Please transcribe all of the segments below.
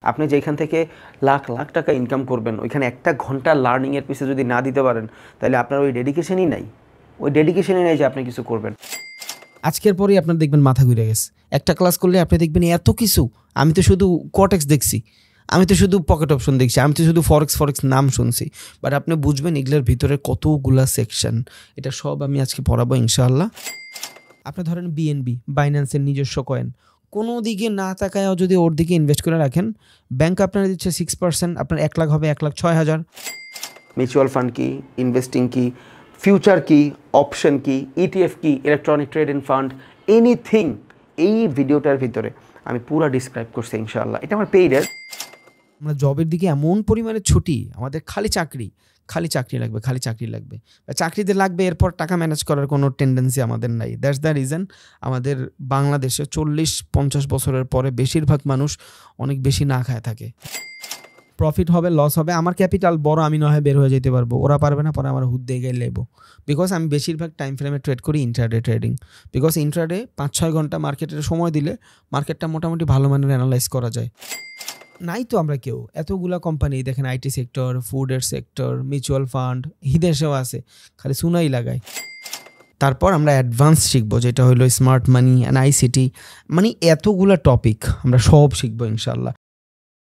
আপনি যেখান থেকে লাখ লাখ টাকা ইনকাম করবেন ওইখানে একটা ঘন্টা লার্নিংয়ের পিছে যদি না দিতে পারেন তাহলে আপনার ওই ডেডিকেশনই নাই যে আপনি কিছু করবেন। আজকের পরেই আপনার দেখবেন মাথা ঘুরে গেছে। একটা ক্লাস করলে আপনি দেখবেন এত কিছু, আমি তো শুধু কটেক্স দেখছি, আমি তো শুধু পকেট অপশন দেখছি, আমি তো শুধু ফরেক্স নাম শুনছি, বাট আপনি বুঝবেন এগুলোর ভিতরে কতগুলা সেকশন। এটা সব আমি আজকে পড়াবো ইনশাআল্লাহ। আপনি ধরেন বিএনবি, বাইন্যান্সের নিজস্ব কয়েন, কোনো দিকে না তাকায়ও যদি ওর দিকে ইনভেস্ট করে রাখেন, ব্যাংক আপনারা দিচ্ছে 6%, আপনার 1 লাখ হবে 1,06,000। মিউচুয়াল ফান্ড কি, ইনভেস্টিং কি, ফিউচার কি, অপশন কি, ইটিএফ কি, ইলেকট্রনিক ট্রেডিং ফান্ড, এনিথিং এই ভিডিওটার ভিতরে আমি পুরো ডিসক্রাইব করছি ইনশাআল্লাহ। এটা আমার পেইডের। আমরা জবের দিকে এমন পরিমাণে ছুটি, আমাদের খালি চাকরি লাগবে বা চাকরিতে লাগবে, এরপর টাকা ম্যানেজ করার কোনো টেন্ডেন্সি আমাদের নাই। দ্যাটস দ্য রিজন আমাদের বাংলাদেশে 40-50 বছরের পরে বেশিরভাগ মানুষ অনেক বেশি না খায় থাকে। প্রফিট হবে, লস হবে, আমার ক্যাপিটাল বড়, আমি না হয় বের হয়ে যেতে পারবো, ওরা পারবে না, পরে আমার হুদ দিয়ে গিয়ে লেবো। বিকজ আমি বেশিরভাগ টাইম ফ্রেমে ট্রেড করি ইন্ট্রাডে ট্রেডিং। বিকজ ইন্ট্রাডে 5-6 ঘন্টা মার্কেটের সময় দিলে মার্কেটটা মোটামুটি ভালো মানের অ্যানালাইজ করা যায়। নাই তো আমরা কেউ, এতগুলা কোম্পানি দেখেন, আইটি সেক্টর, ফুডের সেক্টর, মিউচুয়াল ফান্ড, হিদেশেও আছে, খালি সুনাই লাগায়। তারপর আমরা অ্যাডভান্স শিখবো, যেটা হলো স্মার্ট মানি অ্যান্ড আইসিটি, মানে এতগুলা টপিক আমরা সব শিখবো ইনশাল্লাহ।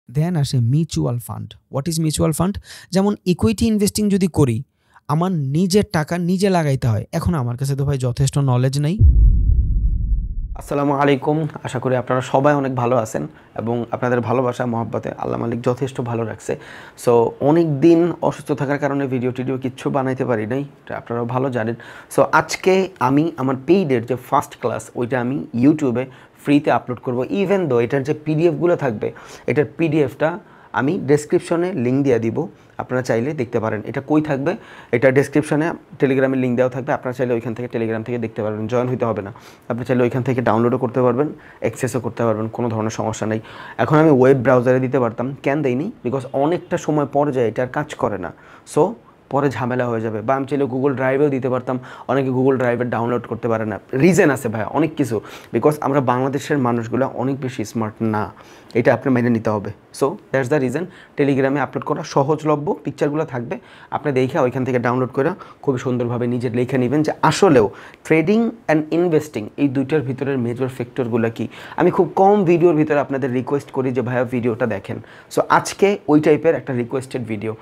দেন আসে mutual fund. What is mutual fund? যেমন ইকুইটি ইনভেস্টিং যদি করি, আমার নিজের টাকা নিজে লাগাইতে হয়। এখন আমার কাছে তো ভাই যথেষ্ট নলেজ নেই। আসসালামু আলাইকুম, আশা করি আপনারা সবাই অনেক ভালো আছেন এবং আপনাদের ভালোবাসা মহব্বতে আল্লাহ মালিক যথেষ্ট ভালো রাখছে। সো অনেক দিন অসুস্থ থাকার কারণে ভিডিও কিচ্ছু বানাইতে পারি নাই, এটা আপনারাও ভালো জানেন। সো আজকে আমি আমার পেইডের যে ফার্স্ট ক্লাস ওইটা আমি ইউটিউবে ফ্রিতে আপলোড করব। ইভেন দো এটার যে পিডিএফগুলো থাকবে, এটার পিডিএফটা আমি ডেসক্রিপশনে লিঙ্ক দিয়ে দিব, আপনারা চাইলে দেখতে পারেন। এটা কই থাকবে? এটা ডেসক্রিপশনে টেলিগ্রামের লিঙ্ক দেওয়া থাকবে, আপনারা চাইলে ওইখান থেকে টেলিগ্রাম থেকে দেখতে পারবেন, জয়েন হইতে হবে না। আপনি চাইলে ওইখান থেকে ডাউনলোডও করতে পারবেন, অ্যাক্সেসও করতে পারবেন, কোনো ধরনের সমস্যা নেই। এখন আমি ওয়েব ব্রাউজারে দিতে পারতাম, কেন দেইনি? বিকজ অনেকটা সময় পর যায় এটা আর কাজ করে না, সো পরে ঝামেলা হয়ে যাবে। বা আমি চাইলে গুগল ড্রাইভেও দিতে পারতাম, অনেকে গুগল ড্রাইভে ডাউনলোড করতে পারে না, রিজন আছে ভাই অনেক কিছু। বিকজ আমরা বাংলাদেশের মানুষগুলো অনেক বেশি স্মার্ট না, এটা আপনি মেনে নিতে হবে। সো দ্যাটস দ্য রিজন টেলিগ্রামে আপলোড করা সহজলভ্য, পিকচারগুলো থাকবে, আপনি দেখে ওইখান থেকে ডাউনলোড করে খুবই সুন্দরভাবে নিজের লেখে নেবেন যে আসলেও ট্রেডিং অ্যান্ড ইনভেস্টিং এই দুইটার ভিতরের মেজর ফ্যাক্টরগুলো কি। আমি খুব কম ভিডিওর ভিতরে আপনাদের রিকোয়েস্ট করি যে ভাইয়া ভিডিওটা দেখেন। সো আজকে ওই টাইপের একটা রিকোয়েস্টেড ভিডিও,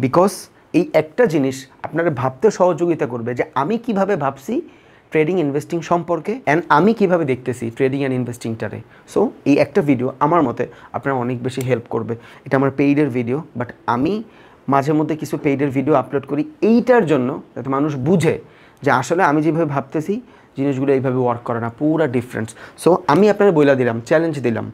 বিকজ এই একটা জিনিস আপনারা ভাবতে সহযোগিতা করবে যে আমি কিভাবে ভাবছি ট্রেডিং ইনভেস্টিং সম্পর্কে, অ্যান্ড আমি কিভাবে দেখতেছি ট্রেডিং অ্যান্ড ইনভেস্টিংটারে। সো এই একটা ভিডিও আমার মতে আপনার অনেক বেশি হেল্প করবে। এটা আমার পেইডের ভিডিও, বাট আমি মাঝে মধ্যে কিছু পেইডের ভিডিও আপলোড করি এইটার জন্য, যাতে মানুষ বুঝে যে আসলে আমি যেভাবে ভাবতেছি জিনিসগুলো এইভাবে ওয়ার্ক করে না, পুরো ডিফারেন্স। সো আমি আপনাদের বলে দিলাম, চ্যালেঞ্জ দিলাম,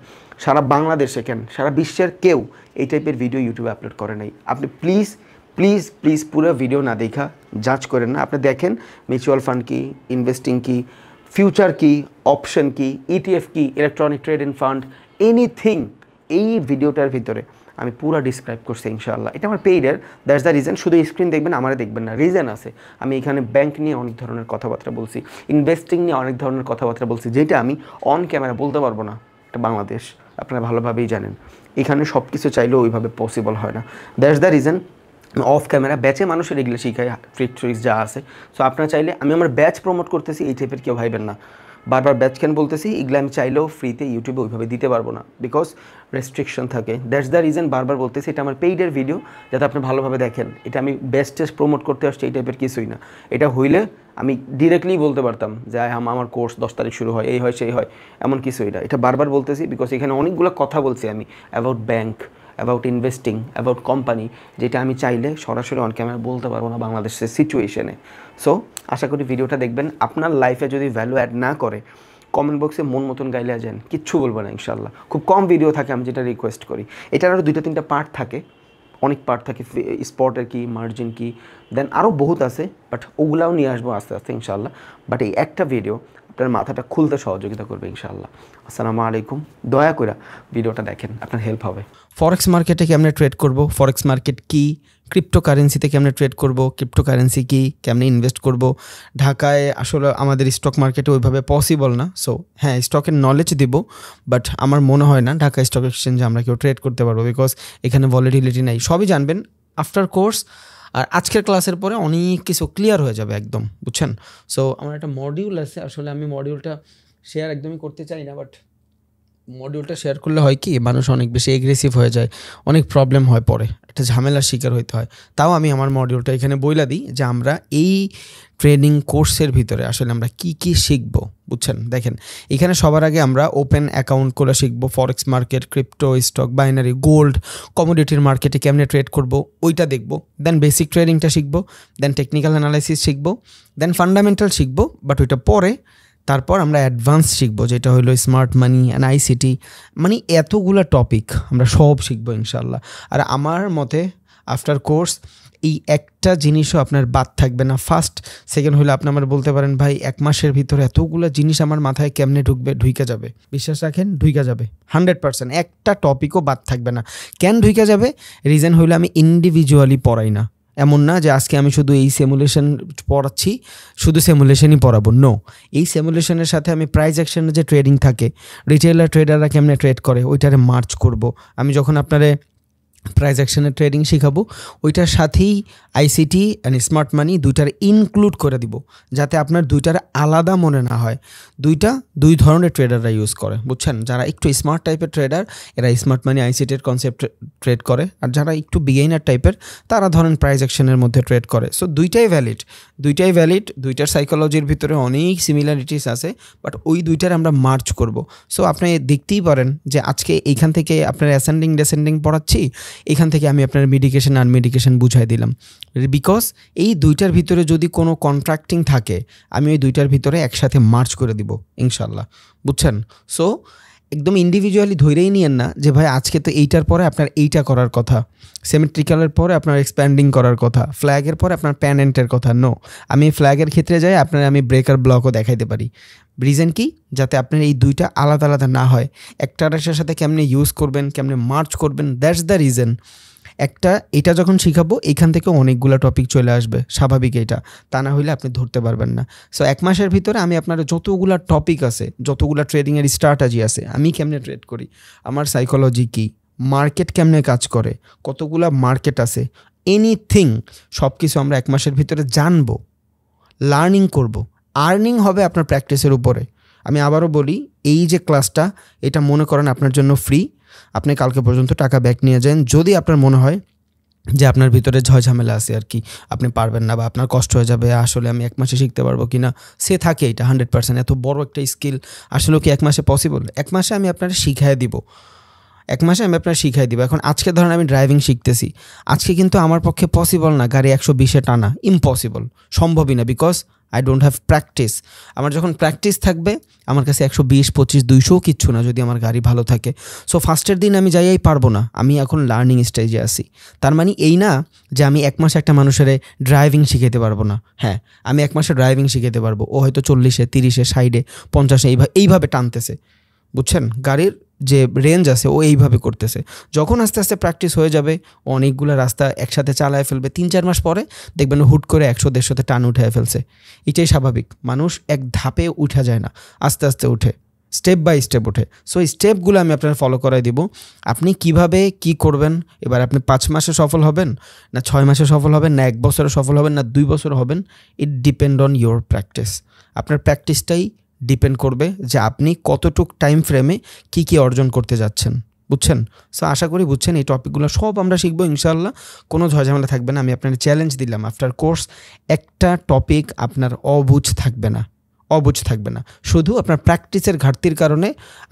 সারা বাংলাদেশে কেন সারা বিশ্বের কেউ এই টাইপের ভিডিও ইউটিউবে আপলোড করে নাই। আপনি প্লিজ প্লিজ প্লিজ পুরো ভিডিও না দেখা জাজ করেন না, আপনি দেখেন মিউচুয়াল ফান্ড কি, ইনভেস্টিং কি, ফিউচার কি, অপশন কি, ইটিএফ কি, ইলেকট্রনিক ট্রেডিং ফান্ড, এনিথিং এই ভিডিওটার ভিতরে আমি পুরো ডিসক্রাইব করছি ইনশাআল্লাহ। এটা আমার পেইডের, দ্যাটস দ্য রিজন। শুধু স্ক্রিন দেখবেন, আমারে দেখবেন না, রিজন আছে। আমি এখানে ব্যাংক নিয়ে অনেক ধরনের কথাবার্তা বলছি, ইনভেস্টিং নিয়ে অনেক ধরনের কথাবার্তা বলছি, যেটা আমি অন ক্যামেরা বলতে পারবো না। এটা বাংলাদেশ, আপনারা ভালোভাবেই জানেন, এখানে সব কিছু চাইলেও ওইভাবে পসিবল হয় না। That's the reason of camera ব্যাচে মানুষের এগুলো শিখায়, ট্রিক্স যা আছে। সো আপনারা চাইলে, আমি আমার ব্যাচ প্রমোট করতেছি, এই টাইপের কেউ ভাইবেন না। বারবার ব্যাচ কেন বলতেছি, এগুলো আমি চাইলেও ফ্রিতে ইউটিউবে ওইভাবে দিতে পারবো না, বিকজ রেস্ট্রিকশন থাকে। দ্যাটস দ্য রিজন বারবার বলতেছি, এটা আমার পেইডের ভিডিও, যাতে আপনি ভালোভাবে দেখেন। এটা আমি বেস্ট টেস্ট প্রমোট করতে আসছি, এই টাইপের কিছুই না। এটা হইলে আমি ডিরেক্টলি বলতে পারতাম যে আমার কোর্স 10 তারিখ শুরু হয়, এই হয় সেই হয়, এমন কিছুই না। এটা বারবার বলতেছি বিকজ এখানে অনেকগুলো কথা বলছি আমি about bank, about investing, about company, যেটা আমি চাইলে সরাসরি অন ক্যামেরা বলতে পারবো না বাংলাদেশের সিচুয়েশনে। সো আশা করি ভিডিওটা দেখবেন। আপনার লাইফে যদি ভ্যালু অ্যাড না করে, কমেন্ট বক্সে মন মতন গাইলে যান, কিচ্ছু বলবো না ইনশাল্লাহ। খুব কম ভিডিও থাকে, আমি যেটা রিকোয়েস্ট করি। এটার আরও 2-3টা পার্ট থাকে, অনেক পার্ট থাকে, স্পটের কি, মার্জিন কি, দেন আরও বহুত আছে, বাট ওগুলাও নিয়ে আসবো আস্তে আস্তে ইনশাল্লাহ। বাট এই একটা ভিডিও আপনার মাথাটা খুলতে সহযোগিতা করবে ইনশাআল্লাহ। আসসালামু আলাইকুম, দয়া করে ভিডিওটা দেখেন, আপনার হেল্প হবে। ফরেক্স মার্কেটে কেমনে ট্রেড করব, ফরেক্স মার্কেট কি, ক্রিপ্টোকারেন্সিতে কেমনে ট্রেড করব, ক্রিপ্টোকারেন্সি কি, কেমনে ইনভেস্ট করব। ঢাকায় আসলে আমাদের স্টক মার্কেটে ওইভাবে পসিবল না। সো হ্যাঁ, স্টকের নলেজ দিব, বাট আমার মনে হয় না ঢাকা স্টক এক্সচেঞ্জে আমরা কেউ ট্রেড করতে পারবো, বিকজ এখানে ভলিটিলিটি নাই। সবই জানবেন আফটার কোর্স। আর আজকের ক্লাসের পরে অনেক কিছু ক্লিয়ার হয়ে যাবে একদম, বুঝছেন। সো আমার একটা মডিউল আছে, আসলে আমি মডিউলটা শেয়ার একদমই করতে চাই না, বাট মডিউলটা শেয়ার করলে হয় কি, মানুষ অনেক বেশি এগ্রেসিভ হয়ে যায়, অনেক প্রবলেম হয়, পরে একটা ঝামেলার শিকার হইতে হয়। তাও আমি আমার মডিউলটা এখানে বইলা দিই যে আমরা এই ট্রেনিং কোর্সের ভিতরে আসলে আমরা কি কি শিখব, বুঝছেন। দেখেন, এখানে সবার আগে আমরা ওপেন অ্যাকাউন্ট করে শিখবো, forex market, crypto, stock, binary, gold, কমোডিটির মার্কেটে কেমনে ট্রেড করব ওইটা দেখবো। দেন বেসিক ট্রেডিংটা শিখবো, দেন টেকনিক্যাল অ্যানালাইসিস শিখবো, দেন ফান্ডামেন্টাল শিখবো, বাট ওইটা পরে। তারপর আমরা অ্যাডভান্স শিখবো, যেটা হলো স্মার্ট মানি অ্যান্ড আইসিটি। মানে এতগুলো টপিক আমরা সব শিখবো ইনশাল্লাহ। আর আমার মতে আফটার কোর্স এই একটা জিনিসও আপনার বাদ থাকবে না। ফার্স্ট সেকেন্ড হলো আপনি আমার বলতে পারেন, ভাই 1 মাসের ভিতরে এতগুলো জিনিস আমার মাথায় কেমনে ঢুকবে? ঢুইকা যাবে, বিশ্বাস রাখেন, ঢুইকা যাবে 100%। একটা টপিকও বাদ থাকবে না। কেন ঢুইকা যাবে? রিজন হইলো আমি ইন্ডিভিজুয়ালি পড়াই না। এমন না যে আজকে আমি শুধু এই সিমুলেশন পড়াচ্ছি, শুধু সিমুলেশনই পড়াবো, নো। এই সিমুলেশনের সাথে আমি প্রাইস অ্যাকশনের যে ট্রেডিং থাকে, রিটেলার ট্রেডাররা কেমনে ট্রেড করে ওইটারে মার্চ করব। আমি যখন আপনারে প্রাইস অ্যাকশনের ট্রেডিং শেখাবো, ওইটার সাথেই আইসিটি অ্যান্ড স্মার্ট মানি দুইটার ইনক্লুড করে দিব, যাতে আপনার দুইটার আলাদা মনে না হয়। দুই ধরনের ট্রেডাররা ইউজ করে, বুঝছেন। যারা একটু স্মার্ট টাইপের ট্রেডার, এরা স্মার্ট মানি আইসিটির কনসেপ্ট ট্রেড করে, আর যারা একটু বিগিনার টাইপের, তারা ধরেন প্রাইস অ্যাকশনের মধ্যে ট্রেড করে। সো দুইটাই ভ্যালিড, দুইটার সাইকোলজির ভিতরে অনেক সিমিলারিটিস আছে, বাট ওই দুইটার আমরা মার্চ করব। সো আপনি দেখতেই পারেন যে আজকে এইখান থেকে আপনার অ্যাসেন্ডিং ডেসেন্ডিং পড়াচ্ছি, এখান থেকে আমি আপনার মেডিকেশন আর মেডিকেশন বুঝাই দিলাম, বিকজ এই দুইটার ভিতরে যদি কোনো কন্ট্রাক্টিং থাকে, আমি ওই দুইটার ভিতরে একসাথে মার্চ করে দিব ইনশাল্লাহ, বুঝছেন। সো একদম ইন্ডিভিজুয়ালি ধরেই নিয়েন না যে ভাই আজকে তো এইটার পরে আপনার এইটা করার কথা, সিমেট্রিক্যালের পরে আপনার এক্সপ্যান্ডিং করার কথা, ফ্ল্যাগের পরে আপনার প্যানেন্টের কথা। নো, আমি ফ্ল্যাগের ক্ষেত্রে যাই, আপনার আমি ব্রেকার ব্লকও দেখাইতে পারি। রিজন কি? যাতে আপনার এই দুইটা আলাদা আলাদা না হয়। একটা আরেকটার সাথে কেমনে ইউজ করবেন, কেমনে মার্চ করবেন, দ্যাটস দ্য রিজন। এটা যখন শিখাবো, এইখান থেকে অনেকগুলো টপিক চলে আসবে, স্বাভাবিক এটা। তা না হইলে আপনি ধরতে পারবেন না। সো 1 মাসের ভিতরে আমি আপনার যতগুলো টপিক আছে, যতগুলো ট্রেডিংয়ের স্ট্র্যাটেজি আছে, আমি কেমনে ট্রেড করি, আমার সাইকোলজি কী, মার্কেট কেমনে কাজ করে, কতগুলো মার্কেট আছে, এনিথিং সব কিছু আমরা 1 মাসের ভিতরে জানবো, লার্নিং করব। আর্নিং হবে আপনার প্র্যাকটিসের উপরে। আমি আবারও বলি, এই যে ক্লাসটা, এটা মনে করেন আপনার জন্য ফ্রি। আপনি কালকে পর্যন্ত টাকা ব্যাক নিয়ে যান। যদি আপনার মনে হয় যে আপনার ভিতরে ঝামেলা আছে আর কি, আপনি পারবেন না বা আপনার কষ্ট হয়ে যাবে, আসলে আমি 1 মাসে শিখতে পারবো কি না, সে থাকে এটা 100%। এত বড় একটা স্কিল আসলে কি 1 মাসে পসিবল? 1 মাসে আমি আপনার শিখাই দিব, 1 মাসে আমি আপনার শিখাই দিব। এখন আজকে ধরেন আমি ড্রাইভিং শিখতেছি, আজকে কিন্তু আমার পক্ষে পসিবল না গাড়ি 120-এ টানা, ইম্পসিবল, সম্ভবই না, because I don't have practice. আমার যখন প্র্যাকটিস থাকবে, আমার কাছে 120, 25, 200 কিচ্ছু না, যদি আমার গাড়ি ভালো থাকে। সো ফার্স্টের দিন আমি যাইয়াই পারবো না, আমি এখন লার্নিং স্টেজে আছি। তার মানে এই না যে আমি 1 মাসে একটা মানুষের ড্রাইভিং শিখাতে পারবো না। হ্যাঁ, আমি 1 মাসে ড্রাইভিং শিখাতে পারবো, ও হয়তো 40-এ, 30-এ, 60-এ, 50-এ এইভাবে টানতেছে, বুঝছেন। গাড়ির যে রেঞ্জ আছে ও এইভাবে করতেছে। যখন আস্তে আস্তে প্র্যাকটিস হয়ে যাবে, অনেকগুলো রাস্তা একসাথে চালায় ফেলবে, 3-4 মাস পরে দেখবেন হুট করে 100-150-তে টান উঠায় ফেলছে। এটাই স্বাভাবিক, মানুষ এক ধাপে উঠা যায় না, আস্তে আস্তে উঠে, স্টেপ বাই স্টেপ ওঠে। সো এই স্টেপগুলো আমি আপনার ফলো করাই দিব। আপনি কিভাবে কি করবেন, এবার আপনি 5 মাসে সফল হবেন না 6 মাসে সফল হবেন না 1 বছরে সফল হবেন না 2 বছর হবেন, ইট ডিপেন্ড অন ইয়োর প্র্যাকটিস। আপনার প্র্যাকটিসটাই ডিপেন্ড করবে যে আপনি কতটুক টাইম ফ্রেমে কী কী অর্জন করতে যাচ্ছেন, বুঝছেন। সো আশা করি বুঝছেন। এই টপিকগুলো সব আমরা শিখবো ইনশাআল্লাহ, কোনো ঝামেলা থাকবে না। আমি আপনার চ্যালেঞ্জ দিলাম, আফটার কোর্স একটা টপিক আপনার অবুঝ থাকবে না। শুধু আপনার প্র্যাকটিসের ঘাটতির কারণে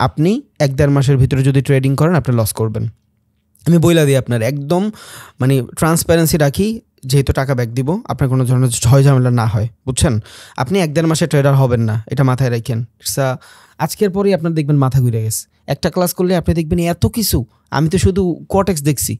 আপনি 1-1.5 মাসের ভিতরে যদি ট্রেডিং করেন, আপনি লস করবেন। আমি বইলা দিই আপনার, একদম মানে ট্রান্সপারেন্সি রাখি, যেহেতু টাকা ব্যাক দিব, আপনার কোনো ধরনের ঝামেলা না হয়, বুঝছেন। আপনি 1-1.5 মাসে ট্রেডার হবেন না, এটা মাথায় রাখেন। আজকের পরেই আপনার দেখবেন মাথা ঘুরে গেছে। একটা ক্লাস করলে আপনি দেখবেন এত কিছু, আমি তো শুধু কোটেক্স দেখছি,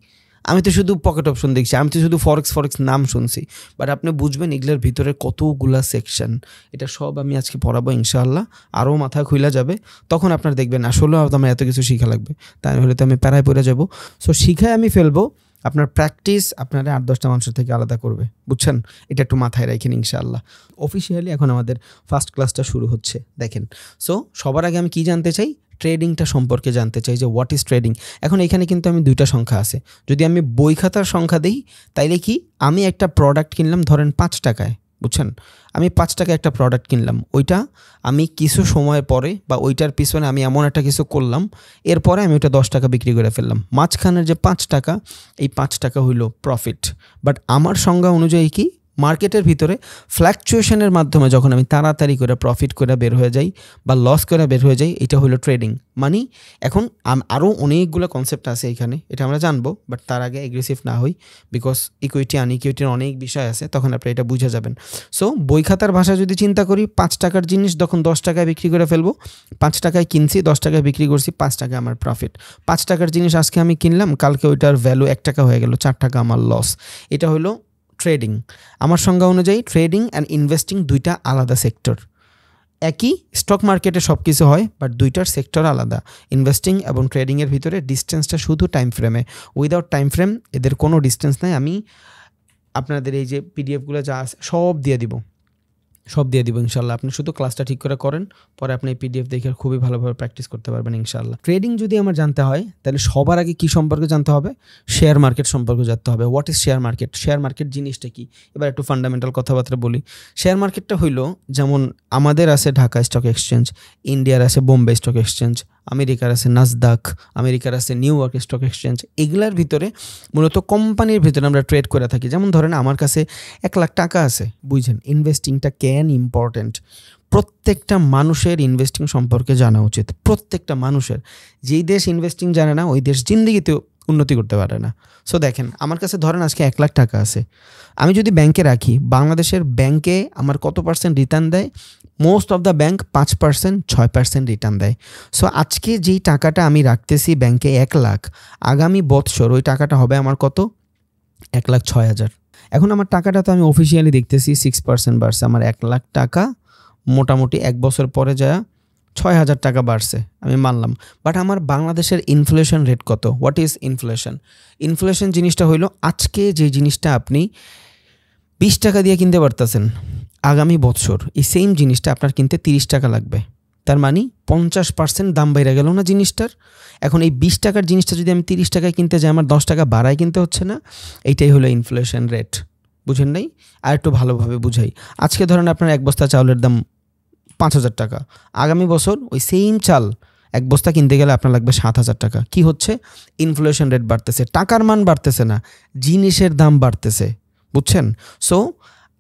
আমি তো শুধু পকেট অপশন দেখছি, আমি তো শুধু ফরেক্স নাম শুনছি, বাট আপনি বুঝবেন এগুলোর ভিতরে কতগুলা সেকশন। এটা সব আমি আজকে পড়াবো ইনশাআল্লাহ, আরও মাথা খুইলা যাবে। তখন আপনার দেখবেন আসলেও আমার এত কিছু শিখা লাগবে, তাই হলে তো আমি প্যারায় পড়ে যাবো। সো শিখায় আমি ফেলবো আপনার প্র্যাকটিস আপনারা 8-10টা মানুষের থেকে আলাদা করবে, বুঝছেন? এটা একটু মাথায় রাখেন ইনশাআল্লাহ। অফিসিয়ালি এখন আমাদের ফার্স্ট ক্লাসটা শুরু হচ্ছে, দেখেন। সো সবার আগে আমি কি জানতে চাই? ট্রেডিংটা সম্পর্কে জানতে চাই, যে হোয়াট ইজ ট্রেডিং। এখন এখানে কিন্তু আমি 2টা সংখ্যা আছে, যদি আমি বই খাতার সংখ্যা দিই তাইলে কি, আমি একটা প্রোডাক্ট কিনলাম ধরেন 5 টাকায়, বুঝছেন? আমি 5 টাকায় একটা প্রোডাক্ট কিনলাম, ওইটা আমি কিছু সময় পরে বা ওইটার পিছনে আমি এমন একটা কিছু করলাম, এরপরে আমি ওইটা 10 টাকা বিক্রি করে ফেললাম। মাঝখানের যে 5 টাকা, এই 5 টাকা হইল প্রফিট। বাট আমার সংজ্ঞা অনুযায়ী কি, মার্কেটের ভিতরে ফ্ল্যাকচুয়েশনের মাধ্যমে যখন আমি তাড়াতাড়ি করে প্রফিট করে বের হয়ে যাই বা লস করে বের হয়ে যাই, এটা হলো ট্রেডিং। মানে এখন আরও অনেকগুলো কনসেপ্ট আছে এখানে, এটা আমরা জানবো, বাট তার আগে এগ্রেসিভ না হই, বিকজ ইকুইটি আনইকুইটির অনেক বিষয় আছে, তখন আপনি এটা বুঝে যাবেন। সো বই খাতার ভাষা যদি চিন্তা করি, 5 টাকার জিনিস তখন 10 টাকায় বিক্রি করে ফেলবো। 5 টাকায় কিনছি, 10 টাকায় বিক্রি করছি, 5 টাকা আমার প্রফিট। 5 টাকার জিনিস আজকে আমি কিনলাম, কালকে ওইটার ভ্যালু 1 টাকা হয়ে গেল, 4 টাকা আমার লস। এটা হলো ট্রেডিং। আমার সংজ্ঞা অনুযায়ী ট্রেডিং অ্যান্ড ইনভেস্টিং 2টা আলাদা সেক্টর। একই স্টক মার্কেটে সব কিছু হয়, বাট 2টার সেক্টর আলাদা। ইনভেস্টিং এবং ট্রেডিংয়ের ভিতরে ডিস্টেন্সটা শুধু টাইম ফ্রেমে, উইদাউট টাইম ফ্রেম এদের কোনো ডিস্টেন্স নাই। আমি আপনাদের এই যে পিডিএফগুলো যা আছে সব দিয়ে দিব ইনশাল্লাহ। আপনি শুধু ক্লাসটা ঠিক করে করেন, পরে আপনি এই পিডিএফ দেখে খুবই ভালোভাবে প্র্যাকটিস করতে পারবেন ইনশাল্লাহ। ট্রেডিং যদি আমার জানতে হয়, তাহলে সবার আগে কি সম্পর্কে জানতে হবে? শেয়ার মার্কেট সম্পর্কে জানতে হবে। What is share market? Share market জিনিসটা কি? এবার একটু ফান্ডামেন্টাল কথাবার্তা বলি। শেয়ার মার্কেটটা হইল, যেমন আমাদের আছে ঢাকা স্টক এক্সচেঞ্জ, ইন্ডিয়ার আছে বোম্বে স্টক এক্সচেঞ্জ, আমেরিকার আছে নাসদাক, আমেরিকার আছে নিউ ইয়র্ক স্টক এক্সচেঞ্জ। এগুলার ভিতরে মূলত কোম্পানির ভিতরে আমরা ট্রেড করে থাকি। যেমন ধরেন আমার কাছে 1 লাখ টাকা আছে, বুঝছেন? ইনভেস্টিংটা কেন ইম্পর্টেন্ট? প্রত্যেকটা মানুষের ইনভেস্টিং সম্পর্কে জানা উচিত, প্রত্যেকটা মানুষের। যেই দেশ ইনভেস্টিং জানে না, ওই দেশ জিন্দিগিতেও উন্নতি করতে পারে না। সো দেখেন, আমার কাছে ধরেন আজকে 1 লাখ টাকা আছে, আমি যদি ব্যাংকে রাখি, বাংলাদেশের ব্যাংকে আমার কত পার্সেন্ট রিটার্ন দেয়? Most of the bank 5%, 6% return দেয়। সো আজকে যেই টাকাটা আমি রাখতেছি ব্যাংকে 1 লাখ, আগামী বৎসর ওই টাকাটা হবে আমার কত? 1,06,000। এখন আমার টাকাটা তো আমি অফিসিয়ালি দেখতেছি 6% বাড়ছে। আমার 1 লাখ টাকা মোটামুটি 1 বছর পরে যায় 6,000 টাকা বাড়ছে, আমি মানলাম। বাট আমার বাংলাদেশের ইনফ্লেশন রেট কত? What is inflation? ইনফ্লেশন জিনিসটা হইলো, আজকে যে জিনিসটা আপনি 20 টাকা দিয়ে কিনতে পারতেছেন, আগামী বছর এই সেম জিনিসটা আপনার কিনতে 30 টাকা লাগবে। তার মানে 50% দাম বেড়ে গেল না জিনিসটার? এখন এই 20 টাকার জিনিসটা যদি আমি 30 টাকায় কিনতে যাই, আমার 10 টাকা বাড়ায় কিনতে হচ্ছে না? এইটাই হলো ইনফ্লেশন রেট। বুঝেন নাই? আর একটু ভালোভাবে বুঝাই। আজকে ধরেন আপনার 1 বস্তা চাউলের দাম 5,000 টাকা, আগামী বছর ওই সেম চাল 1 বস্তা কিনতে গেলে আপনার লাগবে 7,000 টাকা। কি হচ্ছে? ইনফ্লেশন রেট বাড়তেছে, টাকার মান বাড়তেছে না, জিনিসের দাম বাড়তেছে, বুঝছেন? সো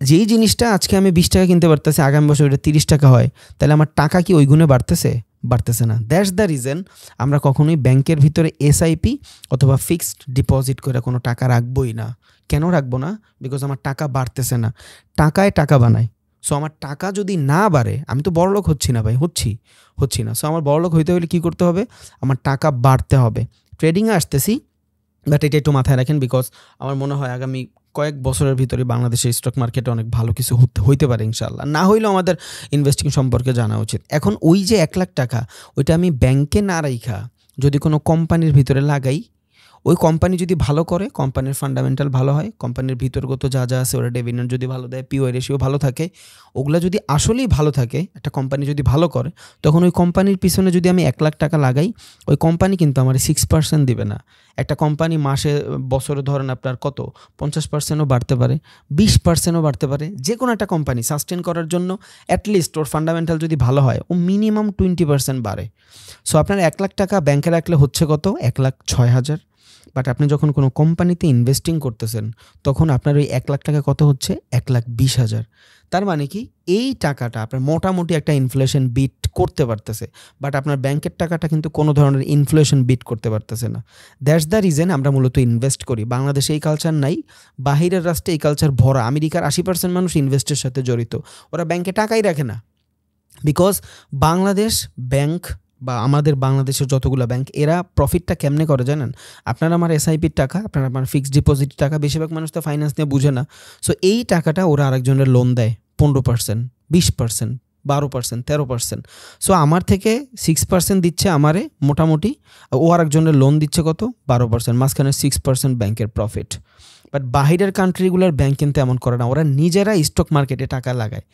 যেই জিনিসটা আজকে আমি 20 টাকা কিনতে পারতেছি, আগামী বছর এটা 30 টাকা হয়, তাহলে আমার টাকা কি ওই গুণে বাড়তেছে? বাড়তেছে না। দ্যাটস দ্য রিজন আমরা কখনোই ব্যাংকের ভিতরে এসআইপি অথবা ফিক্সড ডিপোজিট করে কোনো টাকা রাখবোই না। কেন রাখবো না? বিকজ আমার টাকা বাড়তেছে না। টাকায় টাকা বানায়। সো আমার টাকা যদি না বাড়ে, আমি তো বড়লোক হচ্ছি না ভাই, হচ্ছি না। সো আমার বড়লোক হইতে হলে কী করতে হবে? আমার টাকা বাড়তে হবে। ট্রেডিংয়ে আসতেছি, বাট এটা একটু মাথায় রাখেন, বিকজ আমার মনে হয় আগামী কয়েক বছরের ভিতরে বাংলাদেশের স্টক মার্কেটে অনেক ভালো কিছু হইতে পারে ইনশাল্লাহ। না হইলেও আমাদের ইনভেস্টিং সম্পর্কে জানা উচিত। এখন ওই যে 1 লাখ টাকা, ওইটা আমি ব্যাংকে না রাইখা যদি কোনো কোম্পানির ভিতরে লাগাই, ওই কোম্পানি যদি ভালো করে, কোম্পানির ফান্ডামেন্টাল ভালো হয়, কোম্পানির ভিতরগত যা যা আছে ওরা ডিভিডেন্ড যদি ভালো দেয়, পিওআই রেশিও ভালো থাকে, ওগুলা যদি আসলেই ভালো থাকে, একটা কোম্পানি যদি ভালো করে, তখন ওই কোম্পানির পিছনে যদি আমি 1 লাখ টাকা লাগাই, ওই কোম্পানি কিন্তু আমার 6% দিবে না। একটা কোম্পানি মাসে বছরে ধরেন আপনার কত 50%ও বাড়তে পারে, 20%ও বাড়তে পারে। যে কোনো একটা কোম্পানি সাস্টেন করার জন্য অ্যাটলিস্ট ওর ফান্ডামেন্টাল যদি ভালো হয়, ও মিনিমাম 20% বাড়ে। সো আপনার 1 লাখ টাকা ব্যাংকে রাখলে হচ্ছে কত? 1,06,000। বাট আপনি যখন কোনো কোম্পানিতে ইনভেস্টিং করতেছেন, তখন আপনার ওই 1 লাখ টাকা কত হচ্ছে? 1,20,000। তার মানে কি, এই টাকাটা আপনার মোটামুটি একটা ইনফ্লেশন বিট করতে পারতেছে, বাট আপনার ব্যাংকের টাকাটা কিন্তু কোনো ধরনের ইনফ্লেশন বিট করতে পারতেছে না। দ্যাটস দ্য রিজন আমরা মূলত ইনভেস্ট করি। বাংলাদেশে এই কালচার নাই, বাহিরের রাষ্ট্রে এই কালচার ভরা। আমেরিকার 80% মানুষ ইনভেস্টের সাথে জড়িত, ওরা ব্যাংকে টাকাই রাখে না। বিকজ বাংলাদেশ ব্যাংক বা আমাদের বাংলাদেশের যতগুলো ব্যাংক, এরা প্রফিটটা কেমনে করে জানেন? আপনার আমার এসআইপির টাকা, আপনার আমার ফিক্সড ডিপোজিটের টাকা, বেশিরভাগ মানুষ তো ফাইন্যান্স নিয়ে বুঝে না। সো এই টাকাটা ওরা আরেকজনের লোন দেয় 15%, 20%, 12%, 13%। সো আমার থেকে 6% দিচ্ছে আমারে মোটামুটি, ও আরেকজনের লোন দিচ্ছে কত 12%, মাঝখানে 6% ব্যাংকের প্রফিট। বাট বাহিরের কান্ট্রিগুলোর ব্যাংক কিন্তু এমন করে না, ওরা নিজেরা স্টক মার্কেটে টাকা লাগায়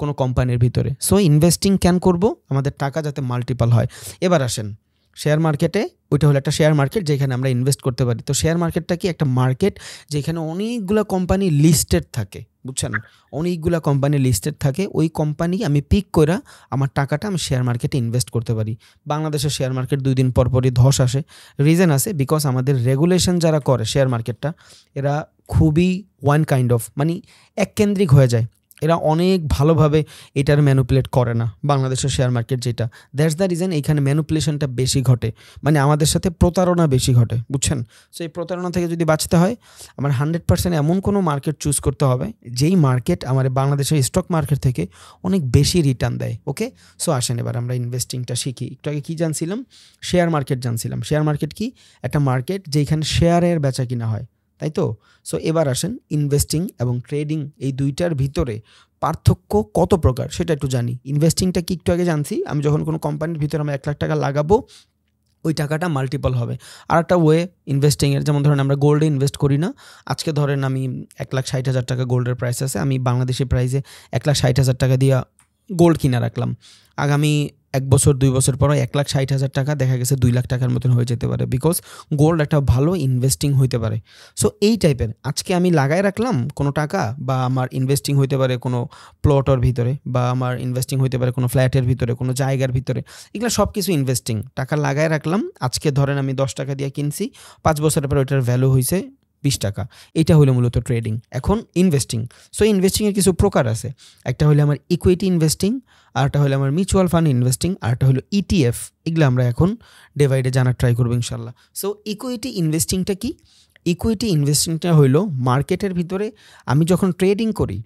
কোনো কোম্পানির ভিতরে। সো ইনভেস্টিং কেন করব, আমাদের টাকা যাতে মাল্টিপল হয়। এবার আসেন শেয়ার মার্কেটে, ওইটা হলো একটা শেয়ার মার্কেট যেখানে আমরা ইনভেস্ট করতে পারি। তো শেয়ার মার্কেটটা কি একটা মার্কেট যেখানে অনেকগুলো কোম্পানি লিস্টেড থাকে, বুঝছেন, অনেকগুলো কোম্পানি লিস্টেড থাকে। ওই কোম্পানি আমি পিক করে আমার টাকাটা আমি শেয়ার মার্কেটে ইনভেস্ট করতে পারি। বাংলাদেশের শেয়ার মার্কেট 2 দিন পর পরই ধস আসে। রিজন আছে, বিকজ আমাদের রেগুলেশন যারা করে শেয়ার মার্কেটটা, এরা খুবই ওয়ান কাইন্ড অফ, মানে এককেন্দ্রিক হয়ে যায়। এরা অনেক ভালোভাবে এটার ম্যানুপুলেট করে না বাংলাদেশের শেয়ার মার্কেট যেটা। দ্যাটস দ্য রিজন এইখানে ম্যানুপুলেশনটা বেশি ঘটে, মানে আমাদের সাথে প্রতারণা বেশি ঘটে, বুঝছেন। সো এই প্রতারণা থেকে যদি বাঁচতে হয়, আমার 100% এমন কোনো মার্কেট চুজ করতে হবে যেই মার্কেট আমার বাংলাদেশের স্টক মার্কেট থেকে অনেক বেশি রিটার্ন দেয়। ওকে, সো আসেন এবার আমরা ইনভেস্টিংটা শিখি। একটু আগে কী জানছিলাম, শেয়ার মার্কেট জানছিলাম। শেয়ার মার্কেট কি, একটা মার্কেট যেখানে শেয়ারের বেচা কিনা হয়, তাই তো। সো এবার আসেন ইনভেস্টিং এবং ট্রেডিং এই দুইটার ভিতরে পার্থক্য কত প্রকার সেটা একটু জানি। ইনভেস্টিংটা কি একটু আগে জানছি, আমি যখন কোনো কোম্পানির ভিতরে আমি 1 লাখ টাকা লাগাবো, ওই টাকাটা মাল্টিপল হবে। আর একটা ওয়ে ইনভেস্টিংয়ের, যেমন ধরেন আমরা গোল্ডে ইনভেস্ট করি না। আজকে ধরেন আমি 1,60,000 টাকা গোল্ডের প্রাইস আছে, আমি বাংলাদেশি প্রাইসে 1,60,000 টাকা দিয়ে গোল্ড কিনা রাখলাম। আগামী 1 বছর 2 বছর পর 1,60,000 টাকা দেখা গেছে 2 লাখ টাকার মতন হয়ে যেতে পারে, বিকজ গোল্ড একটা ভালো ইনভেস্টিং হইতে পারে। সো এই টাইপের আজকে আমি লাগাই রাখলাম কোনো টাকা, বা আমার ইনভেস্টিং হইতে পারে কোনো প্লটের ভিতরে, বা আমার ইনভেস্টিং হইতে পারে কোনো ফ্ল্যাটের ভিতরে, কোনো জায়গার ভিতরে। এগুলো সব কিছু ইনভেস্টিং। টাকা লাগাই রাখলাম, আজকে ধরেন আমি 10 টাকা দিয়ে কিনছি, 5 বছরের পর ওইটার ভ্যালু হয়েছে 20 টাকা। এটা হলো মূলত ট্রেডিং। এখন ইনভেস্টিং, সো ইনভেস্টিংয়ের কিছু প্রকার আছে। একটা হলো আমার ইকুইটি ইনভেস্টিং, আরটা হলো আমার মিউচুয়াল ফান্ড ইনভেস্টিং, আরটা হলো ইটিএফ। এগুলো আমরা এখন ডিভাইডে জানার ট্রাই করবো ইনশাল্লাহ। সো ইকুইটি ইনভেস্টিংটা কি, ইকুইটি ইনভেস্টিংটা হলো মার্কেটের ভিতরে আমি যখন ট্রেডিং করি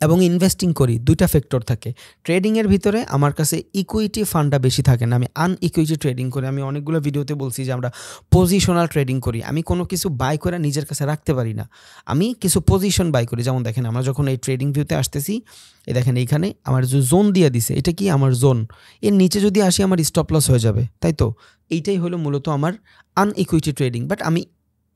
এবং ইনভেস্টিং করি, দুইটা ফ্যাক্টর থাকে। ট্রেডিংয়ের ভিতরে আমার কাছে ইকুইটি ফান্ডটা বেশি থাকে না, আমি আনইকুইটি ট্রেডিং করি। আমি অনেকগুলো ভিডিওতে বলছি যে আমরা পজিশনাল ট্রেডিং করি। আমি কোনো কিছু বাই করে নিজের কাছে রাখতে পারি না, আমি কিছু পজিশন বাই করি। যেমন দেখেন আমরা যখন এই ট্রেডিং ভিউতে আসতেছি, এই দেখেন এইখানে আমার যে জোন দিয়ে দিছে, এটা কি আমার জোন, এর নিচে যদি আসি আমার স্টপ লস হয়ে যাবে, তাই তো। এইটাই হলো মূলত আমার আনইকুইটি ট্রেডিং। বাট আমি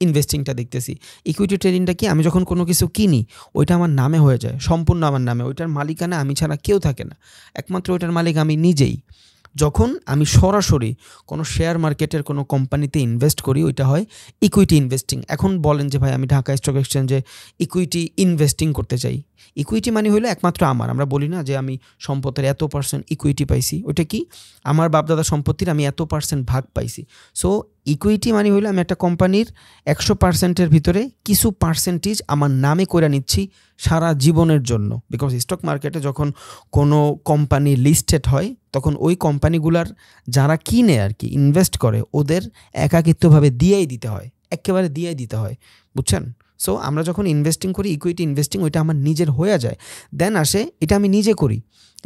ইনভেস্টিংটা দেখতেছি। ইকুইটি ট্রেডিংটা কি, আমি যখন কোনো কিছু কিনি ওইটা আমার নামে হয়ে যায়, সম্পূর্ণ আমার নামে, ওইটার মালিকানা আমি ছাড়া কেউ থাকে না, একমাত্র ওইটার মালিক আমি নিজেই। যখন আমি সরাসরি কোনো শেয়ার মার্কেটের কোনো কোম্পানিতে ইনভেস্ট করি, ওইটা হয় ইকুইটি ইনভেস্টিং। এখন বলেন যে ভাই আমি ঢাকা স্টক এক্সচেঞ্জে ইকুইটি ইনভেস্টিং করতে চাই। ইকুইটি মানে হলো একমাত্র আমার, আমরা বলি না যে আমি সম্পদের এত% ইকুইটি পাইছি, ওইটা কি আমার বাপদাদা সম্পত্তির আমি এত% ভাগ পাইছি। সো ইকুইটি মানে হলো আমি একটা কোম্পানির 100%-এর ভিতরে কিছু পার্সেন্টেজ আমার নামে করে নিচ্ছি সারা জীবনের জন্য। বিকজ স্টক মার্কেটে যখন কোনো কোম্পানি লিস্টেড হয়, তখন ওই কোম্পানিগুলার যারা কিনে আর কি ইনভেস্ট করে, ওদের একাকিত্বভাবে দিয়েই দিতে হয়, একেবারে দিয়েই দিতে হয়, বুঝছেন। সো আমরা যখন ইনভেস্টিং করি, ইকুইটি ইনভেস্টিং, ওইটা আমার নিজের হয়ে যায়। দেন আসে এটা আমি নিজে করি,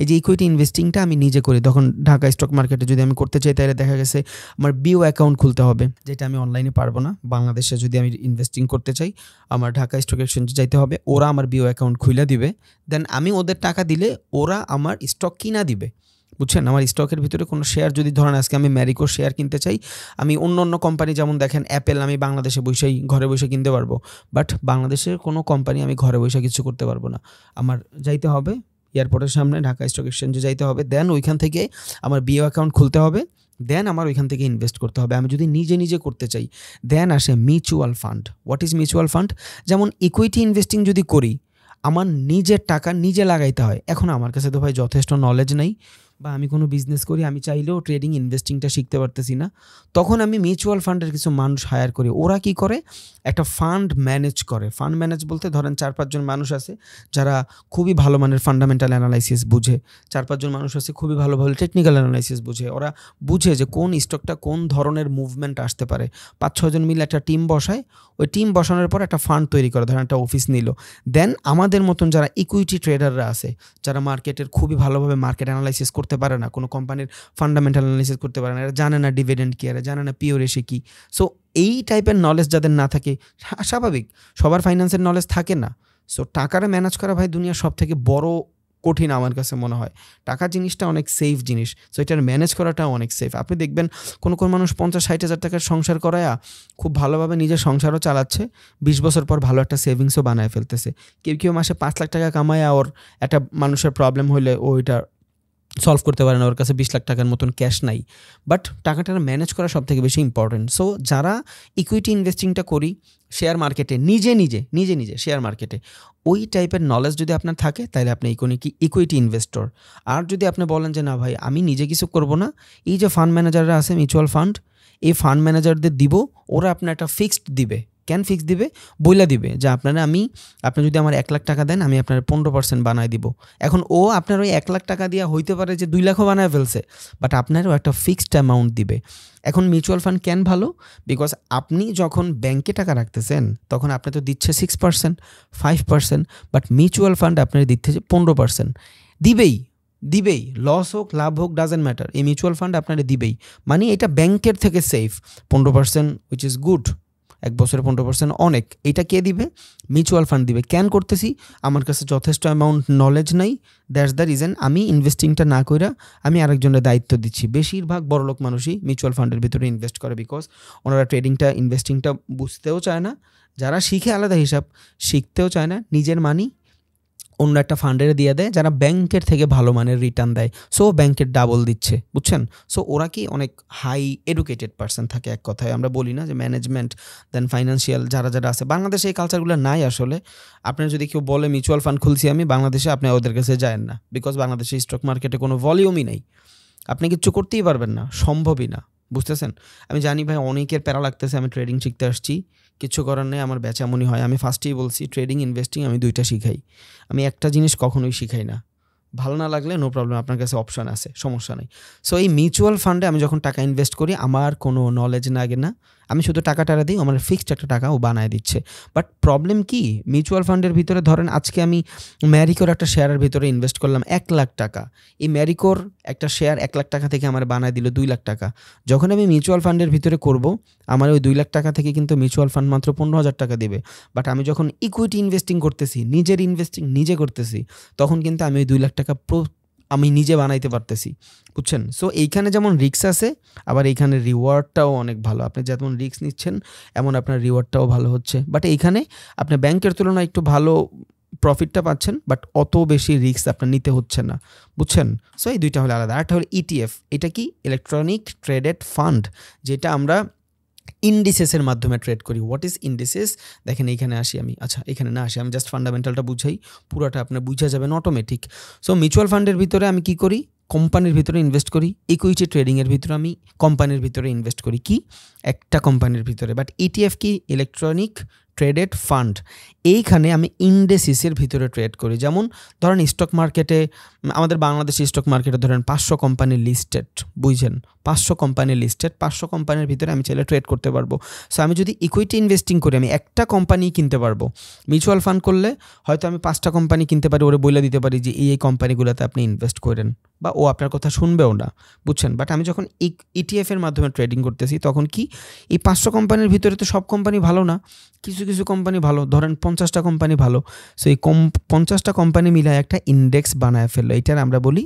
এই যে ইকুইটি ইনভেস্টিংটা আমি নিজে করি। তখন ঢাকা স্টক মার্কেটে যদি আমি করতে চাই, তাহলে দেখা গেছে আমার বিও অ্যাকাউন্ট খুলতে হবে, যেটা আমি অনলাইনে পারবো না। বাংলাদেশে যদি আমি ইনভেস্টিং করতে চাই, আমার ঢাকা স্টক এক্সচেঞ্জে যাইতে হবে, ওরা আমার বিও অ্যাকাউন্ট খুলে দিবে। দেন আমি ওদের টাকা দিলে ওরা আমার স্টক কিনা দিবে, বুঝছেন। আমার স্টকের ভিতরে কোনো শেয়ার যদি ধরেন আজকে আমি ম্যারিকো শেয়ার কিনতে চাই, আমি অন্য কোম্পানি যেমন দেখেন অ্যাপেল, আমি বাংলাদেশে বসেই ঘরে বসে কিনতে পারবো। বাট বাংলাদেশের কোনো কোম্পানি আমি ঘরে বসে কিছু করতে পারবো না, আমার যাইতে হবে এয়ারপোর্টের সামনে ঢাকা স্টক এক্সচেঞ্জে যাইতে হবে। দেন ওইখান থেকে আমার বিও অ্যাকাউন্ট খুলতে হবে, দেন আমার ওইখান থেকে ইনভেস্ট করতে হবে। আমি যদি নিজে নিজে করতে চাই, দেন আসে mutual fund. What is mutual fund? যেমন ইকুইটি ইনভেস্টিং যদি করি, আমার নিজের টাকা নিজে লাগাইতে হয়। এখন আমার কাছে তো ভাই যথেষ্ট নলেজ নেই, বা আমি কোনো বিজনেস করি, আমি চাইলেও ট্রেডিং ইনভেস্টিংটা শিখতে পারতেছি না, তখন আমি মিউচুয়াল ফান্ডের কিছু মানুষ হায়ার করি। ওরা কি করে, একটা ফান্ড ম্যানেজ করে। ফান্ড ম্যানেজ বলতে ধরেন 4-5 জন মানুষ আছে যারা খুবই ভালো মানের ফান্ডামেন্টাল অ্যানালাইসিস বুঝে, 4-5 জন মানুষ আছে খুবই ভালো টেকনিক্যাল অ্যানালাইসিস বুঝে। ওরা বুঝে যে কোন স্টকটা কোন ধরনের মুভমেন্ট আসতে পারে। 5-6 জন মিলে একটা টিম বসায়, ওই টিম বসানোর পর একটা ফান্ড তৈরি করে, ধরেন একটা অফিস নিল। দেন আমাদের মতন যারা ইকুইটি ট্রেডাররা আছে, যারা মার্কেটের খুবই ভালোভাবে মার্কেট অ্যানালাইসিস করতে পারে না, কোনো কোম্পানির ফান্ডামেন্টাল অ্যানালাইসিস করতে পারে না, এরা জানে না ডিভিডেন্ড কী, এরা জানে না পিও রেশিও কী। সো এই টাইপের নলেজ যাদের না থাকে, স্বাভাবিক সবার ফাইন্যান্সের নলেজ থাকে না। সো টাকারে ম্যানেজ করা ভাই দুনিয়ার সব থেকে বড় কঠিন আমার কাছে মনে হয়। টাকা জিনিসটা অনেক সেফ জিনিস। সো এটার ম্যানেজ করাটাও অনেক সেফ। আপনি দেখবেন কোনো মানুষ ৫০-৬০ হাজার টাকার সংসার করায়া খুব ভালোভাবে নিজের সংসারও চালাচ্ছে। ২০ বছর পর ভালো একটা সেভিংসও বানায় ফেলতেছে। কেউ মাসে ৫ লাখ টাকা কামায়া ওর একটা মানুষের প্রবলেম হইলে ও এটা সলভ করতে পারে না, ওর কাছে ২০ লাখ টাকার মতন ক্যাশ নাই। বাট টাকাটা ম্যানেজ করা সবথেকে বেশি ইম্পর্টেন্ট। সো যারা ইকুইটি ইনভেস্টিংটা করি শেয়ার মার্কেটে নিজে শেয়ার মার্কেটে, ওই টাইপের নলেজ যদি আপনার থাকে তাহলে আপনি ইকুইটি ইনভেস্টর। আর যদি আপনি বলেন যে না ভাই আমি নিজে কিছু করব না, এই যে ফান্ড ম্যানেজাররা আছে মিউচুয়াল ফান্ড, এই ফান্ড ম্যানেজারদের দিব, ওরা আপনার একটা ফিক্সড দিবে। কেন ফিক্স দিবে? বইলা দিবে যে আপনি যদি আমার ১ লাখ টাকা দেন আমি আপনার 15% বানায় দিব। এখন ও আপনার ওই ১ লাখ টাকা দিয়া হইতে পারে যে ২ লাখও বানায় ফেলছে, বাট আপনারও একটা ফিক্সড অ্যামাউন্ট দিবে। এখন মিউচুয়াল ফান্ড কেন ভালো? বিকজ আপনি যখন ব্যাংকে টাকা রাখতেছেন তখন আপনি তো দিচ্ছে 6%, 5%, বাট মিউচুয়াল ফান্ড আপনার দিচ্ছে 15%। দিবেই, লস হোক লাভ হোক ডাজেন্ট ম্যাটার, এই মিউচুয়াল ফান্ড আপনারা দিবেই। মানে এটা ব্যাংকের থেকে সেফ। 15% উইচ ইজ গুড, 1 বছরে 15% অনেক। এটা কে দিবে? মিউচুয়াল ফান্ড দিবে। কেন করতেছি? আমার কাছে যথেষ্ট অ্যামাউন্ট নলেজ নাই, দ্যাটস দ্য রিজন আমি ইনভেস্টিংটা না কইরা আমি আরেকজনের দায়িত্ব দিচ্ছি। বেশিরভাগ বড়লোক মানুষই মিউচুয়াল ফান্ডের ভিতরে ইনভেস্ট করে, বিকজ ওনারা ইনভেস্টিংটা বুঝতেও চায় না। যারা শিখে আলাদা হিসাব, শিখতেও চায় না, নিজের মানি অন্য একটা ফান্ডের দিয়ে দেয় যারা ব্যাংকের থেকে ভালো মানের রিটার্ন দেয়। সো ব্যাংকের ডাবল দিচ্ছে, বুঝছেন? সো ওরা কি অনেক হাই এডুকেটেড পার্সন থাকে। এক কথায় আমরা বলি না যে ম্যানেজমেন্ট দেন ফাইন্যান্সিয়াল যারা আছে, বাংলাদেশে এই কালচারগুলো নাই আসলে। আপনার যদি কেউ বলে মিউচুয়াল ফান্ড খুলছি আমি বাংলাদেশে, আপনি ওদের কাছে যায়েন না, বিকজ বাংলাদেশে স্টক মার্কেটে কোনো ভলিউমই নেই, আপনি কিচ্ছু করতেই পারবেন না, সম্ভবই না, বুঝতেছেন? আমি জানি ভাই অনেকের প্যারা লাগতেছে, আমি ট্রেডিং শিখতে আসছি, কিছু করার নেই, আমার বেচামনি হয়। আমি ফার্স্টেই বলছি ট্রেডিং ইনভেস্টিং আমি 2টা শিখাই, আমি একটা জিনিস কখনোই শিখাই না। ভালো না লাগলে নো প্রবলেম, আপনার কাছে অপশান আছে, সমস্যা নেই। সো এই মিউচুয়াল ফান্ডে আমি যখন টাকা ইনভেস্ট করি আমার কোনো নলেজ লাগে না, আমি শুধু টাকাটা দিই, আমার ফিক্সড একটা টাকা ও বানায় দিচ্ছে। বাট প্রবলেম কি, মিউচুয়াল ফান্ডের ভিতরে ধরেন আজকে আমি ম্যারিকোর একটা শেয়ারের ভিতরে ইনভেস্ট করলাম 1 লাখ টাকা, এই ম্যারিকোর একটা শেয়ার 1 লাখ টাকা থেকে আমার বানায় দিল 2 লাখ টাকা। যখন আমি মিউচুয়াল ফান্ডের ভিতরে করব, আমার ওই 2 লাখ টাকা থেকে কিন্তু মিউচুয়াল ফান্ড মাত্র 15,000 টাকা দেবে। বাট আমি যখন ইকুইটি ইনভেস্টিং করতেছি, নিজের ইনভেস্টিং নিজে করতেছি, তখন কিন্তু আমি ওই 2 লাখ টাকা আমি নিজে বানাইতে পারতেছি, বুঝছেন? সো এইখানে যেমন রিস্ক আছে, আবার এইখানে রিওয়ার্ডটাও অনেক ভালো। আপনি যেমন রিস্ক নিচ্ছেন এমন আপনার রিওয়ার্ডটাও ভালো হচ্ছে। বাট এইখানে আপনি ব্যাংকের তুলনায় একটু ভালো প্রফিটটা পাচ্ছেন, বাট অত বেশি রিস্ক আপনার নিতে হচ্ছে না, বুঝছেন? সো এই দুইটা হলো আলাদা। আরেকটা হলো ইটিএফ। এটা কি? ইলেকট্রনিক ট্রেডেড ফান্ড, যেটা আমরা ইন্ডিসেসের মাধ্যমে ট্রেড করি। What is indices? দেখেন এইখানে আসি আমি, আচ্ছা এখানে না আসি, আমি জাস্ট ফান্ডামেন্টালটা বুঝাই, পুরোটা আপনার বুঝা যাবেন অটোমেটিক। সো মিউচুয়াল ফান্ডের ভিতরে আমি কি করি? কোম্পানির ভিতরে ইনভেস্ট করি। ইকুইটি ট্রেডিংয়ের ভিতরে আমি কোম্পানির ভিতরে ইনভেস্ট করি, কি একটা কোম্পানির ভিতরে। বাট ইটিএফ কি? Electronic traded fund. এইখানে আমি ইন্ডেসিসের ভিতরে ট্রেড করি। যেমন ধরেন স্টক মার্কেটে, আমাদের বাংলাদেশের স্টক মার্কেটে ধরেন 500 কোম্পানি লিস্টেড, বুঝছেন? 500 কোম্পানি লিস্টেড, 500 কোম্পানির ভিতরে আমি চাইলে ট্রেড করতে পারবো। সো আমি যদি ইকুইটি ইনভেস্টিং করি আমি একটা কোম্পানি কিনতে পারবো। মিউচুয়াল ফান্ড করলে হয়তো আমি 5টা কোম্পানি কিনতে পারি, ওরে বলে দিতে পারি যে এই কোম্পানিগুলোতে আপনি ইনভেস্ট করেন, বা ও আপনার কথা শুনবেও না, বুঝছেন? বাট আমি যখন ইটিএফের মাধ্যমে ট্রেডিং করতেছি তখন কি, এই 500 কোম্পানির ভিতরে তো সব কোম্পানি ভালো না, কিছু কিছু কোম্পানি ভালো, ধরেন 50টা কোম্পানি ভালো। সো এই 50টা কোম্পানি মিলে একটা ইন্ডেক্স বানায় ফেললো, এটার আমরা বলি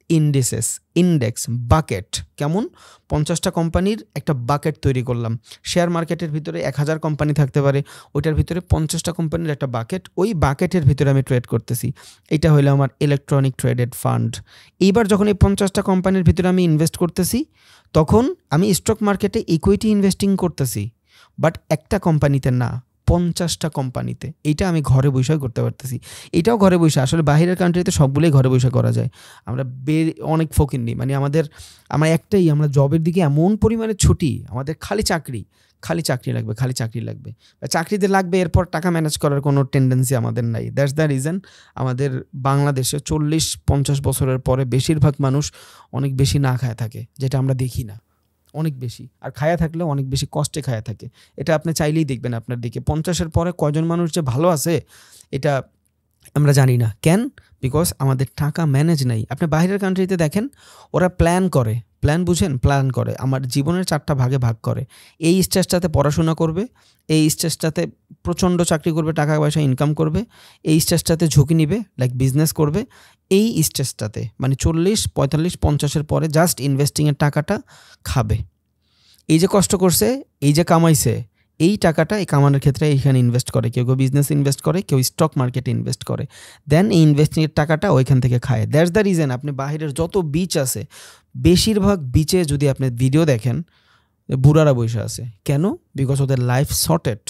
ইন্ডিসেস, ইন্ডেক্স, বাকেট। কেমন? 50টা কোম্পানির একটা বাকেট তৈরি করলাম। শেয়ার মার্কেটের ভিতরে 1000 কোম্পানি থাকতে পারে, ওইটার ভিতরে 50টা কোম্পানির একটা বাকেট, ওই বাকেটের ভিতরে আমি ট্রেড করতেছি। এটা হলো আমার ইলেকট্রনিক ট্রেডেড ফান্ড। এইবার যখন এই 50টা কোম্পানির ভিতরে আমি ইনভেস্ট করতেছি, তখন আমি স্টক মার্কেটে ইকুইটি ইনভেস্টিং করতেছি, বাট একটা কোম্পানিতে না, 50টা কোম্পানিতে। এইটা আমি ঘরে বসে করতে পারতেছি। এটাও ঘরে বসে, আসলে বাইরের কান্ট্রিতে সবগুলোই ঘরে বসে করা যায়। আমরা অনেক ফকিন্নি, মানে আমরা জবের দিকে এমন পরিমাণে ছুটি, আমাদের খালি চাকরি লাগবে, চাকরিতে লাগবে, এরপর টাকা ম্যানেজ করার কোনো টেন্ডেন্সি আমাদের নাই। দ্যাটস দ্য রিজন আমাদের বাংলাদেশে 40-50 বছরের পরে বেশিরভাগ মানুষ অনেক বেশি না খায় থাকে, যেটা আমরা দেখি না, অনেক বেশি। আর খায়া থাকলেও অনেক বেশি কষ্টে খায়া থাকে। এটা আপনি চাইলেই দেখবেন আপনার দিকে 50-এর পরে কয়জন মানুষ যে ভালো আছে, এটা আমরা জানি না কেন, বিকজ আমাদের টাকা ম্যানেজ নাই। আপনি বাইরের কান্ট্রিতে দেখেন, ওরা প্ল্যান করে, প্ল্যান বুঝেন, প্ল্যান করে আমার জীবনের 4টা ভাগে ভাগ করে। এই স্টেজটাতে পড়াশোনা করবে, এই স্টেজটাতে প্রচণ্ড চাকরি করবে, টাকা পয়সা ইনকাম করবে, এই স্টেজটাতে ঝুঁকি নিবে লাইক বিজনেস করবে, এই স্টেজটাতে মানে 40, 45, 50-এর পরে জাস্ট ইনভেস্টিংয়ের টাকাটা খাবে। এই যে কষ্ট করছে, এই যে কামাইছে, এই টাকাটা এই কামানোর ক্ষেত্রে এইখানে ইনভেস্ট করে, কেউ কেউ বিজনেস ইনভেস্ট করে, কেউ স্টক মার্কেটে ইনভেস্ট করে, দেন এই ইনভেস্টিংয়ের টাকাটা ওইখান থেকে খায়। দ্যাটস দ্য রিজন আপনি বাহিরের যত বিচ আছে, বেশিরভাগ বিচে যদি আপনি ভিডিও দেখেন, বুড়ারা বসে আছে। কেন? বিকজ ওদের লাইফ শর্টেড।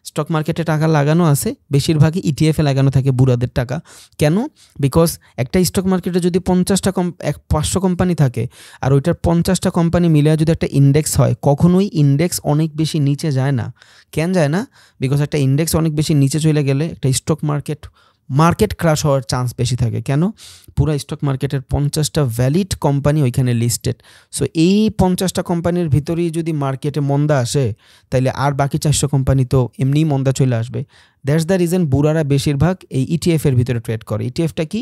স্টক মার্কেটে টাকা লাগানো আছে, বেশিরভাগই ইটিএফে লাগানো থাকে বুড়াদের টাকা। কেন? বিকজ একটা স্টক মার্কেটে যদি 500 কোম্পানি থাকে, আর ওইটার 50টা কোম্পানি মিলে যদি একটা ইন্ডেক্স হয়, কখনোই ইন্ডেক্স অনেক বেশি নিচে যায় না। কেন যায় না? বিকজ একটা ইন্ডেক্স অনেক বেশি নিচে চলে গেলে একটা স্টক মার্কেট ক্রাশ হওয়ার চান্স বেশি থাকে। কেন? পুরো স্টক মার্কেটের 50টা ভ্যালিড কোম্পানি ওইখানে লিস্টেড। সো এই 50টা কোম্পানির ভিতরেই যদি মার্কেটে মন্দা আসে, তাইলে আর বাকি 400 কোম্পানি তো এমনিই মন্দা চলে আসবে। দ্যাটস দ্য রিজন বুড়ারা বেশিরভাগ এই ইটিএফের ভিতরে ট্রেড করে। ইটিএফটা কি?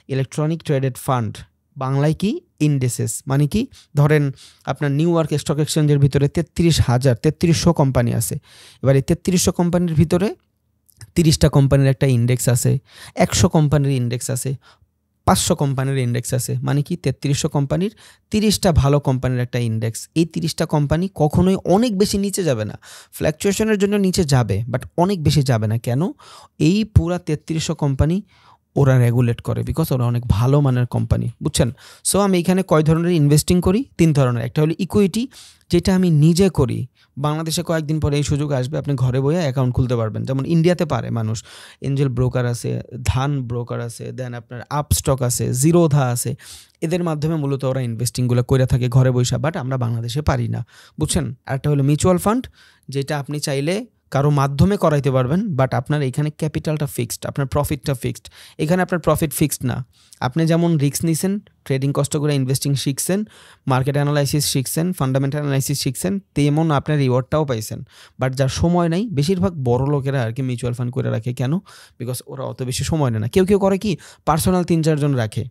ইলেকট্রনিক ট্রেডেড ফান্ড, বাংলায় কি? ইন্ডেসেস। মানে কি? ধরেন আপনার নিউ ইয়র্ক স্টক এক্সচেঞ্জের ভিতরে 33,000 কোম্পানি আছে। এবার এই 3300 কোম্পানির ভিতরে 30টা কোম্পানির একটা ইন্ডেক্স আছে, 100 কোম্পানির ইন্ডেক্স আছে, 500 কোম্পানির ইন্ডেক্স আছে। মানে কি? 3300 কোম্পানির 30টা ভালো কোম্পানির একটা ইন্ডেক্স। এই 30টা কোম্পানি কখনোই অনেক বেশি নিচে যাবে না। ফ্ল্যাকচুয়েশনের জন্য নিচে যাবে, বাট অনেক বেশি যাবে না। কেন? এই পুরা 3300 কোম্পানি ওরা রেগুলেট করে, বিকজ ওরা অনেক ভালো মানের কোম্পানি, বুঝছেন? সো আমি এখানে কয় ধরনের ইনভেস্টিং করি? 3 ধরনের। একটা হলো ইকুইটি, যেটা আমি নিজে করি। বাংলাদেশে কয়েকদিন পরে এই সুযোগ আসবে, আপনি ঘরে বসে অ্যাকাউন্ট খুলতে পারবেন। যেমন ইন্ডিয়াতে পারে মানুষ, এঞ্জেল ব্রোকার আছে, ধান ব্রোকার আছে, দেন আপনার আপস্টক আছে, জিরোধা আছে। এদের মাধ্যমে মূলত ওরা ইনভেস্টিংগুলো করে থাকে ঘরে বসে, বাট আমরা বাংলাদেশে পারি না, বুঝছেন? আরেকটা হলো মিউচুয়াল ফান্ড, যেটা আপনি চাইলে কারো মাধ্যমে করাইতে পারবেন, বাট আপনার এখানে ক্যাপিটালটা ফিক্সড, আপনার প্রফিটটা ফিক্সড। এখানে আপনার প্রফিট ফিক্সড না। আপনি যেমন রিস্ক নিছেন, ট্রেডিং কষ্ট করে ইনভেস্টিং শিখছেন, মার্কেট অ্যানালাইসিস শিখছেন, ফান্ডামেন্টাল অ্যানালাইসিস শিখছেন, তেমন আপনার রিওয়ার্ডটাও পাইছেন। বাট যার সময় নাই, বেশিরভাগ বড় লোকেরা আর কি মিউচুয়াল ফান্ড করে রাখে। কেন? বিকজ ওরা অত বেশি সময় নেয় না। কেউ কেউ করে কি, পার্সোনাল 3-4 জন রাখে,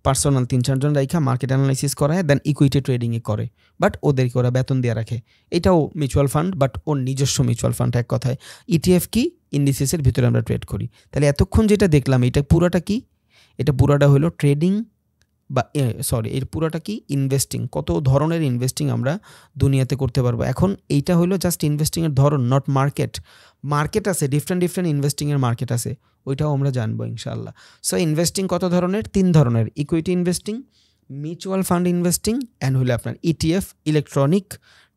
পার্সোনাল 3-4 জন রাখা মার্কেট অ্যানালাইসিস করায়, দেন ইকুইটি ট্রেডিংয়ে করে, বাট ওদেরকে ওরা বেতন দিয়ে রাখে। এটাও মিউচুয়াল ফান্ড, বাট ওর নিজস্ব মিউচুয়াল ফান্ড। এক কথায় ইটিএফ কি? ইন্ডিসেসের ভিতরে আমরা ট্রেড করি। তাহলে এতক্ষণ যেটা দেখলাম, এটা পুরাটা কি? এটা পুরাটা হলো ট্রেডিং, বা এর পুরাটা কি? ইনভেস্টিং। কত ধরনের ইনভেস্টিং আমরা দুনিয়াতে করতে পারবো। এখন এইটা হলো জাস্ট ইনভেস্টিংয়ের ধরন, নট মার্কেট। মার্কেট আছে, ডিফারেন্ট ইনভেস্টিংয়ের মার্কেট আছে, ওইটাও আমরা জানবো ইনশাআল্লাহ। সো ইনভেস্টিং কত ধরনের? 3 ধরনের। Equity investing, mutual fund investing, and হলো আপনার ইটিএফ, ইলেকট্রনিক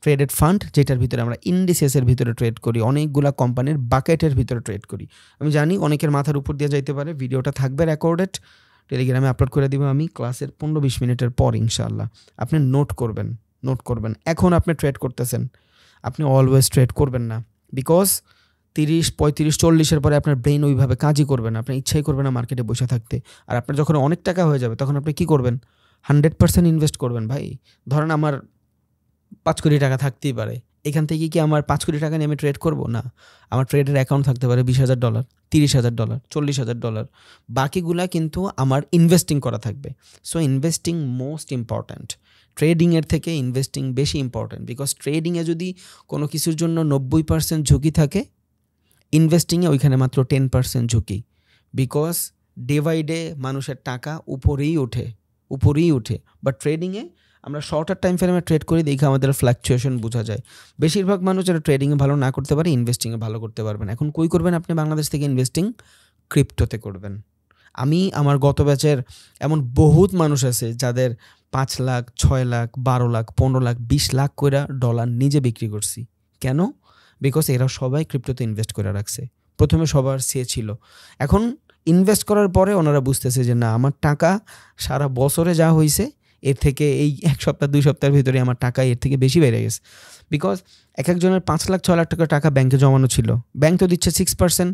ট্রেডেড ফান্ড, যেটার ভিতরে আমরা ইন্ডিসেসের ভিতরে ট্রেড করি, অনেকগুলা কোম্পানির বাকেটের ভিতরে ট্রেড করি। আমি জানি অনেকের মাথার উপর দিয়ে যাইতে পারে, ভিডিওটা থাকবে রেকর্ডেড, টেলিগ্রামে আপলোড করে দিব আমি ক্লাসের 15-20 মিনিটের পর ইনশাআল্লাহ। আপনি নোট করবেন। এখন আপনি ট্রেড করতেছেন, আপনি অলওয়েজ ট্রেড করবেন না, বিকজ 30, 35, 40-এর পরে আপনার ব্রেন ওইভাবে কাজই করবে না, আপনার ইচ্ছাই করবে না মার্কেটে বসে থাকতে। আর আপনার যখন অনেক টাকা হয়ে যাবে, তখন আপনি কী করবেন? 100% ইনভেস্ট করবেন ভাই। ধরেন আমার 5 কোটি টাকা থাকতেই পারে, এখান থেকে কি আমার 5 কোটি টাকা নিয়ে আমি ট্রেড করবো? না। আমার ট্রেডের অ্যাকাউন্ট থাকতে পারে $20,000, $30,000, $40,000, বাকিগুলা কিন্তু আমার ইনভেস্টিং করা থাকবে। So investing most important. ট্রেডিংয়ের থেকে ইনভেস্টিং বেশি ইম্পর্ট্যান্ট, বিকজ ট্রেডিংয়ে যদি কোনো কিছুর জন্য 90% ঝুঁকি থাকে, ইনভেস্টিংয়ে ওইখানে মাত্র 10% ঝুঁকি। বিকজ ডে বাই ডে মানুষের টাকা উপরেই ওঠে। বাট ট্রেডিংয়ে আমরা শর্টার টাইম ফ্রেমে ট্রেড করি, দেখে আমাদের ফ্ল্যাকচুয়েশন বোঝা যায়। বেশিরভাগ মানুষ যারা ট্রেডিংয়ে ভালো না করতে পারে, ইনভেস্টিংয়ে ভালো করতে পারবেন। এখন কই করবেন আপনি বাংলাদেশ থেকে ইনভেস্টিং? ক্রিপ্টোতে করবেন। আমি আমার গত ব্যাচের এমন বহুত মানুষ আছে যাদের 5 লাখ, 6 লাখ, 12 লাখ, 15 লাখ, 20 লাখ করে ডলার নিজে বিক্রি করছি। কেন? বিকজ এরা সবাই ক্রিপ্টোতে ইনভেস্ট করে রাখছে। প্রথমে সবার সে ছিল, এখন ইনভেস্ট করার পরে ওনারা বুঝতেছে যে না, আমার টাকা সারা বছরে যা হয়েছে, এর থেকে এই 1 সপ্তাহ 2 সপ্তাহের ভিতরে আমার টাকা এর থেকে বেশি বেড়ে গেছে। বিকজ একজনের 5 লাখ 6 লাখ টাকা ব্যাংকে জমানো ছিল, ব্যাংক তো দিচ্ছে 6%,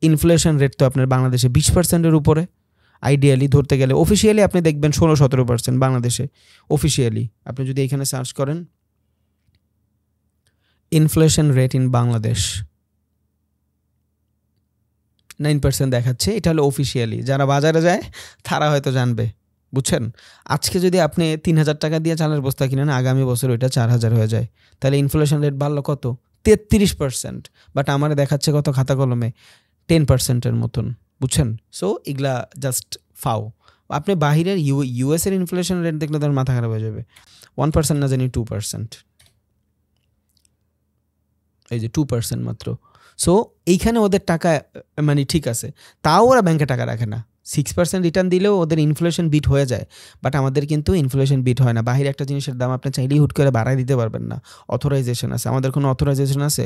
ইনফ্লেশন রেট তো আপনার বাংলাদেশে 20%-এর উপরে। আইডিয়ালি ধরতে গেলে অফিসিয়ালি আপনি দেখবেন 16-17% বাংলাদেশে অফিসিয়ালি। আপনি যদি এখানে সার্চ করেন ইনফ্লেশন রেট ইন বাংলাদেশ, 9% দেখাচ্ছে। এটা হলো অফিসিয়ালি, যারা বাজারে যায় তারা হয়তো জানবে, বুঝছেন? আজকে যদি আপনি 3,000 টাকা দিয়ে চালের বস্তা কিনেন, আগামী বছর ওইটা 4,000 হয়ে যায়, তাহলে ইনফ্লেশন রেট বাড়লো কত? 33%। বাট আমার দেখাচ্ছে কত খাতা কলমে? 10%-এর মতন, বুঝছেন? সো এগুলা জাস্ট ফাও। আপনি বাহিরের ইউএসের ইনফ্লেশন রেট দেখলে তার মাথা খারাপ হয়ে যাবে। 1% না জানি 2%, এই যে 2% মাত্র। সো এইখানে ওদের টাকা মানে ঠিক আছে, তাও ওরা ব্যাংকে টাকা রাখে না। 6% রিটার্ন দিলেও ওদের ইনফ্লেশন বিট হয়ে যায়, বাট আমাদের কিন্তু ইনফ্লেশন বিট হয় না। বাহিরে একটা জিনিসের দাম আপনি চাইলেই হুট করে বাড়ায় দিতে পারবেন না, অথরাইজেশন আছে। আমাদের কোনো অথরাইজেশন আছে?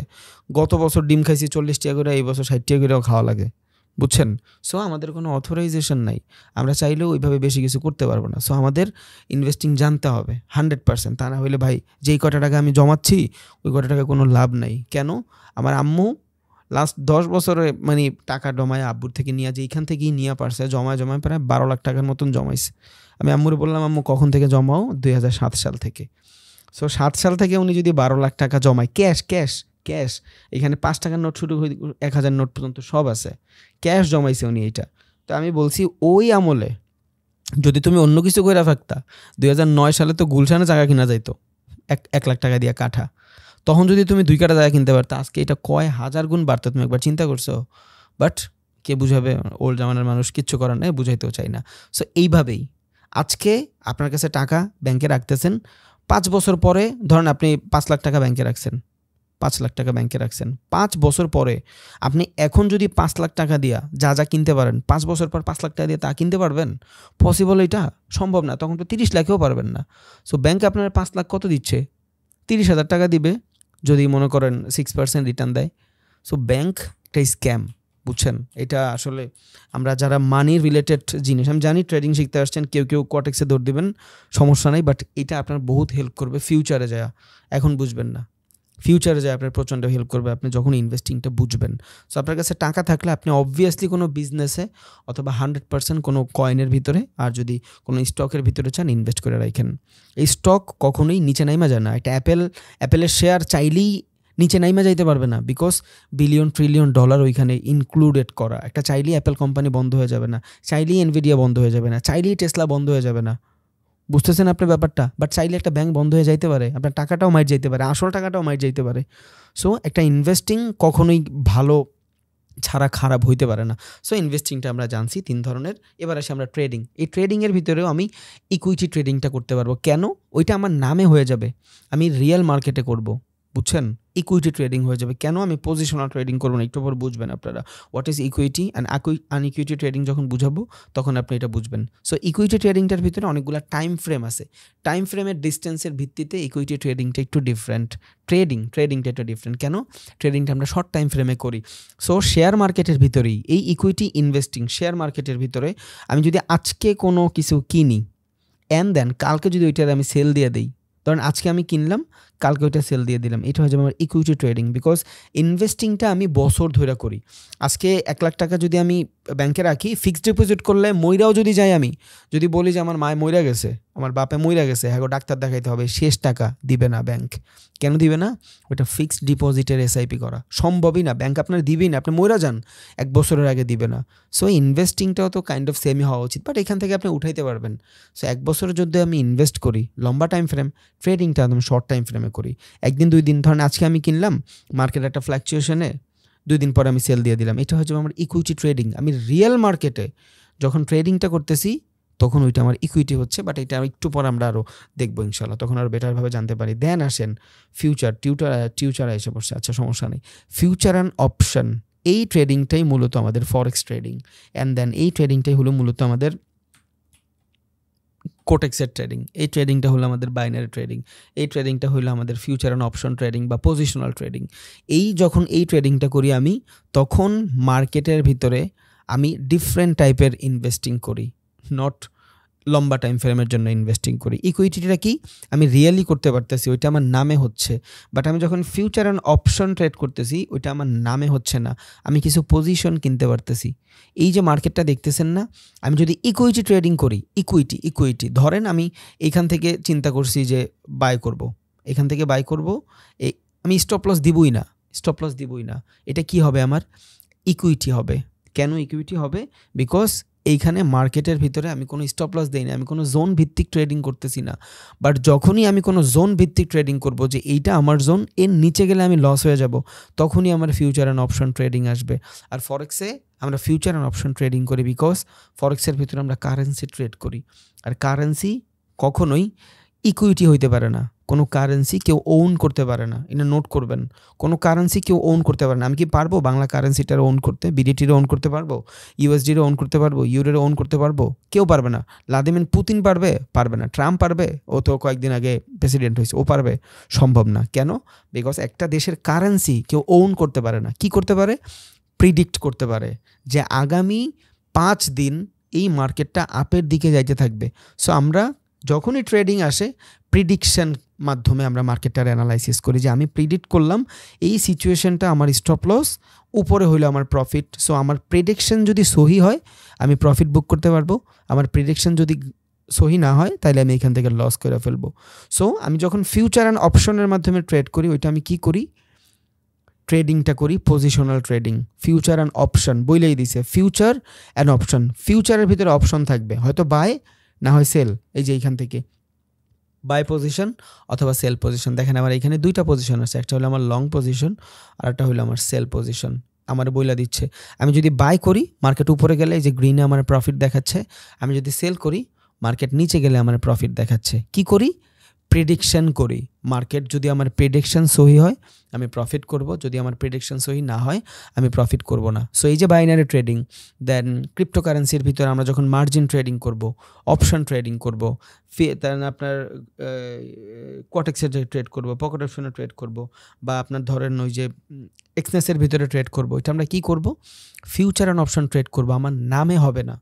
গত বছর ডিম খাইছি 40 টাকা করে, এই বছর 60 টাকা করেও খাওয়া লাগে, বুঝছেন? সো আমাদের কোনো অথরাইজেশন নাই, আমরা চাইলেও ওইভাবে বেশি কিছু করতে পারবো না। সো আমাদের ইনভেস্টিং জানতে হবে 100%, তা না হলে ভাই যেই কটা টাকা আমি জমাচ্ছি ওই কটা টাকা কোনো লাভ নাই। কেন? আমার আম্মু লাস্ট 10 বছরে মানে টাকা জমায় আব্বুর থেকে নিয়ে, যে এইখান থেকেই নিয়ে পারছে, জমায় প্রায় 12 লাখ টাকার মতন জমাইছে। আমি আম্মুরে বললাম, আম্মু কখন থেকে জমাও? 2007 সাল থেকে। সো 7 সাল থেকে উনি যদি 12 লাখ টাকা জমায় ক্যাশ ক্যাশ ক্যাশ, এখানে 5 টাকার নোট শুরু হয়ে 1000 নোট পর্যন্ত সব আছে, ক্যাশ জমাইছে উনি এইটা। তো আমি বলছি ওই আমলে যদি তুমি অন্য কিছু করে থাকতা, 2009 সালে তো গুলশানে জায়গা কিনা যাইতো 1 লাখ টাকা দিয়ে কাঠা, তখন যদি তুমি 2 কাঠা জায়গা কিনতে পারতো, আজকে এটা কয় হাজার গুণ বাড়তো, তুমি একবার চিন্তা করছো? বাট কে বুঝাবে? ওল্ড জামানার মানুষ, কিচ্ছু করার নেই, বুঝাইতেও চাই না। সো এইভাবেই আজকে আপনার কাছে টাকা ব্যাংকে রাখতেছেন, 5 বছর পরে ধরেন আপনি 5 লাখ টাকা ব্যাংকে রাখছেন, 5 লাখ টাকা ব্যাংকে রাখছেন, 5 বছর পরে আপনি এখন যদি 5 লাখ টাকা দিয়া যা যা কিনতে পারেন, 5 বছর পর 5 লাখ টাকা দিয়ে তা কিনতে পারবেন? পসিবল? এটা সম্ভব না। তখন তো 30 লাখেও পারবেন না। সো ব্যাংক আপনার 5 লাখ কত দিচ্ছে? 30,000 টাকা দিবে, যদি মনে করেন 6% রিটার্ন দেয়। সো ব্যাংক একটা স্ক্যাম, বুঝছেন? এটা আসলে আমরা যারা মানি রিলেটেড জিনিস, আমি জানি ট্রেডিং শিখতে আসছেন, কেউ কেউ কটেক্সে দৌড় দিবেন, সমস্যা নাই, বাট এটা আপনার বহুত হেল্প করবে ফিউচারে যায়। এখন বুঝবেন না, ফিউচারে যায় আপনার প্রচণ্ড হেল্প করবে আপনি যখন ইনভেস্টিংটা বুঝবেন। সো আপনার কাছে টাকা থাকলে আপনি অবভিয়াসলি কোনো বিজনেসে অথবা 100% কোনো কয়েনের ভিতরে, আর যদি কোনো স্টকের ভিতরে চান, ইনভেস্ট করে রাখেন। এই স্টক কখনোই নিচে নাইমা যায় না। এটা অ্যাপেলের শেয়ার চাইলেই নিচে নাইমা যাইতে পারবে না, বিকজ বিলিয়ন ট্রিলিয়ন ডলার ওইখানে ইনক্লুডেড করা। একটা চাইলেই অ্যাপেল কোম্পানি বন্ধ হয়ে যাবে না, চাইলেই এনভিডিয়া বন্ধ হয়ে যাবে না, চাইলেই টেসলা বন্ধ হয়ে যাবে না, বুঝতেছেন আপনি ব্যাপারটা? বাট চাইলে একটা ব্যাংক বন্ধ হয়ে যাইতে পারে, আপনার টাকাটাও মাইট যাইতে পারে, আসল টাকাটাও মাইট যাইতে পারে। সো একটা ইনভেস্টিং কখনোই ভালো ছাড়া খারাপ হইতে পারে না। সো ইনভেস্টিংটা আমরা জানছি 3 ধরনের। এবার আসি আমরা ট্রেডিং। এই ট্রেডিংয়ের ভিতরেও আমি ইকুইটি ট্রেডিংটা করতে পারবো। কেন? ওইটা আমার নামে হয়ে যাবে, আমি রিয়েল মার্কেটে করব, বুঝছেন? ইকুইটি ট্রেডিং হয়ে যাবে। কেন আমি পজিশনাল ট্রেডিং করবো না? একটু পর বুঝবেন আপনারা what is equity and unequity trading. যখন বুঝাবো তখন আপনি এটা বুঝবেন। সো ইকুইটি ট্রেডিংটার ভিতরে অনেকগুলো টাইম ফ্রেম আছে। টাইম ফ্রেমের ডিস্টেন্সের ভিত্তিতে ইকুইটি ট্রেডিংটা একটু ডিফারেন্ট, ট্রেডিংটা একটু ডিফারেন্ট। কেন? ট্রেডিংটা আমরা শর্ট টাইম ফ্রেমে করি। সো শেয়ার মার্কেটের ভিতরেই এই ইকুইটি ইনভেস্টিং, শেয়ার মার্কেটের ভিতরে আমি যদি আজকে কোনো কিছু কিনি অ্যান্ড দেন কালকে যদি ওইটার আমি সেল দিয়ে দিই, ধরেন আজকে আমি কিনলাম, কালকে ওইটা সেল দিয়ে দিলাম, এটা হয়ে যাবে আমার ইকুইটি ট্রেডিং। বিকজ ইনভেস্টিংটা আমি বছর ধরে করি। আজকে 1 লাখ টাকা যদি আমি ব্যাংকে রাখি, ফিক্সড ডিপোজিট করলে মইরাও যদি যাই, আমি যদি বলি যে আমার মায় মইরা গেছে, আমার বাপে মইরা গেছে, হ্যাঁ ডাক্তার দেখাইতে হবে, শেষ টাকা দিবে না ব্যাংক। কেন দিবে না? ওইটা ফিক্সড ডিপোজিটের এসআইপি করা, সম্ভবই না। ব্যাংক আপনার দিবেই না, আপনি মইরা যান 1 বছরের আগে দিবে না। সো ইনভেস্টিংটাও তো কাইন্ড অফ সেমই হওয়া উচিত, বাট এখান থেকে আপনি উঠাইতে পারবেন। সো 1 বছরের যদি আমি ইনভেস্ট করি লম্বা টাইম ফ্রেম, ট্রেডিংটা একদম শর্ট টাইম ফ্রেমে করি। 1 দিন 2 দিন, ধরেন আজকে আমি কিনলাম, মার্কেট একটা ফ্ল্যাকচুয়েশনে 2 দিন পরে আমি সেল দিয়ে দিলাম, এটা হচ্ছে আমার ইকুইটি ট্রেডিং। আমি রিয়েল মার্কেটে যখন ট্রেডিংটা করতেছি তখন ওইটা আমার ইকুইটি হচ্ছে। বাট এটা একটু পর আমরা আরও দেখবো ইনশাল্লাহ, তখন আরও বেটারভাবে জানতে পারি। দেন আসেন টিউটার এসে বসছে, আচ্ছা সমস্যা নেই। ফিউচার অ্যান্ড অপশন, এই ট্রেডিংটাই মূলত আমাদের ফরেক্স ট্রেডিং, অ্যান্ড দেন এই ট্রেডিংটাই হলো মূলত আমাদের কোটেক্সের ট্রেডিং। এই ট্রেডিংটা হলো আমাদের বাইনারি ট্রেডিং। এই ট্রেডিংটা হলো আমাদের ফিউচার অ্যান্ড অপশন ট্রেডিং বা পজিশনাল ট্রেডিং। যখন এই ট্রেডিংটা করি আমি, তখন মার্কেটের ভিতরে আমি ডিফারেন্ট টাইপের ইনভেস্টিং করি, নট লম্বা টাইম ফ্রেমের জন্য ইনভেস্টিং করি। ইকুইটিটা কি? আমি রিয়েলি করতে পারতেছি, ওইটা আমার নামে হচ্ছে। বাট আমি যখন ফিউচার অ্যান্ড অপশন ট্রেড করতেছি, ওইটা আমার নামে হচ্ছে না, আমি কিছু পজিশন কিনতে পারতেছি। এই যে মার্কেটটা দেখতেছেন না, আমি যদি ইকুইটি ট্রেডিং করি, ইকুইটি ধরেন আমি এখান থেকে চিন্তা করছি যে বাই করব, এখান থেকে বাই করব, আমি স্টপ লস দিবই না, এটা কি হবে? আমার ইকুইটি হবে। কেন ইকুইটি হবে? বিকজ এইখানে মার্কেটের ভিতরে আমি কোনো স্টপ লস দেই না, আমি কোনো জোন ভিত্তিক ট্রেডিং করতেছি না। বাট যখনই আমি কোনো জোন ভিত্তিক ট্রেডিং করব, যে এইটা আমার জোন, এর নিচে গেলে আমি লস হয়ে যাব, তখনই আমার ফিউচার অ্যান্ড অপশন ট্রেডিং আসবে। আর ফরেক্সে আমরা ফিউচার অ্যান্ড অপশন ট্রেডিং করি বিকজ ফরেক্সের ভিতরে আমরা কারেন্সি ট্রেড করি। আর কারেন্সি কখনোই ইকুইটি হইতে পারে না। কোনো কারেন্সি কেউ ওন করতে পারে না, এটা নোট করবেন। কোনো কারেন্সি কেউ ওন করতে পারে না। আমি কি পারবো বাংলা কারেন্সিটার ওন করতে? বিডিটির ওন করতে পারবো? ইউএসডির ওন করতে পারবো? ইউরোর ওন করতে পারবো? কেউ পারবে না। ভ্লাদিমির পুতিন পারবে? পারবে না। ট্রাম্প পারবে? ও তো কয়েকদিন আগে প্রেসিডেন্ট হয়েছে, ও পারবে? সম্ভব না। কেন? বিকজ একটা দেশের কারেন্সি কেউ ওন করতে পারে না। কি করতে পারে? প্রিডিক্ট করতে পারে যে আগামী 5 দিন এই মার্কেটটা আপের দিকে যাইতে থাকবে। সো আমরা যখনই ট্রেডিং আসে, প্রিডিকশন মাধ্যমে আমরা মার্কেটটার অ্যানালাইসিস করি, যে আমি প্রিডিক্ট করলাম এই সিচুয়েশনটা আমার স্টপ লস, উপরে হইলো আমার প্রফিট। সো আমার প্রেডিকশন যদি সহি হয় আমি প্রফিট বুক করতে পারবো, আমার প্রেডিকশন যদি সহি না হয় তাহলে আমি এখান থেকে লস করে ফেলবো। সো আমি যখন ফিউচার অ্যান্ড অপশনের মাধ্যমে ট্রেড করি, ওইটা আমি কি করি? ট্রেডিংটা করি positional trading. Future and option বইলেই দিছে, ফিউচার অ্যান্ড অপশন। ফিউচারের ভিতরে অপশন থাকবে, হয়তো বাই না হয় সেল। এই যে এইখান থেকে বাই পজিশন অথবা সেল পজিশন। দেখেন আমার এখানে 2টা পজিশন আছে, একটা হলো আমার লং পজিশন আর একটা হলো আমার সেল পজিশন। আমার বইলা দিচ্ছে আমি যদি বাই করি মার্কেট উপরে গেলে এই যে গ্রিনে আমার প্রফিট দেখাচ্ছে, আমি যদি সেল করি মার্কেট নিচে গেলে আমার প্রফিট দেখাচ্ছে। কি করি? প্রেডিকশন করি। মার্কেট যদি আমার প্রেডিকশন সহি হয় আমি প্রফিট করব, যদি আমার প্রেডিকশন সহি না হয় আমি প্রফিট করব না। সো এই যে বাইনারি ট্রেডিং, দেন ক্রিপ্টোকারেন্সির ভিতরে আমরা যখন মার্জিন ট্রেডিং করব, অপশন ট্রেডিং করব, দেন আপনার কোয়াটেক্সে ট্রেড করব, পকেট অপশনে ট্রেড করব, বা আপনার ধরেন ওই যে এক্সনেসের ভিতরে ট্রেড করব, এটা আমরা কি করব? ফিউচার অ্যান্ড অপশন ট্রেড করব। আমার নামে হবে না,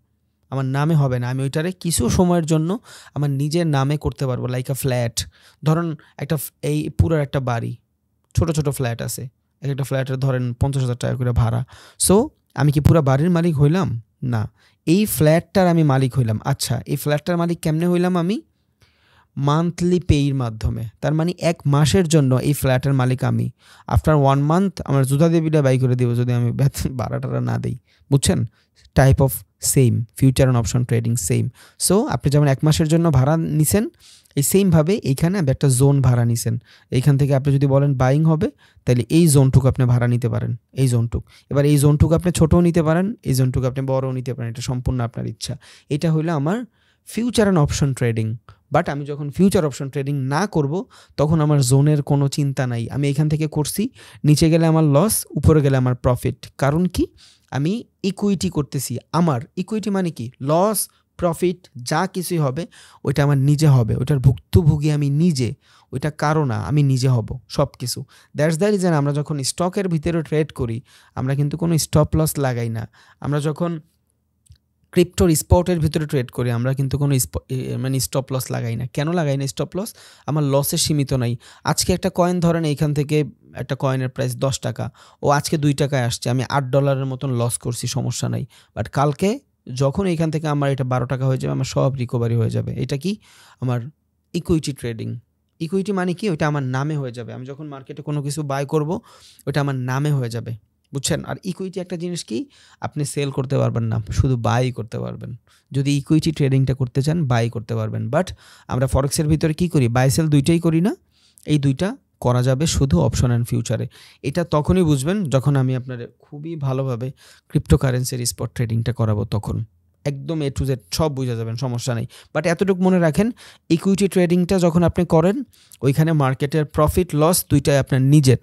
আমার নামে হবে না। আমি ওইটারে কিছু সময়ের জন্য আমার নিজের নামে করতে পারবো। লাইক আ ফ্ল্যাট, ধরুন একটা এই পুরো একটা বাড়ি, ছোট ছোট ফ্ল্যাট আছে, এক একটা ফ্ল্যাটের ধরেন 50,000 টাকা করে ভাড়া। সো আমি কি পুরো বাড়ির মালিক হইলাম? না, এই ফ্ল্যাটটার আমি মালিক হইলাম। আচ্ছা, এই ফ্ল্যাটটার মালিক কেমনে হইলাম? আমি মান্থলি পেইর মাধ্যমে। তার মানে 1 মাসের জন্য এই ফ্ল্যাটের মালিক আমি। আফটার 1 মান্থ আমার জুতা দিয়ে বিটা বাই করে দেবো যদি আমি ভাড়াটা না দিই। বুঝছেন? Type of same, future and option trading same. So আপনি যেমন 1 মাসের জন্য ভাড়া নিছেন, এই সেমভাবে এইখানে আপনি একটা জোন ভাড়া নিছেন। এইখান থেকে আপনি যদি বলেন বাইং হবে, তাহলে এই জোনটুকু আপনি ভাড়া নিতে পারেন, এই জোনটুক। এবার এই জোনটুকু আপনি ছোটও নিতে পারেন, এই জোনটুকু আপনি বড়ও নিতে পারেন, এটা সম্পূর্ণ আপনার ইচ্ছা। এটা হলো আমার future and option trading. But আমি যখন ফিউচার অপশন ট্রেডিং না করব তখন আমার জোনের কোনো চিন্তা নাই। আমি এখান থেকে করছি, নিচে গেলে আমার লস, উপরে গেলে আমার প্রফিট। কারণ কি? আমি ইকুইটি করতেছি। আমার ইকুইটি মানে কি? লস প্রফিট যা কিছুই হবে ওইটা আমার নিজে হবে, ওইটার ভুক্তভোগী আমি নিজে, ওইটা কারো না, আমি নিজে হব সব কিছু। দ্যাটস দ্য রিজন আমরা যখন স্টকের ভিতরে ট্রেড করি আমরা কিন্তু কোনো স্টপ লস লাগাই না। আমরা যখন ক্রিপ্টোর স্পটের ভিতরে ট্রেড করি আমরা কিন্তু কোনো মানে স্টপ লস লাগাই না। কেন লাগাই না স্টপ লস? আমার লসে সীমিত নাই। আজকে একটা কয়েন ধরেন এইখান থেকে একটা কয়েনের প্রাইস 10 টাকা, ও আজকে 2 টাকায় আসছে, আমি $8 মতন লস করছি, সমস্যা নাই। বাট কালকে যখন এইখান থেকে আমার এটা 12 টাকা হয়ে যাবে, আমার সব রিকভারি হয়ে যাবে। এটা কি? আমার ইকুইটি ট্রেডিং। ইকুইটি মানে কি? ওইটা আমার নামে হয়ে যাবে। আমি যখন মার্কেটে কোনো কিছু বাই করব ওইটা আমার নামে হয়ে যাবে। বুঝছেন? আর ইকুইটি একটা জিনিস কি, আপনি সেল করতে পারবেন না, শুধু বাই করতে পারবেন। যদি ইকুইটি ট্রেডিংটা করতে চান বাই করতে পারবেন। বাট আমরা ফরেক্সের ভিতরে কি করি? বাই সেল দুইটাই করি না। এই দুইটা করা যাবে শুধু অপশন অ্যান্ড ফিউচারে। এটা তখনই বুঝবেন যখন আমি আপনার খুবই ভালোভাবে ক্রিপ্টোকারেন্সির স্পট ট্রেডিংটা করাবো, তখন একদম এ টু জেড সব বুঝে যাবেন, সমস্যা নেই। বাট এতটুকু মনে রাখেন, ইকুইটি ট্রেডিংটা যখন আপনি করেন ওইখানে মার্কেটের প্রফিট লস দুইটাই আপনার নিজের।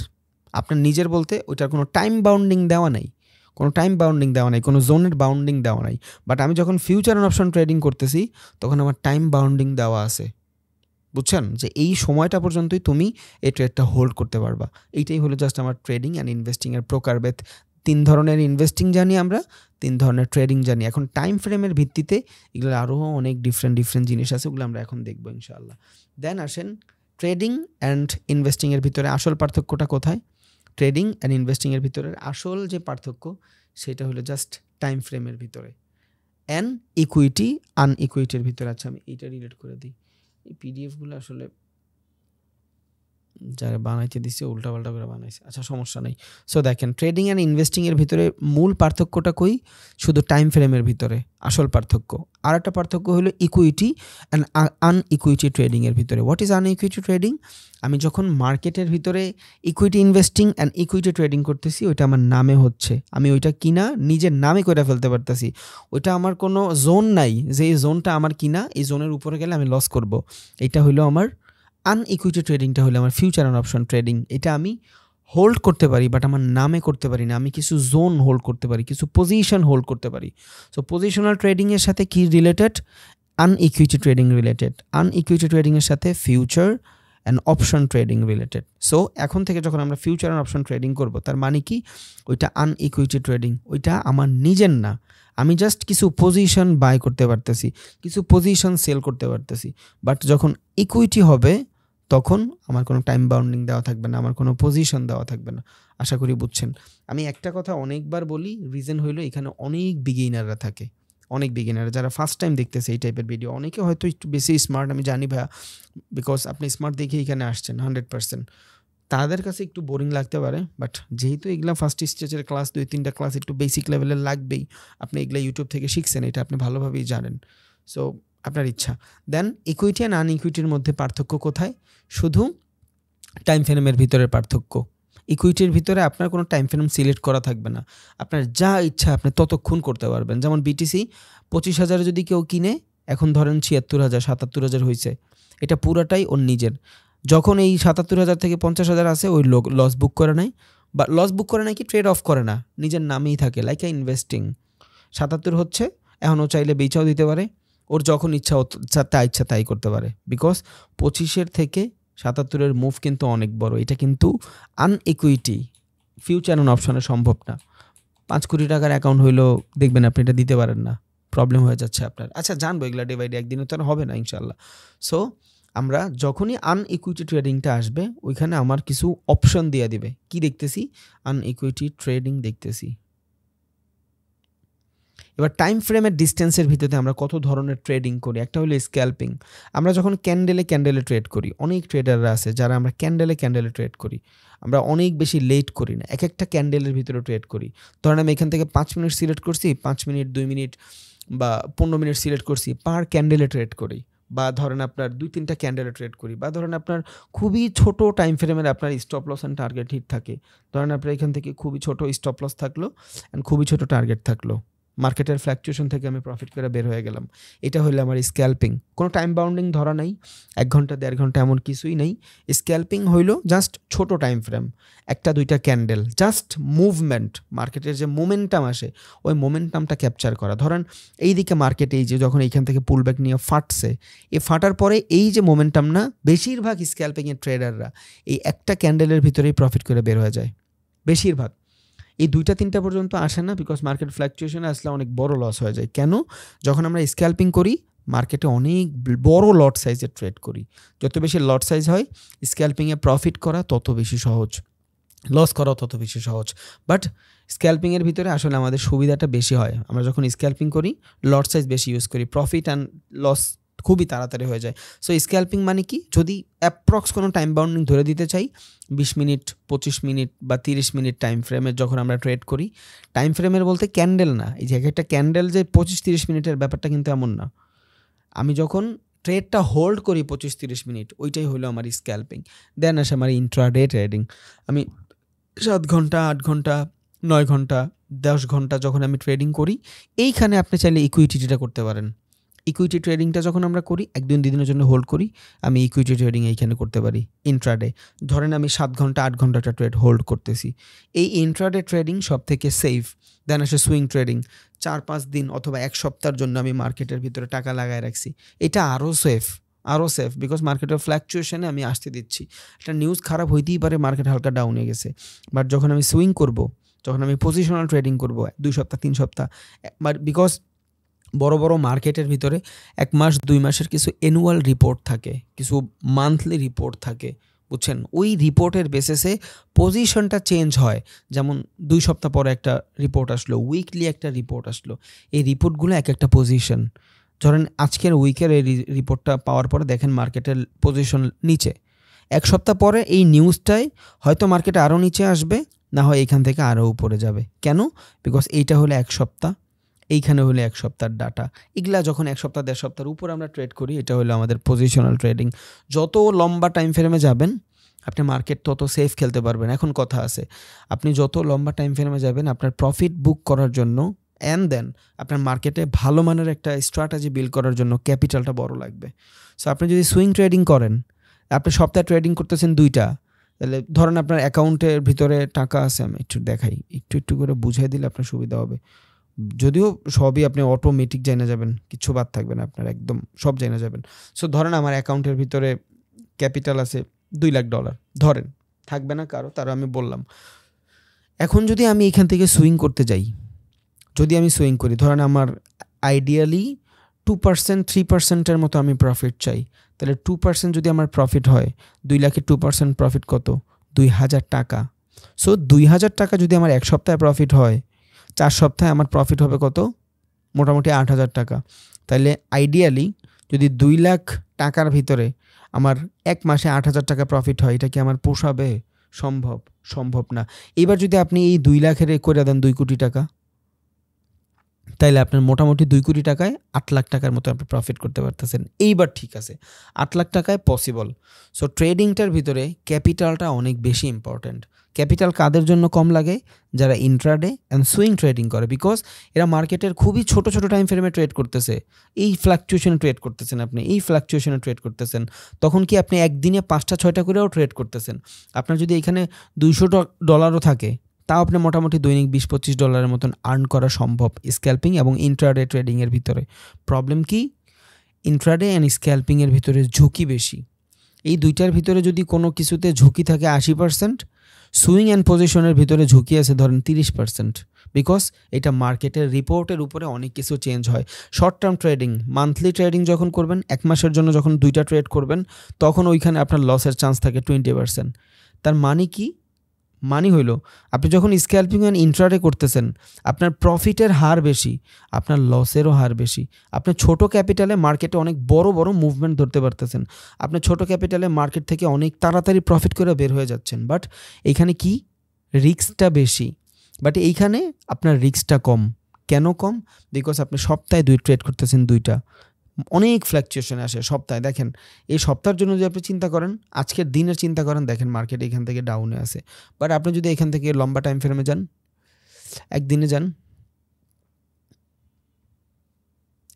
আপনার নিজের বলতে ওইটার কোনো টাইম বাউন্ডিং দেওয়া নাই, কোনো টাইম বাউন্ডিং দেওয়া নাই, কোনো জোনের বাউন্ডিং দেওয়া নাই। বাট আমি যখন ফিউচার অ্যান্ড অপশন ট্রেডিং করতেছি তখন আমার টাইম বাউন্ডিং দেওয়া আছে। বুঝছেন? যে এই সময়টা পর্যন্তই তুমি এই ট্রেডটা হোল্ড করতে পারবা। এইটাই হলো জাস্ট আমার ট্রেডিং অ্যান্ড ইনভেস্টিংয়ের প্রকারভেদ। 3 ধরনের ইনভেস্টিং জানি আমরা, 3 ধরনের ট্রেডিং জানি। এখন টাইম ফ্রেমের ভিত্তিতে এগুলো আরও অনেক ডিফারেন্ট জিনিস আছে, ওগুলো আমরা এখন দেখবো ইনশাআল্লাহ। দেন আসেন ট্রেডিং অ্যান্ড ইনভেস্টিংয়ের ভিতরে আসল পার্থক্যটা কোথায়? ট্রেডিং অ্যান্ড ইনভেস্টিংয়ের ভিতরে আসল যে পার্থক্য সেটা হলো জাস্ট টাইম ফ্রেমের ভিতরে, অ্যান্ড ইকুইটি আনইকুইটির ভিতরে। আচ্ছা আমি এইটা রিলেট করে দিই। এই পিডিএফগুলো আসলে যারা বানাইতে দিচ্ছে উল্টাপাল্টা করে বানাইছে, আচ্ছা সমস্যা নেই। সো দেখেন ট্রেডিং অ্যান্ড ইনভেস্টিংয়ের ভিতরে মূল পার্থক্যটা কই? শুধু টাইম ফ্রেমের ভিতরে আসল পার্থক্য। আর একটা পার্থক্য হলো ইকুইটি অ্যান্ড আনইকুইটি ট্রেডিংয়ের ভিতরে। What is unequity trading? আমি যখন মার্কেটের ভিতরে equity investing and equity trading করতেছি, ওইটা আমার নামে হচ্ছে, আমি ওইটা কিনা নিজের নামে করে ফেলতে পারতেছি। ওইটা আমার কোনো জোন নাই যে এই জোনটা আমার কিনা, এই জোনের উপরে গেলে আমি লস করব। এটা হলো আমার আনইকুইটি ট্রেডিংটা হলো আমার ফিউচার অ্যান্ড অপশন ট্রেডিং। এটা আমি হোল্ড করতে পারি বাট আমার নামে করতে পারি না, আমি কিছু জোন হোল্ড করতে পারি, কিছু পজিশন হোল্ড করতে পারি। সো পজিশনাল ট্রেডিংয়ের সাথে কি related? Unequity trading related. Unequity ট্রেডিংয়ের সাথে future and option trading related. So এখন থেকে যখন আমরা ফিউচার অ্যান্ড অপশন ট্রেডিং করব, তার মানে কি? ওইটা আনইকুইটি ট্রেডিং, ওইটা আমার নিজের না। আমি জাস্ট কিছু পজিশন বাই করতে পারতেছি, কিছু পজিশন সেল করতে পারতেছি। বাট যখন ইকুইটি হবে তখন আমার কোনো টাইম বাউন্ডিং দেওয়া থাকবে না, আমার কোনো পজিশন দেওয়া থাকবে না। আশা করি বুঝছেন। আমি একটা কথা অনেকবার বলি, রিজন হইলো এখানে অনেক বিগিনাররা থাকে, অনেক বিগিনার যারা ফার্স্ট টাইম দেখতেছে এই টাইপের ভিডিও। অনেকে হয়তো একটু বেশি স্মার্ট, আমি জানি ভাইয়া, বিকজ আপনি স্মার্ট দেখে এখানে আসছেন 100%। তাদের কাছে একটু বোরিং লাগতে পারে, বাট যেহেতু এগুলা ফার্স্ট স্টেজের ক্লাস, 2-3টা ক্লাস একটু বেসিক লেভেলের লাগবেই। আপনি এগুলা ইউটিউব থেকে শিখছেন, এটা আপনি ভালোভাবেই জানেন। সো আপনার ইচ্ছা। দেন ইকুইটি অ্যান্ড আনইকুইটির মধ্যে পার্থক্য কোথায়? শুধু টাইম ফ্রেমের ভিতরে পার্থক্য। ইকুইটির ভিতরে আপনার কোনো টাইম ফ্রেম সিলেক্ট করা থাকবে না, আপনার যা ইচ্ছা আপনি ততক্ষণ করতে পারবেন। যেমন বিটিসি 25,000 যদি কেউ কিনে, এখন ধরেন 76,000 77,000 হয়েছে, এটা পুরাটাই ওর নিজের। যখন এই 77,000 থেকে 50,000 আসে, ওই লস বুক করে নেয়, বা লস বুক করে নেয় কি, ট্রেড অফ করে না, নিজের নামেই থাকে, লাইক এ ইনভেস্টিং। 77 হচ্ছে, এখন ও চাইলে বেচাও দিতে পারে, ওর যখন ইচ্ছা ইচ্ছা তাই করতে পারে। বিকজ 25-এর থেকে 77-এর মুভ কিন্তু অনেক বড়। এটা কিন্তু আনইকুইটি ফিউচার অ্যান্ড অপশনে সম্ভব না। 5 কোটি টাকার অ্যাকাউন্ট হইলেও দেখবেন আপনি এটা দিতে পারেন না, প্রবলেম হয়ে যাচ্ছে আপনার। আচ্ছা জানবো এগুলা ডে বাই ডে, একদিনে তো আর হবে না ইনশাল্লাহ। সো আমরা যখনই আনইকুইটি ট্রেডিংটা আসবে, ওইখানে আমার কিছু অপশন দিয়ে দিবে। কি দেখতেছি? আনইকুইটি ট্রেডিং দেখতেছি। এবার টাইম ফ্রেমের ডিস্টেন্সের ভিত্তিতে আমরা কত ধরনের ট্রেডিং করি। একটা হলো স্ক্যাল্পিং। আমরা যখন ক্যান্ডেলে ট্রেড করি, অনেক ট্রেডাররা আছে যারা আমরা ক্যান্ডেলে ট্রেড করি, আমরা অনেক বেশি লেট করি না, এক একটা ক্যান্ডেলের ভিতরে ট্রেড করি। ধরেন আমি এখান থেকে 5 মিনিট সিলেক্ট করছি, 5 মিনিট 2 মিনিট বা 15 মিনিট সিলেক্ট করছি, পার ক্যান্ডেলে ট্রেড করি। বা ধরেন আপনার 2-3টা ক্যান্ডেলে ট্রেড করি। বা ধরেন আপনার খুবই ছোট টাইম ফ্রেমের আপনার stop loss and target hit থাকে। ধরেন আপনার এখান থেকে খুবই ছোট স্টপ লস থাকলো অ্যান্ড খুবই ছোট টার্গেট থাকলো, মার্কেটের ফ্ল্যাকচুয়েশন থেকে আমি প্রফিট করে বের হয়ে গেলাম। এটা হলো আমার স্ক্যাল্পিং। কোনো টাইম বাউন্ডিং ধরা নাই, 1 ঘন্টা 1.5 ঘন্টা এমন কিছুই নেই। স্ক্যাল্পিং হইলো জাস্ট ছোট টাইম ফ্রেম, 1-2টা ক্যান্ডেল, জাস্ট মুভমেন্ট, মার্কেটের যে মোমেন্টাম আসে ওই মোমেন্টামটা ক্যাপচার করা। ধরেন এই দিকে মার্কেট এই যে যখন এইখান থেকে পুলব্যাক নিয়ে ফাটছে, এই ফাটার পরে এই যে মোমেন্টাম না, বেশিরভাগ স্ক্যাল্পিংয়ের ট্রেডাররা এই একটা ক্যান্ডেলের ভিতরেই প্রফিট করে বের হয়ে যায় বেশিরভাগ। এই 2-3টা পর্যন্ত আসে না, বিকজ মার্কেট ফ্ল্যাকচুয়েশনে আসলে অনেক বড় লস হয়ে যায়। কেন? যখন আমরা স্ক্যাল্পিং করি, মার্কেটে অনেক বড় লট সাইজের ট্রেড করি। যত বেশি লট সাইজ হয়, স্ক্যাল্পিংয়ে প্রফিট করা তত বেশি সহজ, লস করাও তত বেশি সহজ। বাট স্ক্যাল্পিংয়ের ভিতরে আসলে আমাদের সুবিধাটা বেশি হয়। আমরা যখন স্ক্যাল্পিং করি, লট সাইজ বেশি ইউজ করি, প্রফিট অ্যান্ড লস খুবই তাড়াতাড়ি হয়ে যায়। সো স্ক্যাল্পিং মানে কি? যদি অ্যাপ্রক্স কোনো টাইম বাউন্ডিং ধরে দিতে চাই, 20 মিনিট 25 মিনিট বা 30 মিনিট টাইম ফ্রেমের যখন আমরা ট্রেড করি, টাইম ফ্রেমের বলতে ক্যান্ডেল না, এই যে একটা ক্যান্ডেল যে 25-30 মিনিটের ব্যাপারটা কিন্তু এমন না। আমি যখন ট্রেডটা হোল্ড করি 25-30 মিনিট, ওইটাই হলো আমার স্ক্যাল্পিং। দেন আসে আমার ইন্ট্রাডে ট্রেডিং। আমি 7 ঘন্টা 8 ঘন্টা 9 ঘন্টা 10 ঘন্টা যখন আমি ট্রেডিং করি, এইখানে আপনি চাইলে ইকুইটিটা করতে পারেন। ইকুইটি ট্রেডিংটা যখন আমরা করি, 1-2 দিনের জন্য হোল্ড করি, আমি ইকুইটি ট্রেডিং এইখানে করতে পারি ইন্ট্রাডে। ধরেন আমি 7 ঘন্টা 8 ঘন্টাটা ট্রেড হোল্ড করতেছি, এই ইন্ট্রাডে ট্রেডিং সব থেকে সেফ। দেন আসে সুইং ট্রেডিং, 4-5 দিন অথবা 1 সপ্তাহের জন্য আমি মার্কেটের ভিতরে টাকা লাগায় রাখছি, এটা আরও সেফ, বিকজ মার্কেটের ফ্ল্যাকচুয়েশনে আমি আসতে দিচ্ছি। একটা নিউজ খারাপ হইতেই পারে, মার্কেট হালকা ডাউনে গেছে, বাট যখন আমি সুইং করব, যখন আমি পজিশনাল ট্রেডিং করব 2 সপ্তাহ 3 সপ্তাহ, বিকজ বড় বড় মার্কেটের ভিতরে 1 মাস 2 মাসের কিছু অ্যানুয়াল রিপোর্ট থাকে, কিছু মান্থলি রিপোর্ট থাকে, বুঝছেন? ওই রিপোর্টের বেসিসে পজিশনটা চেঞ্জ হয়। যেমন 2 সপ্তাহ পরে একটা রিপোর্ট আসলো, উইকলি একটা রিপোর্ট আসলো, এই রিপোর্টগুলো এক একটা পজিশন। ধরেন আজকের উইকের এই রিপোর্টটা পাওয়ার পরে দেখেন মার্কেটের পজিশন নিচে, এক সপ্তাহ পরে এই নিউজটাই হয়তো মার্কেটে আরও নিচে আসবে, না হয় এইখান থেকে আরও উপরে যাবে। কেন? বিকজ এইটা হলো এক সপ্তাহ, এইখানে হলো এক সপ্তাহের ডাটা। এগুলা যখন এক সপ্তাহ 1.5 সপ্তাহের উপর আমরা ট্রেড করি, এটা হলো আমাদের পজিশনাল ট্রেডিং। যত লম্বা টাইম ফ্রেমে যাবেন আপনি মার্কেট তত সেফ খেলতে পারবেন। এখন কথা আছে, আপনি যত লম্বা টাইম ফ্রেমে যাবেন আপনার প্রফিট বুক করার জন্য অ্যান্ড দেন আপনার মার্কেটে ভালো মানের একটা স্ট্র্যাটেজি বিল্ড করার জন্য ক্যাপিটালটা বড় লাগবে। সো আপনি যদি সুইং ট্রেডিং করেন, আপনি সপ্তাহে ট্রেডিং করতেছেন 2টা, তাহলে ধরেন আপনার অ্যাকাউন্টের ভিতরে টাকা আছে, আমি একটু দেখাই, একটু করে বুঝাই দিলে আপনার সুবিধা হবে। যদিও সবই আপনি অটোমেটিক জানা যাবেন, কিছু বাদ থাকবে না আপনার, একদম সব জানা যাবেন। সো ধরেন আমার অ্যাকাউন্টের ভিতরে ক্যাপিটাল আছে $2,00,000, ধরেন, থাকবে না কারো, তারও আমি বললাম। এখন যদি আমি এখান থেকে সুইং করতে যাই, যদি আমি সুইং করি, ধরেন আমার আইডিয়ালি 2% 3%-এর মতো আমি প্রফিট চাই, তাহলে 2% যদি আমার প্রফিট হয়, 2 লাখের 2% প্রফিট কত? 2,000 টাকা। সো 2,000 টাকা যদি আমার এক সপ্তাহে প্রফিট হয়, 4 সপ্তাহে আমার প্রফিট হবে কত? মোটামুটি 8,000 টাকা। তাহলে আইডিয়ালি যদি 2 লাখ টাকার ভিতরে আমার এক মাসে 8,000 টাকা প্রফিট হয়, এটা কি আমার পোষাবে? সম্ভব না। এবার যদি আপনি এই 2 লাখের করে দেন 2 কোটি টাকা, তাইলে আপনার মোটামুটি 2 কোটি টাকায় 8 লাখ টাকার মতো আপনি প্রফিট করতে পারতেছেন। এইবার ঠিক আছে, 8 লাখ টাকায় পসিবল। সো ট্রেডিংটার ভিতরে ক্যাপিটালটা অনেক বেশি ইম্পর্ট্যান্ট। ক্যাপিটাল কাদের জন্য কম লাগে? যারা ইন্ট্রাডে অ্যান্ড সুইং ট্রেডিং করে, বিকজ এরা মার্কেটের খুবই ছোট টাইম ফ্রেমে ট্রেড করতেছে। এই ফ্লাকচুয়েশনে ট্রেড করতেছেন আপনি, তখন কি আপনি একদিনে 5টা 6টা করেও ট্রেড করতেছেন। আপনার যদি এখানে $200 থাকে, তাও আপনি মোটামুটি দৈনিক $20-25 মতন আর্ন করা সম্ভব স্ক্যাল্পিং এবং ইন্ট্রাডে ট্রেডিংয়ের ভিতরে। প্রবলেম কি? ইন্ট্রাডে অ্যান্ড স্ক্যাল্পিংয়ের ভিতরে ঝুঁকি বেশি। এই দুইটার ভিতরে যদি কোনো কিছুতে ঝুঁকি থাকে 80%, সুইং অ্যান্ড পজিশনের ভিতরে ঝুঁকি আছে ধরেন 30%, বিকজ এটা মার্কেটের রিপোর্টের উপরে অনেক কিছু চেঞ্জ হয়। Short term trading, monthly trading যখন করবেন, 1 মাসের জন্য যখন 2টা ট্রেড করবেন, তখন ওইখানে আপনার লসের চান্স থাকে 20%। তার মানে কি? মানে হইল আপনি যখন স্ক্যাল্পিং অ্যান্ড ইন্ট্রাডে করতেছেন, আপনার প্রফিটের হার বেশি, আপনার লসেরও হার বেশি। আপনি ছোট ক্যাপিটালে মার্কেটে অনেক বড় মুভমেন্ট ধরতে পারতেছেন, আপনি ছোট ক্যাপিটালে মার্কেট থেকে অনেক তাড়াতাড়ি প্রফিট করে বের হয়ে যাচ্ছেন। বাট এইখানে কি? রিস্কটা বেশি। বাট এইখানে আপনার রিস্কটা কম। কেন কম? বিকজ আপনি সপ্তাহে 2 ট্রেড করতেছেন, 2টা, অনেক ফ্ল্যাকচুয়েশন আসে সপ্তাহে। দেখেন এই সপ্তাহের জন্য যদি আপনি চিন্তা করেন, আজকের দিনের চিন্তা করেন, দেখেন মার্কেট এখান থেকে ডাউনে আসে। বাট আপনি যদি এখান থেকে লম্বা টাইম ফ্রেমে যান, একদিনে যান,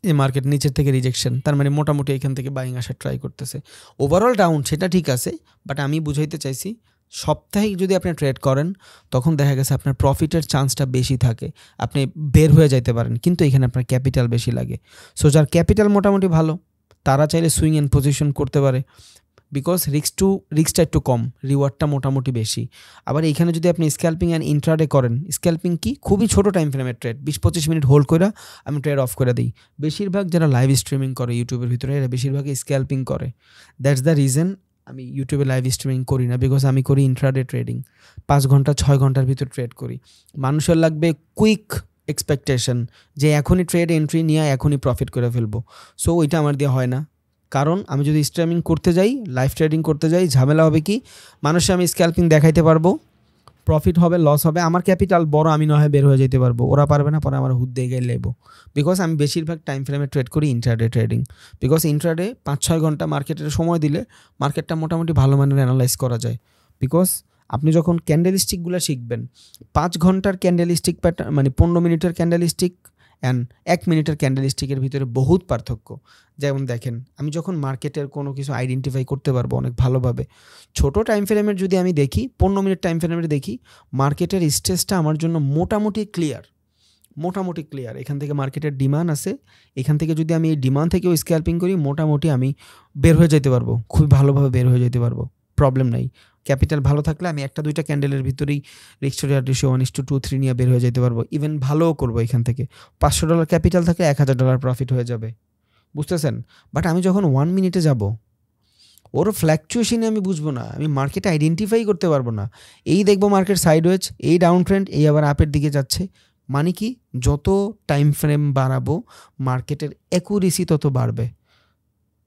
এই মার্কেট নিচের থেকে রিজেকশন, তার মানে মোটামুটি এখান থেকে বাইং আসার ট্রাই করতেছে। ওভারঅল ডাউন, সেটা ঠিক আছে, বাট আমি বুঝাইতে চাইছি সাপ্তাহিক যদি আপনি ট্রেড করেন, তখন দেখা গেছে আপনার প্রফিটের চান্সটা বেশি থাকে, আপনি বের হয়ে যাইতে পারেন, কিন্তু এখানে আপনার ক্যাপিটাল বেশি লাগে। সো যার ক্যাপিটাল মোটামুটি ভালো, তারা চাইলে সুইং অ্যান্ড পজিশন করতে পারে, বিকজ রিস্কটা একটু কম, রিওয়ার্ডটা মোটামুটি বেশি। আবার এইখানে যদি আপনি স্ক্যাল্পিং অ্যান্ড ইন্ট্রাডে করেন, স্ক্যাল্পিং কি? খুবই ছোট টাইম ফ্রেমের ট্রেড, 20-25 মিনিট হোল্ড করে আমি ট্রেড অফ করে দিই। বেশিরভাগ যারা লাইভ স্ট্রিমিং করে ইউটিউবের ভিতরে, এরা বেশিরভাগই স্ক্যাল্পিং করে। দ্যাটস দ্য রিজন আমি ইউটিউবে লাইভ স্ট্রিমিং করি না, বিকজ আমি করি ইন্ট্রাডে ট্রেডিং। 5 ঘন্টা 6 ঘন্টার ভিতর ট্রেড করি। মানুষের লাগবে কুইক এক্সপেকটেশন, যে এখনই ট্রেড এন্ট্রি নিয়ে এখনই প্রফিট করে ফেলবো। সো ওইটা আমার দিয়ে হয় না, কারণ আমি যদি স্ট্রিমিং করতে যাই, লাইভ ট্রেডিং করতে যাই, ঝামেলা হবে কি? মানুষে আমি স্ক্যাল্পিং দেখাইতে পারবো, প্রফিট হবে, লস হবে, আমার ক্যাপিটাল বড়, আমি নয় বের হয়ে যেতে পারবো, ওরা পারবে না, পরে আমার হুদ দিয়ে গেলে লেবো। বিকজ আমি বেশিরভাগ টাইম ফ্রেমে ট্রেড করি ইন্ট্রাডে ট্রেডিং, বিকজ ইন্ট্রাডে 5-6 ঘন্টা মার্কেটের সময় দিলে মার্কেটটা মোটামুটি ভালো মানের অ্যানালাইজ করা যায়। বিকজ আপনি যখন ক্যান্ডেলস্টিকগুলো শিখবেন, 5 ঘন্টার ক্যান্ডেলস্টিক প্যাটার্ন, মানে 15 মিনিটের ক্যান্ডেলস্টিক অ্যান্ড 1 মিনিটের ক্যান্ডেলস্টিকের ভিতরে বহুত পার্থক্য। যেমন দেখেন, আমি যখন মার্কেটের কোনো কিছু আইডেন্টিফাই করতে পারবো অনেক ভালোভাবে, ছোট টাইম ফ্রেমের যদি আমি দেখি, 15 মিনিট টাইম ফ্রেমের দেখি, মার্কেটের স্টেজটা আমার জন্য মোটামুটি ক্লিয়ার। এখান থেকে মার্কেটের ডিমান্ড আছে, এখান থেকে যদি আমি এই ডিমান্ড থেকেও স্ক্যাল্পিং করি, মোটামুটি আমি বের হয়ে যেতে পারবো, খুবই ভালোভাবে বের হয়ে যেতে পারবো, প্রবলেম নাই। ক্যাপিটাল ভালো থাকলে আমি 1-2টা ক্যান্ডেলের ভিতরেই রিস্ক টু রিওয়ার্ড রেশিও 1:2-3 নিয়ে বের হয়ে যেতে পারবো, ইভেন ভালোও করবো। এখান থেকে $500 ক্যাপিটাল থাকলে $1,000 প্রফিট হয়ে যাবে, বুঝতেছেন? বাট আমি যখন 1 মিনিটে যাব, ওর ফ্ল্যাকচুয়েশনে আমি বুঝবো না, আমি মার্কেটে আইডেন্টিফাই করতে পারবো না। এই দেখবো মার্কেট সাইডওয়েজ, এই ডাউন ট্রেন্ড, এই আবার আপের দিকে যাচ্ছে। মানে কি? যত টাইম ফ্রেম বাড়াবো মার্কেটের অ্যাকুরেসি তত বাড়বে,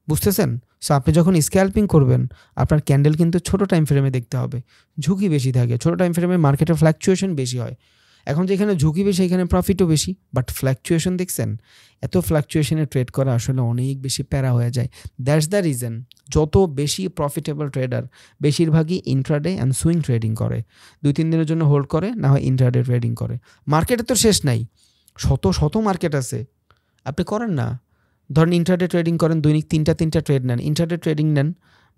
বুঝতেছেন? সো আপনি যখন স্ক্যাল্পিং করবেন আপনার ক্যান্ডেল কিন্তু ছোট টাইম ফ্রেমে দেখতে হবে, ঝুঁকি বেশি থাকে, ছোট টাইম ফ্রেমে মার্কেটের ফ্ল্যাকচুয়েশন বেশি হয়। এখন যেখানে ঝুঁকি বেশি এখানে প্রফিটও বেশি, বাট ফ্ল্যাকচুয়েশন দেখছেন, এত ফ্ল্যাকচুয়েশনে ট্রেড করা আসলে অনেক বেশি প্যারা হয়ে যায়। দ্যাটস দ্য রিজন যত বেশি প্রফিটেবল ট্রেডার বেশিরভাগই ইন্ট্রাডে অ্যান্ড সুইং ট্রেডিং করে, 2-3 দিনের জন্য হোল্ড করে, না হয় ইন্ট্রাডে ট্রেডিং করে। মার্কেটে তো শেষ নাই, শত শত মার্কেট আছে, আপনি করেন না। ধরেন ইন্ট্রাডে ট্রেডিং করেন, দৈনিক 3টা ট্রেড নেন, ইন্ট্রাডে ট্রেডিং নেন,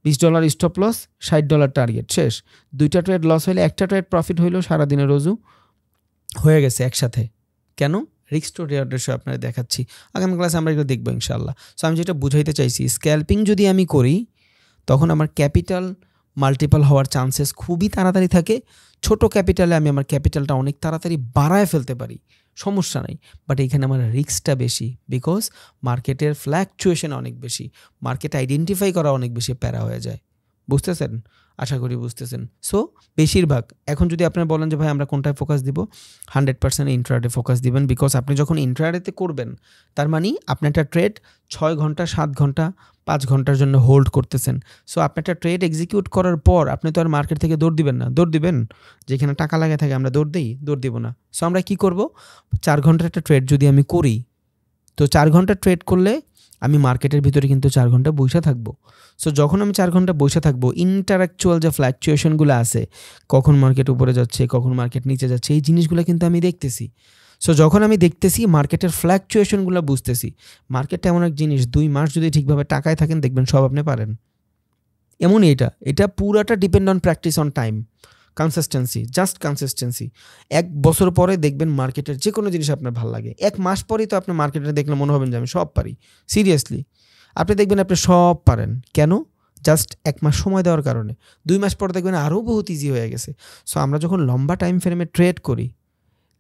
$20 স্টপ লস, $60 টার্গেট, শেষ। 2টা ট্রেড লস হইলে 1টা ট্রেড প্রফিট হইলেও সারাদিনের রোজু হয়ে গেছে একসাথে। কেন? রিস্ক টু রিওয়ার্ড রেশিও আপনারা দেখাচ্ছি, আগামী ক্লাসে আমরা এগুলো দেখবো ইনশাল্লাহ। সো আমি যেটা বুঝাইতে চাইছি, স্ক্যাল্পিং যদি আমি করি তখন আমার ক্যাপিটাল মাল্টিপল হওয়ার চান্সেস খুবই তাড়াতাড়ি থাকে। ছোট ক্যাপিটালে আমি আমার ক্যাপিটালটা অনেক তাড়াতাড়ি বাড়ায় ফেলতে পারি, সমস্যা নাই। বাট এইখানে আমার রিস্কটা বেশি, বিকজ মার্কেটের ফ্ল্যাকচুয়েশন অনেক বেশি, মার্কেট আইডেন্টিফাই করা অনেক বেশি প্যারা হয়ে যায়। বুঝতেছেন? আশা করি বুঝতেছেন। সো বেশিরভাগ এখন যদি আপনারা বলেন যে ভাই আমরা কোনটায় ফোকাস দিব, 100% ইন্ট্রাডে ফোকাস দিবেন। বিকজ আপনি যখন ইন্ট্রাডেতে করবেন তার মানে আপনি একটা ট্রেড 6 ঘন্টা, 7 ঘন্টা, 5 ঘন্টার জন্য হোল্ড করতেছেন। সো আপনি একটা ট্রেড এক্সিকিউট করার পর আপনি তো আর মার্কেট থেকে দৌড় দিবেন না। দৌড় দিবেন যেখানে টাকা লাগে থাকে আমরা দৌড় দিই? দৌড় দিব না। সো আমরা কি করব, 4 ঘন্টার একটা ট্রেড যদি আমি করি, তো 4 ঘন্টা ট্রেড করলে আমি মার্কেটের ভিতরে কিন্তু 4 ঘন্টা বসে থাকবো। সো যখন আমি 4 ঘন্টা বসে থাকবো, ইন্টারাকচুয়াল যে ফ্ল্যাকচুয়েশনগুলো আছে, কখন মার্কেট উপরে যাচ্ছে, কখন মার্কেট নিচে যাচ্ছে, এই জিনিসগুলো কিন্তু আমি দেখতেছি। সো যখন আমি দেখতেছি মার্কেটের ফ্ল্যাকচুয়েশনগুলো বুঝতেছি, মার্কেটটা এমন এক জিনিস, 2 মাস যদি ঠিকভাবে টাকায় থাকেন দেখবেন সব আপনি পারেন। এমনই এটা পুরাটা depend on practice on time, consistency, just consistency. 1 বছর পরে দেখবেন মার্কেটের যে কোনো জিনিস আপনার ভালো লাগে, 1 মাস পরেই তো আপনি মার্কেটে দেখলে মনে হবেন যে আমি সব পারি। সিরিয়াসলি আপনি দেখবেন আপনি সব পারেন। কেন? জাস্ট 1 মাস সময় দেওয়ার কারণে। 2 মাস পর দেখবেন আরও বহুত ইজি হয়ে গেছে। সো আমরা যখন লম্বা টাইম ফ্রেমে ট্রেড করি,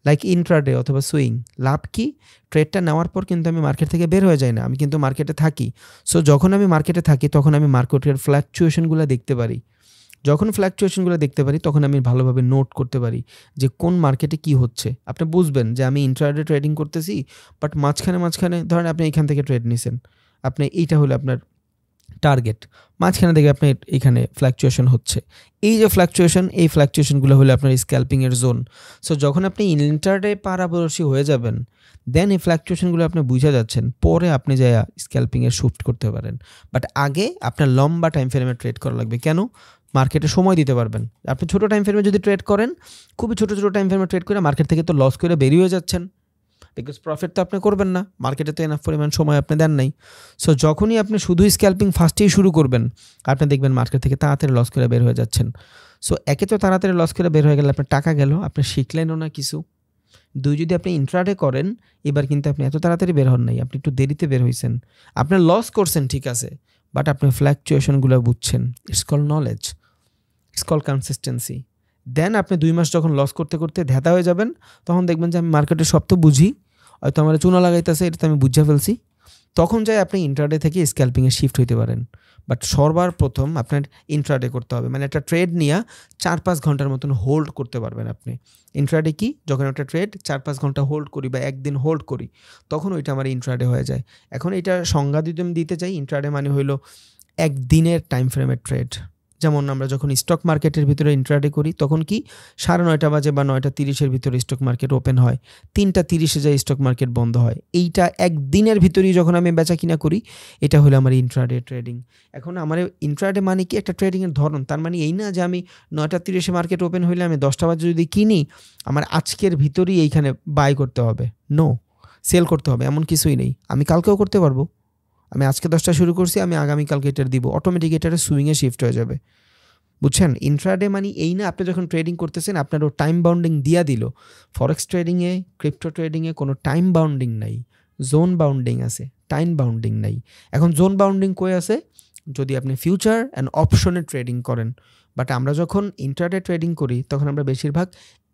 লাইক ইন্ট্রাডে অথবা সুইং, লাভ কি, ট্রেডটা নেওয়ার পর কিন্তু আমি মার্কেট থেকে বের হয়ে যাই না, আমি কিন্তু মার্কেটে থাকি। সো যখন আমি মার্কেটে থাকি তখন আমি মার্কেটের ফ্ল্যাকচুয়েশনগুলো দেখতে পারি। যখন ফ্ল্যাকচুয়েশনগুলো দেখতে পারি তখন আমি ভালোভাবে নোট করতে পারি যে কোন মার্কেটে কি হচ্ছে। আপনি বুঝবেন যে আমি ইন্ট্রাডে ট্রেডিং করতেছি, বাট মাঝখানে ধরেন আপনি এখান থেকে ট্রেড নিছেন, আপনি এইটা হলো আপনার টার্গেট, মাঝখানে দেখে আপনি এখানে ফ্ল্যাকচুয়েশন হচ্ছে। এই যে ফ্ল্যাকচুয়েশন, এই ফ্ল্যাকচুয়েশনগুলো হলো আপনার স্ক্যাল্পিংয়ের জোন। সো যখন আপনি ইন্টারডে পারদর্শী হয়ে যাবেন, দেন এই ফ্ল্যাকচুয়েশনগুলো আপনি বুঝে যাচ্ছেন, পরে আপনি যাই স্ক্যাল্পিংয়ে শিফট করতে পারেন। বাট আগে আপনার লম্বা টাইম ফ্রেমে ট্রেড করা লাগবে। কেন? মার্কেটে সময় দিতে পারবেন। আপনি ছোটো টাইম ফ্রেমে যদি ট্রেড করেন, খুবই ছোটো টাইম ফ্রেমে ট্রেড করে মার্কেট থেকে তো লস করে বেরিয়ে যাচ্ছেন, বিকজ প্রফিট তো আপনি করবেন না, মার্কেটে তো এনাফ পরিমাণ সময় আপনি দেন নাই। সো যখনই আপনি শুধুই স্ক্যাল্পিং ফার্স্টেই শুরু করবেন, আপনি দেখবেন মার্কেট থেকে তাড়াতাড়ি লস করে বের হয়ে যাচ্ছেন। সো একে তো তাড়াতাড়ি লস করে বের হয়ে গেলে আপনার টাকা গেল, আপনি শিখলেনও না কিছু। 2 যদি আপনি ইন্ট্রাডে করেন, এবার কিন্তু আপনি এত তাড়াতাড়ি বের হন নাই, আপনি একটু দেরিতে বের হয়েছেন। আপনার লস করছেন ঠিক আছে, বাট আপনি ফ্ল্যাকচুয়েশনগুলো বুঝছেন। It's call knowledge, it's call consistency. Then আপনি 2 মাস যখন লস করতে করতে ধ্যাতা হয়ে যাবেন, তখন দেখবেন যে আমি মার্কেটের সব তো বুঝি, হয়তো আমার চুনা লাগাইতেছে, এটা তো আমি বুঝে ফেলছি। তখন যাই আপনি ইন্ট্রাডে থেকে স্ক্যাল্পিংয়ে শিফট হইতে পারেন। বাট সবার প্রথম আপনার ইন্ট্রাডে করতে হবে, মানে একটা ট্রেড নিয়ে 4-5 ঘন্টার মতন হোল্ড করতে পারবেন আপনি। ইন্ট্রাডে কি, যখন একটা ট্রেড 4-5 ঘন্টা হোল্ড করি বা একদিন হোল্ড করি, তখন ওইটা আমার ইন্ট্রাডে হয়ে যায়। এখন এটা সংজ্ঞা যদি আমি দিতে চাই, ইন্ট্রাডে মানে হইলো একদিনের টাইম ফ্রেমের ট্রেড। যেমন আমরা যখন স্টক মার্কেটের ভিতরে ইন্ট্রাডে করি, তখন কি 9:30 বাজে বা 9:30-এর ভিতরে স্টক মার্কেট ওপেন হয়, 3:30-এ যায় স্টক মার্কেট বন্ধ হয়। এইটা একদিনের ভিতরেই যখন আমি বেচা কিনা করি, এটা হলো আমার ইন্ট্রাডে ট্রেডিং। এখন আমার ইন্ট্রাডে মানে কি, একটা ট্রেডিংয়ের ধরন। তার মানে এই না যে আমি 9:30-এ মার্কেট ওপেন হইলে আমি 10টা বাজে যদি কিনি, আমার আজকের ভিতরেই এইখানে বাই করতে হবে, নো, সেল করতে হবে, এমন কিছুই নেই। আমি কালকেও করতে পারবো, আমি আজকে 10টা শুরু করছি, আমি আগামীকালকে এটার দিব, অটোমেটিক এটার সুইংয়ে শিফট হয়ে যাবে। বুঝছেন? ইন্ট্রাডে মানে এই না আপনি যখন ট্রেডিং করতেছেন আপনারও টাইম বাউন্ডিং দিয়া দিল। ফরেক্স ট্রেডিংয়ে, ক্রিপ্টো ট্রেডিংয়ে কোনো টাইম বাউন্ডিং নাই, জোন বাউন্ডিং আছে, টাইম বাউন্ডিং নাই। এখন জোন বাউন্ডিং কই আছে? যদি আপনি ফিউচার অ্যান্ড অপশনে ট্রেডিং করেন। বাট আমরা যখন ইন্ট্রাডে ট্রেডিং করি, তখন আমরা বেশিরভাগ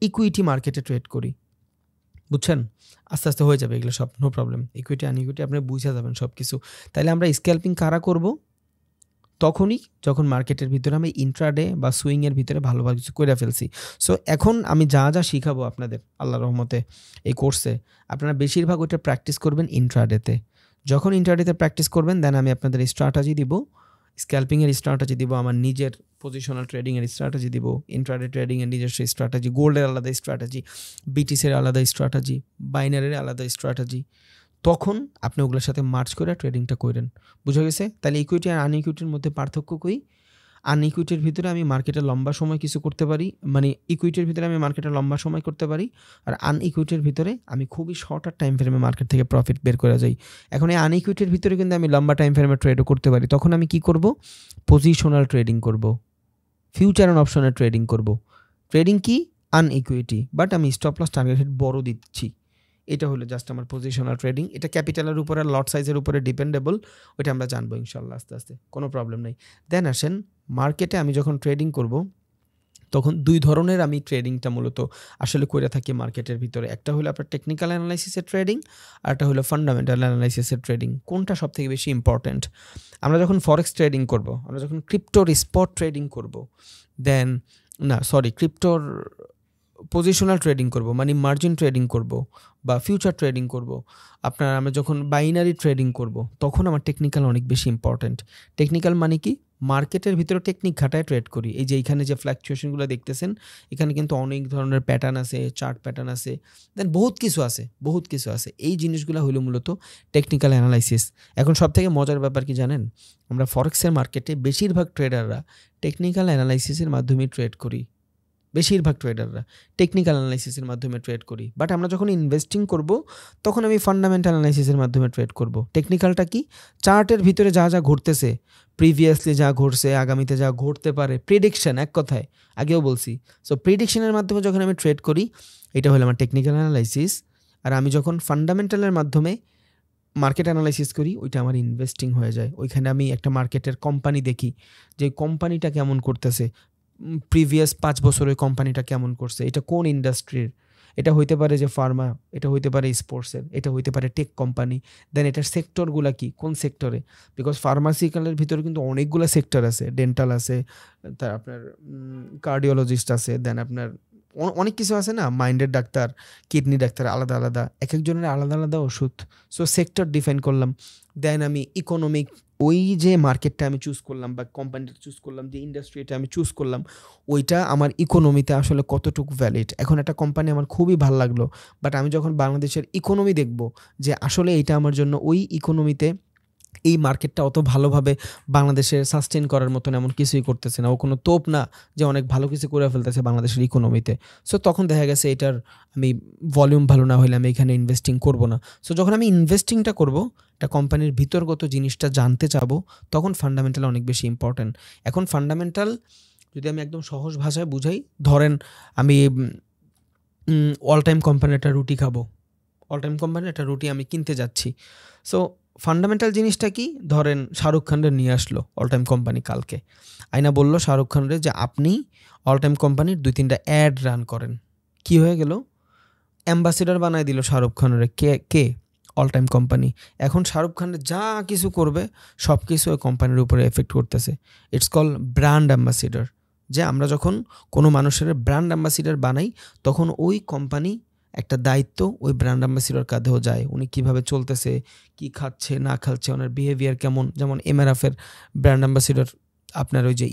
ইকুইটি মার্কেটে ট্রেড করি। বুঝছেন? আস্তে আস্তে হয়ে যাবে এগুলো সব, নো প্রবলেম। ইকুইটি আনইকুইটি আপনি বুঝে যাবেন সব কিছু। তাইলে আমরা স্ক্যাল্পিং কারা করব? তখনই যখন মার্কেটের ভিতরে আমি ইন্ট্রাডে বা সুইংয়ের ভিতরে ভালো কিছু করে ফেলছি। সো এখন আমি যা শিখাবো আপনাদের আল্লাহর রহমতে এই কোর্সে, আপনারা বেশিরভাগ ওইটা প্র্যাকটিস করবেন ইন্ট্রাডেতে। যখন ইন্ট্রাডেতে প্র্যাকটিস করবেন, দেন আমি আপনাদের স্ট্র্যাটেজি দিব স্ক্যাল্পিংয়ের স্ট্র্যাটেজি দিব, আমার নিজের পজিশনাল ট্রেডিংয়ের স্ট্র্যাটেজি দিব, ইন্ট্রাডে ট্রেডিংয়ের নিজস্ব স্ট্র্যাটেজি, গোল্ডের আলাদা স্ট্র্যাটেজি, বিটিসির আলাদা স্ট্র্যাটেজি, বাইনারির আলাদা স্ট্র্যাটেজি, তখন আপনি ওগুলোর সাথে মার্চ করে ট্রেডিংটা করেন। বুঝা গেছে? তাহলে ইকুইটি আর আনইকুইটির মধ্যে পার্থক্য কই? আনইকুইটির ভিতরে আমি মার্কেটে লম্বা সময় কিছু করতে পারি, মানে ইকুইটির ভিতরে আমি মার্কেটে লম্বা সময় করতে পারি, আর আনইকুইটির ভিতরে আমি খুবই শর্টার টাইম ফ্রেমে মার্কেট থেকে প্রফিট বের করে যাই। এখন এই আনইকুইটির ভিতরে কিন্তু আমি লম্বা টাইম ফ্রেমে ট্রেডও করতে পারি। তখন আমি কি করব? পজিশনাল ট্রেডিং করব, ফিউচার অ্যান্ড অপশনের ট্রেডিং করব। ট্রেডিং কি? আনইকুইটি, বাট আমি স্টপ লস টার্গেট হিট বড় দিচ্ছি। এটা হলো জাস্ট আমার পজিশনাল ট্রেডিং। এটা ক্যাপিটালের উপরে, লট সাইজের উপরে ডিপেন্ডেবল, ওইটা আমরা জানবো ইনশাল্লাহ আস্তে আস্তে, কোনো প্রবলেম নেই। দেন আসেন মার্কেটে আমি যখন ট্রেডিং করব তখন দুই ধরনের আমি ট্রেডিংটা মূলত আসলে করে থাকি মার্কেটের ভিতরে। একটা হলো আপনার টেকনিক্যাল অ্যানালাইসিসের ট্রেডিং, আর একটা হলো ফান্ডামেন্টাল অ্যানালাইসিসের ট্রেডিং। কোনটা সব থেকে বেশি ইম্পর্ট্যান্ট? আমরা যখন ফরেক্স ট্রেডিং করব, আমরা যখন ক্রিপ্টোর স্পট ট্রেডিং করব, দেন ক্রিপ্টোর পজিশনাল ট্রেডিং করব, মানে মার্জিন ট্রেডিং করব বা ফিউচার ট্রেডিং করব, আমরা যখন বাইনারি ট্রেডিং করব, তখন আমার টেকনিক্যাল অনেক বেশি ইম্পর্ট্যান্ট। টেকনিক্যাল মানে কি? মার্কেটের ভিতরে টেকনিক খাটায় ট্রেড করি। এই যে এইখানে যে ফ্ল্যাকচুয়েশনগুলো দেখতেছেন, এখানে কিন্তু অনেক ধরনের প্যাটার্ন আছে, চার্ট প্যাটার্ন আছে, দেন বহুত কিছু আছে। এই জিনিসগুলো হলো মূলত টেকনিক্যাল অ্যানালাইসিস। এখন সব থেকে মজার ব্যাপার কি জানেন? আমরা ফরেক্সের মার্কেটে বেশিরভাগ ট্রেডাররা টেকনিক্যাল অ্যানালাইসিসের মাধ্যমে ট্রেড করি। বেশিরভাগ ট্রেডাররা টেকনিক্যাল অ্যানালাইসিসের মাধ্যমে ট্রেড করি, বাট আমরা যখন ইনভেস্টিং করব তখন আমি ফান্ডামেন্টাল অ্যানালাইসিসের মাধ্যমে ট্রেড করব। টেকনিক্যালটা কি? চার্টের ভিতরে যা যা ঘটতেছে, প্রিভিয়াসলি যা ঘটছে, আগামীতে যা ঘটতে পারে, প্রেডিকশন, এক কথায় আগেও বলছি। সো প্রেডিকশনের মাধ্যমে যখন আমি ট্রেড করি, এটা হলো আমার টেকনিক্যাল অ্যানালাইসিস। আর আমি যখন ফান্ডামেন্টালের মাধ্যমে মার্কেট অ্যানালাইসিস করি, ওইটা আমার ইনভেস্টিং হয়ে যায়। ওইখানে আমি একটা মার্কেটের কোম্পানি দেখি যে কোম্পানিটা কেমন করতেছে, প্রিভিয়াস 5 বছর ওই কোম্পানিটা কেমন করছে, এটা কোন ইন্ডাস্ট্রির, এটা হইতে পারে যে ফার্মা, এটা হইতে পারে স্পোর্টসের, এটা হইতে পারে টেক কোম্পানি, দেন এটার সেক্টরগুলা কি, কোন সেক্টরে, বিকজ ফার্মাসিক্যালের ভিতরে কিন্তু অনেকগুলো সেক্টর আছে, ডেন্টাল আছে, তার আপনার কার্ডিওলজিস্ট আছে, দেন আপনার অনেক কিছু আছে না, মাইন্ডের ডাক্তার, কিডনি ডাক্তার, আলাদা আলাদা, এক একজনের আলাদা আলাদা ওষুধ। সো সেক্টর ডিফাইন করলাম, দেন আমি ইকোনমিক, ওই যে মার্কেটটা আমি চুজ করলাম বা কোম্পানিটা চুজ করলাম, যে ইন্ডাস্ট্রিটা আমি চুজ করলাম, ওইটা আমার ইকোনমিতে আসলে কতটুকু ভ্যালিড। এখন একটা কোম্পানি আমার খুবই ভালো লাগলো, বাট আমি যখন বাংলাদেশের ইকোনমি দেখব যে আসলে এটা আমার জন্য ওই ইকোনমিতে এই মার্কেটটা অত ভালোভাবে বাংলাদেশের সাস্টেন করার মতন এমন কিছুই করতেছে না, ও কোনো তোপ না যে অনেক ভালো কিছু করে ফেলতেছে বাংলাদেশের ইকোনমিতে। সো তখন দেখা গেছে এটার আমি ভলিউম ভালো না হলে আমি এখানে ইনভেস্টিং করব না। সো যখন আমি ইনভেস্টিংটা করব, একটা কোম্পানির ভিতরগত জিনিসটা জানতে চাবো, তখন ফান্ডামেন্টাল অনেক বেশি ইম্পর্ট্যান্ট। এখন ফান্ডামেন্টাল যদি আমি একদম সহজ ভাষায় বুঝাই, ধরেন আমি অল টাইম কোম্পানির একটা রুটি খাবো, অল টাইম কোম্পানির একটা রুটি আমি কিনতে যাচ্ছি। সো ফান্ডামেন্টাল জিনিসটা কি? ধরেন শাহরুখ খানরে নিয়ে আসলো অল টাইম কোম্পানি কালকে, আইনা বলল শাহরুখ খানরে যে আপনি অল টাইম কোম্পানির 2-3টা অ্যাড রান করেন। কি হয়ে গেল? অ্যাম্বাসেডর বানায় দিল শাহরুখ খানরে। কে? All time company. এখন শাহরুখ খানের যা কিছু করবে সব কিছু ওই কোম্পানির উপরে এফেক্ট করতেছে। It's call brand ambassador. যে আমরা যখন কোনো মানুষের ব্র্যান্ড অ্যাম্বাসেডর বানাই, তখন ওই কোম্পানি একটা দায়িত্ব ওই ব্র্যান্ড অ্যাম্বাসেডর কাঁধেও যায়। উনি কিভাবে চলতেছে, কি খাচ্ছে না খাচ্ছে, ওনার বিহেভিয়ার কেমন। যেমন এমআরএফের ব্র্যান্ড অ্যাম্বাসেডর আপনার ওই যে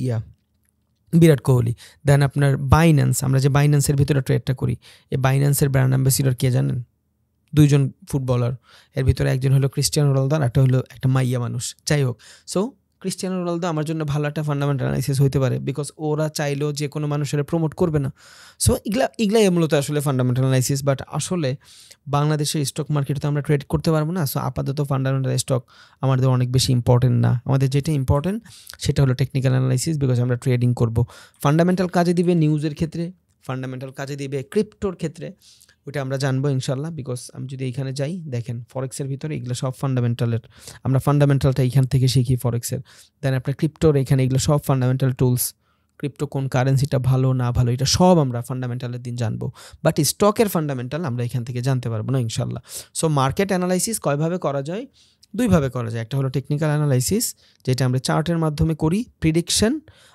বিরাট কোহলি। দেন আপনার বাইন্যান্স, আমরা যে বাইন্যান্সের ভিতরে ট্রেডটা করি, এই বাইন্যান্সের ব্র্যান্ড অ্যাম্বাসেডর কে জানেন? 2 জন ফুটবলার, এর ভিতরে একজন হলো ক্রিস্টিয়ানো রোনালদো, আর একটা হলো একটা মাইয়া মানুষ। যাই হোক, সো ক্রিস্টিয়ানো রোনালদো আমার জন্য ভালো একটা ফান্ডামেন্টাল অ্যানালাইসিস হইতে পারে, বিকজ ওরা চাইলেও যে কোনো মানুষের প্রমোট করবে না। সো এগুলাই মূলত আসলে ফান্ডামেন্টাল অ্যানালাইসিস। বাট আসলে বাংলাদেশের স্টক মার্কেটে তো আমরা ট্রেড করতে পারবো না। সো আপাতত ফান্ডামেন্টাল স্টক আমাদের অনেক বেশি ইম্পর্টেন্ট না। আমাদের যেটা ইম্পর্টেন্ট সেটা হলো টেকনিক্যাল অ্যানালাইসিস, বিকজ আমরা ট্রেডিং করব। ফান্ডামেন্টাল কাজে দিবে নিউজের ক্ষেত্রে, ফান্ডামেন্টাল কাজে দিবে ক্রিপ্টোর ক্ষেত্রে, ওইটা আমরা জানবো ইনশাল্লাহ। বিকজ আমি যদি এইখানে যাই, দেখেন ফরেক্সের ভিতরে এগুলো সব ফান্ডামেন্টালের, আমরা ফান্ডামেন্টালটা এইখান থেকে শিখি ফরেক্সের। দেন আপনার ক্রিপ্টোর এখানে এগুলো সব ফান্ডামেন্টাল টুলস, ক্রিপ্টো কোন কারেন্সিটা ভালো না ভালো, এটা সব আমরা ফান্ডামেন্টালের দিন জানবো। বাট স্টকের ফান্ডামেন্টাল আমরা এখান থেকে জানতে পারবো না ইনশাল্লাহ। সো মার্কেট অ্যানালাইসিস কয়ভাবে করা যায়? 2 ভাবে করা যায়। একটা হলো টেকনিক্যাল অ্যানালাইসিস, যেটা আমরা চার্টের মাধ্যমে করি, প্রিডিকশন।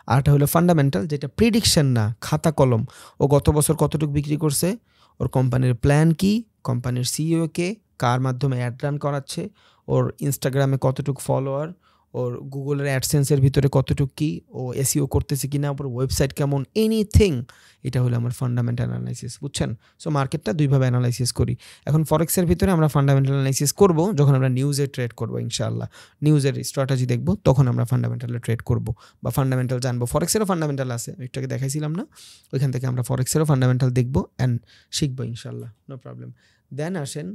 আর একটা হলো ফান্ডামেন্টাল, যেটা প্রিডিকশন না, খাতা কলম, ও গত বছর কতটুকু বিক্রি করছে, ওর কোম্পানির প্ল্যান কি, কোম্পানির সিইও কে, কার মাধ্যমে অ্যাড রান করাচ্ছে, ওর ইনস্টাগ্রামে কতটুকু ফলোয়ার, ওর গুগলের অ্যাডসেন্সের ভিতরে কতটুকু কি, ও এসইও করতেছে কিনা, ওর ওয়েবসাইট কেমন, এনিথিং। এটা হলো আমার ফান্ডামেন্টাল অ্যানালাইসিস, বুঝছেন? সো মার্কেটটা দুইভাবে অ্যানালাইসিস করি। এখন ফরেক্সের ভিতরে আমরা ফান্ডামেন্টাল অ্যানালাইসিস করব যখন আমরা নিউজে ট্রেড করব, ইনশাআল্লাহ নিউজের স্ট্র্যাটেজি দেখব, তখন আমরা ফান্ডামেন্টালে ট্রেড করব বা ফান্ডামেন্টাল জানবো। ফরেক্সেরও ফান্ডামেন্টাল আছে, একটু দেখাইছিলাম না, ওইখান থেকে আমরা ফরেক্সেরও ফান্ডামেন্টাল দেখব অ্যান্ড শিখবো ইনশাআল্লাহ, নো প্রবলেম। দেন আসেন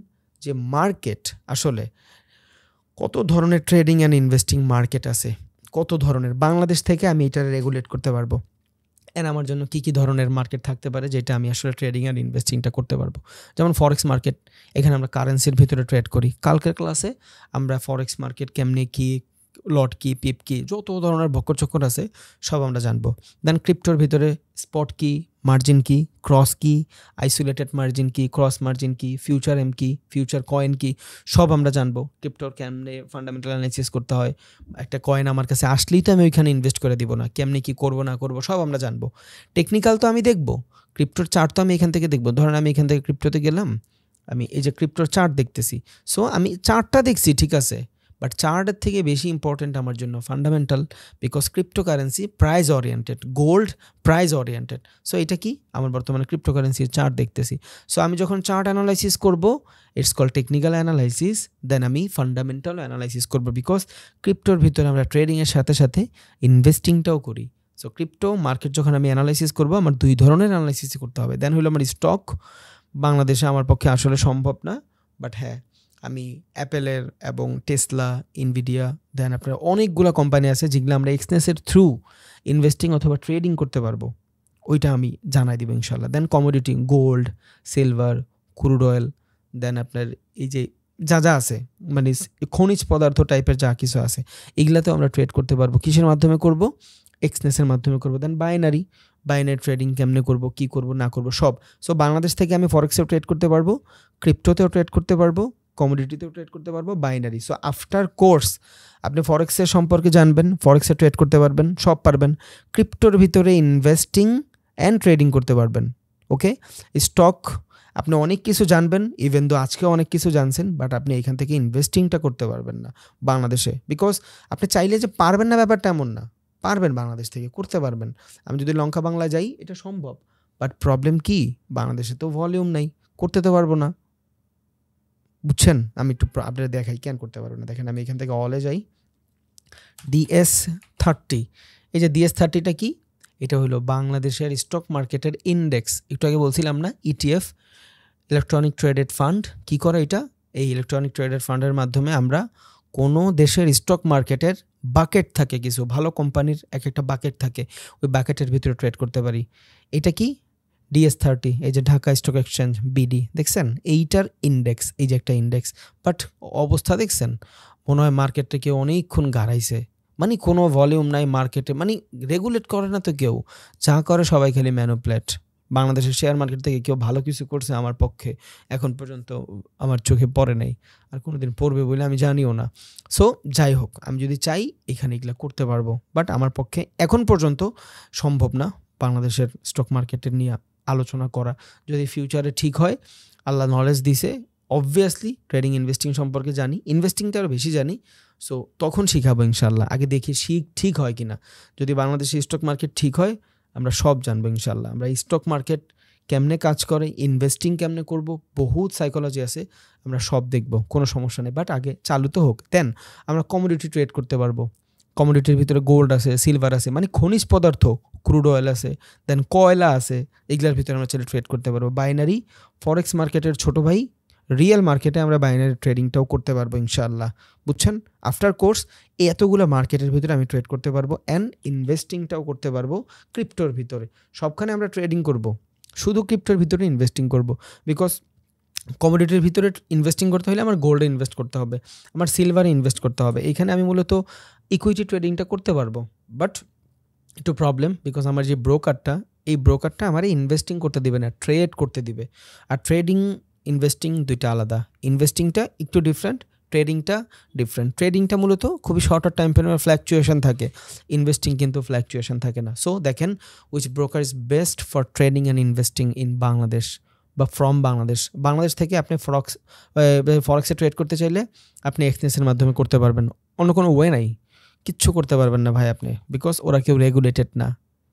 যে মার্কেট আসলে কত ধরনের ট্রেডিং অ্যান্ড ইনভেস্টিং মার্কেট আছে, কত ধরনের। বাংলাদেশ থেকে আমি এটা রেগুলেট করতে পারবো, অ্যান্ড আমার জন্য কী কী ধরনের মার্কেট থাকতে পারে যেটা আমি আসলে ট্রেডিং অ্যান্ড ইনভেস্টিংটা করতে পারবো। যেমন ফরেক্স মার্কেট, এখানে আমরা কারেন্সির ভিতরে ট্রেড করি। কালকের ক্লাসে আমরা ফরেক্স মার্কেট কেমনে কী, লট কি, পিপ কি, যত ধরনের বক্কর চক্কর আছে সব আমরা জানবো। দেন ক্রিপ্টোর ভিতরে স্পট কি, মার্জিন কি, ক্রস কি, আইসোলেটেড মার্জিন কি, ক্রস মার্জিন কি, ফিউচার এম কি, ফিউচার কয়েন কি, সব আমরা জানবো। ক্রিপ্টোর কেমনে ফান্ডামেন্টাল অ্যানালাইসিস করতে হয়, একটা কয়েন আমার কাছে আসলেই তো আমি ওইখানে ইনভেস্ট করে দিব না, কেমনে কি করবো না করবো সব আমরা জানবো। টেকনিক্যাল তো আমি দেখবো, ক্রিপ্টোর চার্ট তো আমি এখান থেকে দেখবো। ধরেন আমি এখান থেকে ক্রিপ্টোতে গেলাম, আমি এই যে ক্রিপ্টোর চার্ট দেখতেছি, সো আমি চার্টটা দেখছি ঠিক আছে, বাট চার্টের থেকে বেশি ইম্পর্টেন্ট আমার জন্য fundamental, because cryptocurrency price oriented, gold price oriented. So এটা কি, আমার বর্তমানে ক্রিপ্টোকারেন্সির চার্ট দেখতেছি। সো আমি যখন চার্ট অ্যানালাইসিস করব, ইটস কল টেকনিক্যাল অ্যানালাইসিস, দেন আমি ফান্ডামেন্টাল অ্যানালাইসিস করব, বিকজ ক্রিপ্টোর ভিতরে আমরা ট্রেডিংয়ের সাথে সাথে ইনভেস্টিংটাও করি। সো ক্রিপ্টো মার্কেট যখন আমি অ্যানালাইসিস করব, আমার দুই ধরনের অ্যানালাইসিস করতে হবে। দেন হলো আমার স্টক, বাংলাদেশে আমার পক্ষে আসলে সম্ভব না, বাট হ্যাঁ আমি অ্যাপেলের এবং টেসলা, ইনভিডিয়া, দেন আপনার অনেকগুলো কোম্পানি আছে যেগুলো আমরা এক্সচেঞ্জের থ্রু ইনভেস্টিং অথবা ট্রেডিং করতে পারবো, ওইটা আমি জানাই দিব ইনশাল্লাহ। Then commodity, gold, silver, crude oil, then আপনার এই যে যা যা আছে মানে খনিজ পদার্থ টাইপের যা কিছু আছে, এগুলাতেও আমরা ট্রেড করতে পারবো। কিসের মাধ্যমে করব? এক্সচেঞ্জের মাধ্যমে করবো। দেন বাইনারি ট্রেডিং কেমনে করব, কি করব না করব সব। সো বাংলাদেশ থেকে আমি ফরেক্সেও ট্রেড করতে পারবো, ক্রিপ্টোতেও ট্রেড করতে পারবো, কমোডিটিতেও ট্রেড করতে পারবো, বাইনারি। সো আফটার কোর্স আপনি ফরেক্সের সম্পর্কে জানবেন, ফরেক্সে ট্রেড করতে পারবেন, সব পারবেন। ক্রিপ্টোর ভিতরে ইনভেস্টিং অ্যান্ড ট্রেডিং করতে পারবেন। ওকে, স্টক আপনি অনেক কিছু জানবেন, ইভেন দো আজকেও অনেক কিছু জানছেন, বাট আপনি এখান থেকে ইনভেস্টিংটা করতে পারবেন না বাংলাদেশে, বিকজ আপনি চাইলে যে পারবেন না ব্যাপারটা এমন না, পারবেন, বাংলাদেশ থেকে করতে পারবেন। আমি যদি লঙ্কা বাংলা যাই এটা সম্ভব, বাট প্রবলেম কি, বাংলাদেশে তো ভলিউম নাই, করতে তো পারবো না, বুঝছেন? আমি একটু আপনাদের দেখাই কেন করতে পারবো না। দেখেন আমি এখান থেকে অলে যাই, DS30, এই যে DS30টা কি, এটা হলো বাংলাদেশের স্টক মার্কেটের ইন্ডেক্স। একটু আগে বলছিলাম না ETF, ইলেকট্রনিক ট্রেডেড ফান্ড। কি করে এটা? এই ইলেকট্রনিক ট্রেডেড ফান্ডের মাধ্যমে আমরা কোনো দেশের স্টক মার্কেটের বাকেট থাকে, কিছু ভালো কোম্পানির এক একটা বাকেট থাকে, ওই বাকেটের ভিতরে ট্রেড করতে পারি। এটা কি? DS30, এই যে ঢাকা স্টক এক্সচেঞ্জ BD, দেখছেন এইটার ইন্ডেক্স, এই যে একটা ইন্ডেক্স। বাট অবস্থা দেখছেন, মনে হয় মার্কেটটা কেউ অনেকক্ষণ গাড়াইছে, মানে কোনো ভলিউম নাই মার্কেটে, মানে রেগুলেট করে না তো কেউ, যা করে সবাই খালি ম্যানুপ্লেট। বাংলাদেশের শেয়ার মার্কেট থেকে কেউ ভালো কিছু করছে আমার পক্ষে এখন পর্যন্ত আমার চোখে পড়ে নাই, আর কোনোদিন পড়বে বলে আমি জানিও না। সো যাই হোক, আমি যদি চাই এখানে এগুলো করতে পারবো, বাট আমার পক্ষে এখন পর্যন্ত সম্ভব না বাংলাদেশের স্টক মার্কেটের নিয়ে আলোচনা করা। যদি ফিউচারে ঠিক হয়, আল্লাহ নলেজ দিছে, অবভিয়াসলি ট্রেডিং ইনভেস্টিং সম্পর্কে জানি, ইনভেস্টিংটা আরও বেশি জানি, সো তখন শিখাবো ইনশাল্লাহ। আগে দেখি ঠিক হয় কিনা, যদি বাংলাদেশের স্টক মার্কেট ঠিক হয় আমরা সব জানবো ইনশাল্লাহ। আমরা স্টক মার্কেট কেমনে কাজ করে, ইনভেস্টিং কেমনে করব, বহুত সাইকোলজি আছে, আমরা সব দেখব, কোনো সমস্যা নেই। বাট আগে চালু তো হোক, দেন আমরা কমোডিটি ট্রেড করতে পারবো। কমোডিটির ভিতরে গোল্ড আছে, সিলভার আছে, মানে খনিজ পদার্থ, ক্রুড অয়েল আছে, দেন কয়লা আছে, এগুলোর ভিতরে আমরা চলে ট্রেড করতে পারবো। বাইনারি, ফরেক্স মার্কেটের ছোটো ভাই, রিয়েল মার্কেটে আমরা বাইনারি ট্রেডিংটাও করতে পারবো ইনশাআল্লাহ, বুঝছেন? আফটার কোর্স এতগুলো মার্কেটের ভিতরে আমি ট্রেড করতে পারবো অ্যান্ড ইনভেস্টিংটাও করতে পারবো। ক্রিপ্টোর ভিতরে সবখানে আমরা ট্রেডিং করব, শুধু ক্রিপ্টোর ভিতরে ইনভেস্টিং করব, বিকজ কমোডিটির ভিতরে ইনভেস্টিং করতে হলে আমার গোল্ডে ইনভেস্ট করতে হবে, আমার সিলভারে ইনভেস্ট করতে হবে। এখানে আমি মূলত ইকুইটি ট্রেডিংটা করতে পারবো, বাট একটু প্রবলেম, বিকজ আমার যে ব্রোকারটা, এই ব্রোকারটা আমার ইনভেস্টিং করতে দিবে না, ট্রেড করতে দিবে। আর ট্রেডিং ইনভেস্টিং দুইটা আলাদা, ইনভেস্টিংটা একটু ডিফারেন্ট, ট্রেডিংটা ডিফারেন্ট। ট্রেডিংটা মূলত খুবই শর্টার টাইম ফ্রেমে ফ্ল্যাকচুয়েশন থাকে, ইনভেস্টিং কিন্তু ফ্ল্যাকচুয়েশন থাকে না। সো দেখেন which broker is best for trading and investing in Bangladesh বা ফ্রম বাংলাদেশ। বাংলাদেশ থেকে আপনি ফরেক্সে ট্রেড করতে চাইলে আপনি এক্সচেঞ্জের মাধ্যমে করতে পারবেন, অন্য কোনো ওয়ে নাই। কিচ্ছু করতে পারবেন না ভাই আপনি, বিকজ ওরা কেউ রেগুলেটেড না।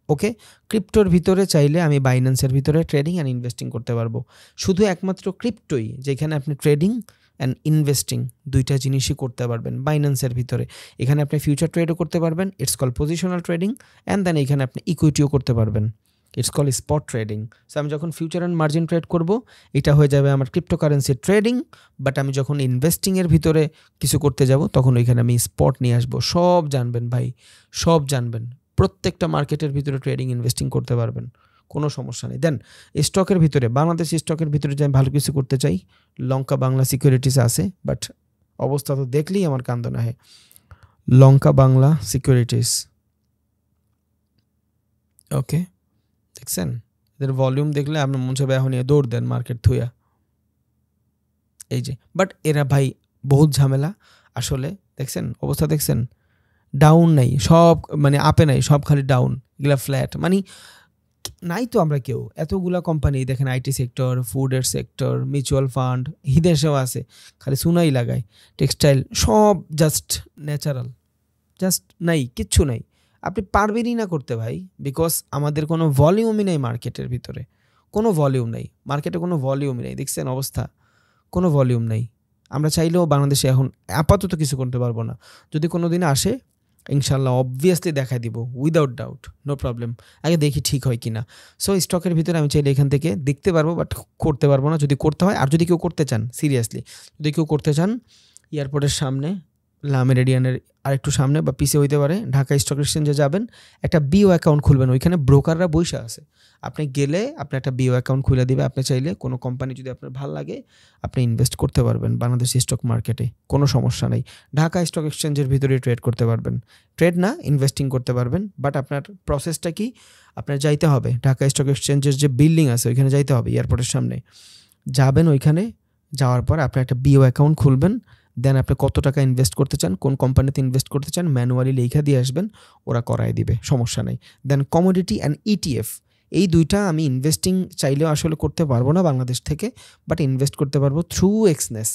ওকে, ক্রিপ্টোর ভিতরে চাইলে আমি বাইন্যান্সের ভিতরে ট্রেডিং অ্যান্ড ইনভেস্টিং করতে পারবো। শুধু একমাত্র ক্রিপ্টোই যেখানে আপনি ট্রেডিং অ্যান্ড ইনভেস্টিং দুইটা জিনিসই করতে পারবেন বাইন্যান্সের ভিতরে। এখানে আপনি ফিউচার ট্রেডও করতে পারবেন, it's call positional trading, and then এখানে আপনি ইকুইটিও করতে পারবেন, it's call spot trading. So আমি যখন ফিউচার অ্যান্ড মার্জিন ট্রেড করব, এটা হয়ে যাবে আমার ক্রিপ্টোকারেন্সি ট্রেডিং। বাট আমি যখন ইনভেস্টিংয়ের ভিতরে কিছু করতে যাব, তখন ওইখানে আমি স্পট নিয়ে আসবো। সব জানবেন ভাই, সব জানবেন। প্রত্যেকটা মার্কেটের ভিতরে ট্রেডিং ইনভেস্টিং করতে পারবেন, কোনো সমস্যা নেই। দেন স্টকের ভিতরে, বাংলাদেশ স্টকের ভিতরে যে আমি ভালো কিছু করতে চাই, লঙ্কা বাংলা সিকিউরিটিস আছে, বাট অবস্থা তো দেখলেই আমার কান্দ নাহে। লঙ্কা বাংলা সিকিউরিটিস, ওকে, দেখছেন এদের ভলিউম দেখলে আপনার মন চাইবে এখন দৌড় দেন মার্কেট থুয়া, এই যে। বাট এরা ভাই বহুত ঝামেলা আসলে, দেখছেন অবস্থা, দেখছেন ডাউন নাই, সব মানে আপে নাই, সব খালি ডাউন, এগুলা ফ্ল্যাট, মানে নাই তো আমরা কেউ। এতগুলা কোম্পানি দেখেন, আইটি সেক্টর, ফুডের সেক্টর, মিউচুয়াল ফান্ড, হিদেশেও আছে, খালি সুনাই লাগায়, টেক্সটাইল, সব জাস্ট ন্যাচারাল, জাস্ট নাই, কিচ্ছু নাই। আপনি পারবেনই না করতে ভাই, বিকজ আমাদের কোনো ভলিউমই নেই মার্কেটের ভিতরে, কোনো ভলিউম নেই মার্কেটে, কোনো ভলিউমই নেই। দেখছেন অবস্থা, কোনো ভলিউম নেই। আমরা চাইলেও বাংলাদেশে এখন আপাতত কিছু করতে পারবো না। যদি কোনো দিন আসে ইনশাল্লাহ অবভিয়াসলি দেখাই দিব, উইদাউট ডাউট, নো প্রবলেম। আগে দেখি ঠিক হয় কি না। সো স্টকের ভিতরে আমি চাইলে এখান থেকে দেখতে পারবো, বাট করতে পারবো না যদি করতে হয়। আর যদি কেউ করতে চান, সিরিয়াসলি যদি কেউ করতে চান, এয়ারপোর্টের সামনে মেরিডিয়ানের আরেকটু সামনে বা পিছে হইতে পারে, ঢাকা স্টক এক্সচেঞ্জে যাবেন, একটা বিও অ্যাকাউন্ট খুলবেন, ওইখানে ব্রোকাররা বসে আছে। আপনি গেলে আপনি একটা বিও অ্যাকাউন্ট খুলে দিবে, আপনি চাইলে কোনো কোম্পানি যদি আপনার ভালো লাগে আপনি ইনভেস্ট করতে পারবেন বাংলাদেশ স্টক মার্কেটে, কোনো সমস্যা নেই। ঢাকা স্টক এক্সচেঞ্জের ভিতরে ট্রেড করতে পারবেন, ট্রেড না ইনভেস্টিং করতে পারবেন। বাট আপনার প্রসেসটা কি, আপনার যাইতে হবে ঢাকা স্টক এক্সচেঞ্জের যে বিল্ডিং আছে ওইখানে যাইতে হবে, এয়ারপোর্টের সামনে যাবেন, ওইখানে যাওয়ার পর আপনি একটা বিও অ্যাকাউন্ট খুলবেন। দেন আপনি কত টাকা ইনভেস্ট করতে চান, কোন কোম্পানিতে ইনভেস্ট করতে চান, ম্যানুয়ালি লেখা দিয়ে আসবেন, ওরা করায় দিবে, সমস্যা নেই। দেন কমোডিটি অ্যান্ড ইটিএফ, এই দুইটা আমি ইনভেস্টিং চাইলেও আসলে করতে পারবো না বাংলাদেশ থেকে, বাট ইনভেস্ট করতে পারবো থ্রু এক্সনেস।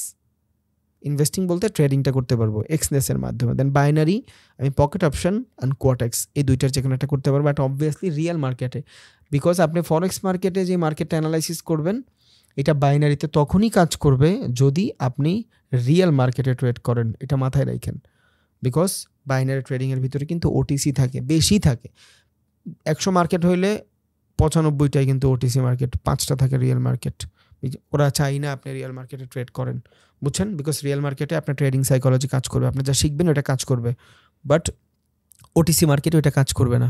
ইনভেস্টিং বলতে ট্রেডিংটা করতে পারবো এক্সনেসের মাধ্যমে। দেন বাইনারি আমি পকেট অপশন অ্যান্ড কোয়াটেক্স, এই দুইটার যে কোনো একটা করতে পারবো, বাট অবভিয়াসলি রিয়েল মার্কেটে। বিকজ আপনি ফরেক্স মার্কেটে যে মার্কেটটা অ্যানালাইসিস করবেন, এটা বাইনারিতে তখনই কাজ করবে যদি আপনি রিয়েল মার্কেটে ট্রেড করেন, এটা মাথায় রাখেন। বিকজ বাইনারি ট্রেডিংয়ের ভিতরে কিন্তু ওটিসি থাকে, বেশি থাকে। 100 মার্কেট হইলে 95টাই কিন্তু ওটিসি মার্কেট, 5টা থাকে রিয়েল মার্কেট। ওরা চাই না আপনি রিয়েল মার্কেটে ট্রেড করেন, বুঝছেন? বিকজ রিয়েল মার্কেটে আপনার ট্রেডিং সাইকোলজি কাজ করবে, আপনি যা শিখবেন ওটা কাজ করবে, বাট ওটিসি মার্কেটে ওইটা কাজ করবে না।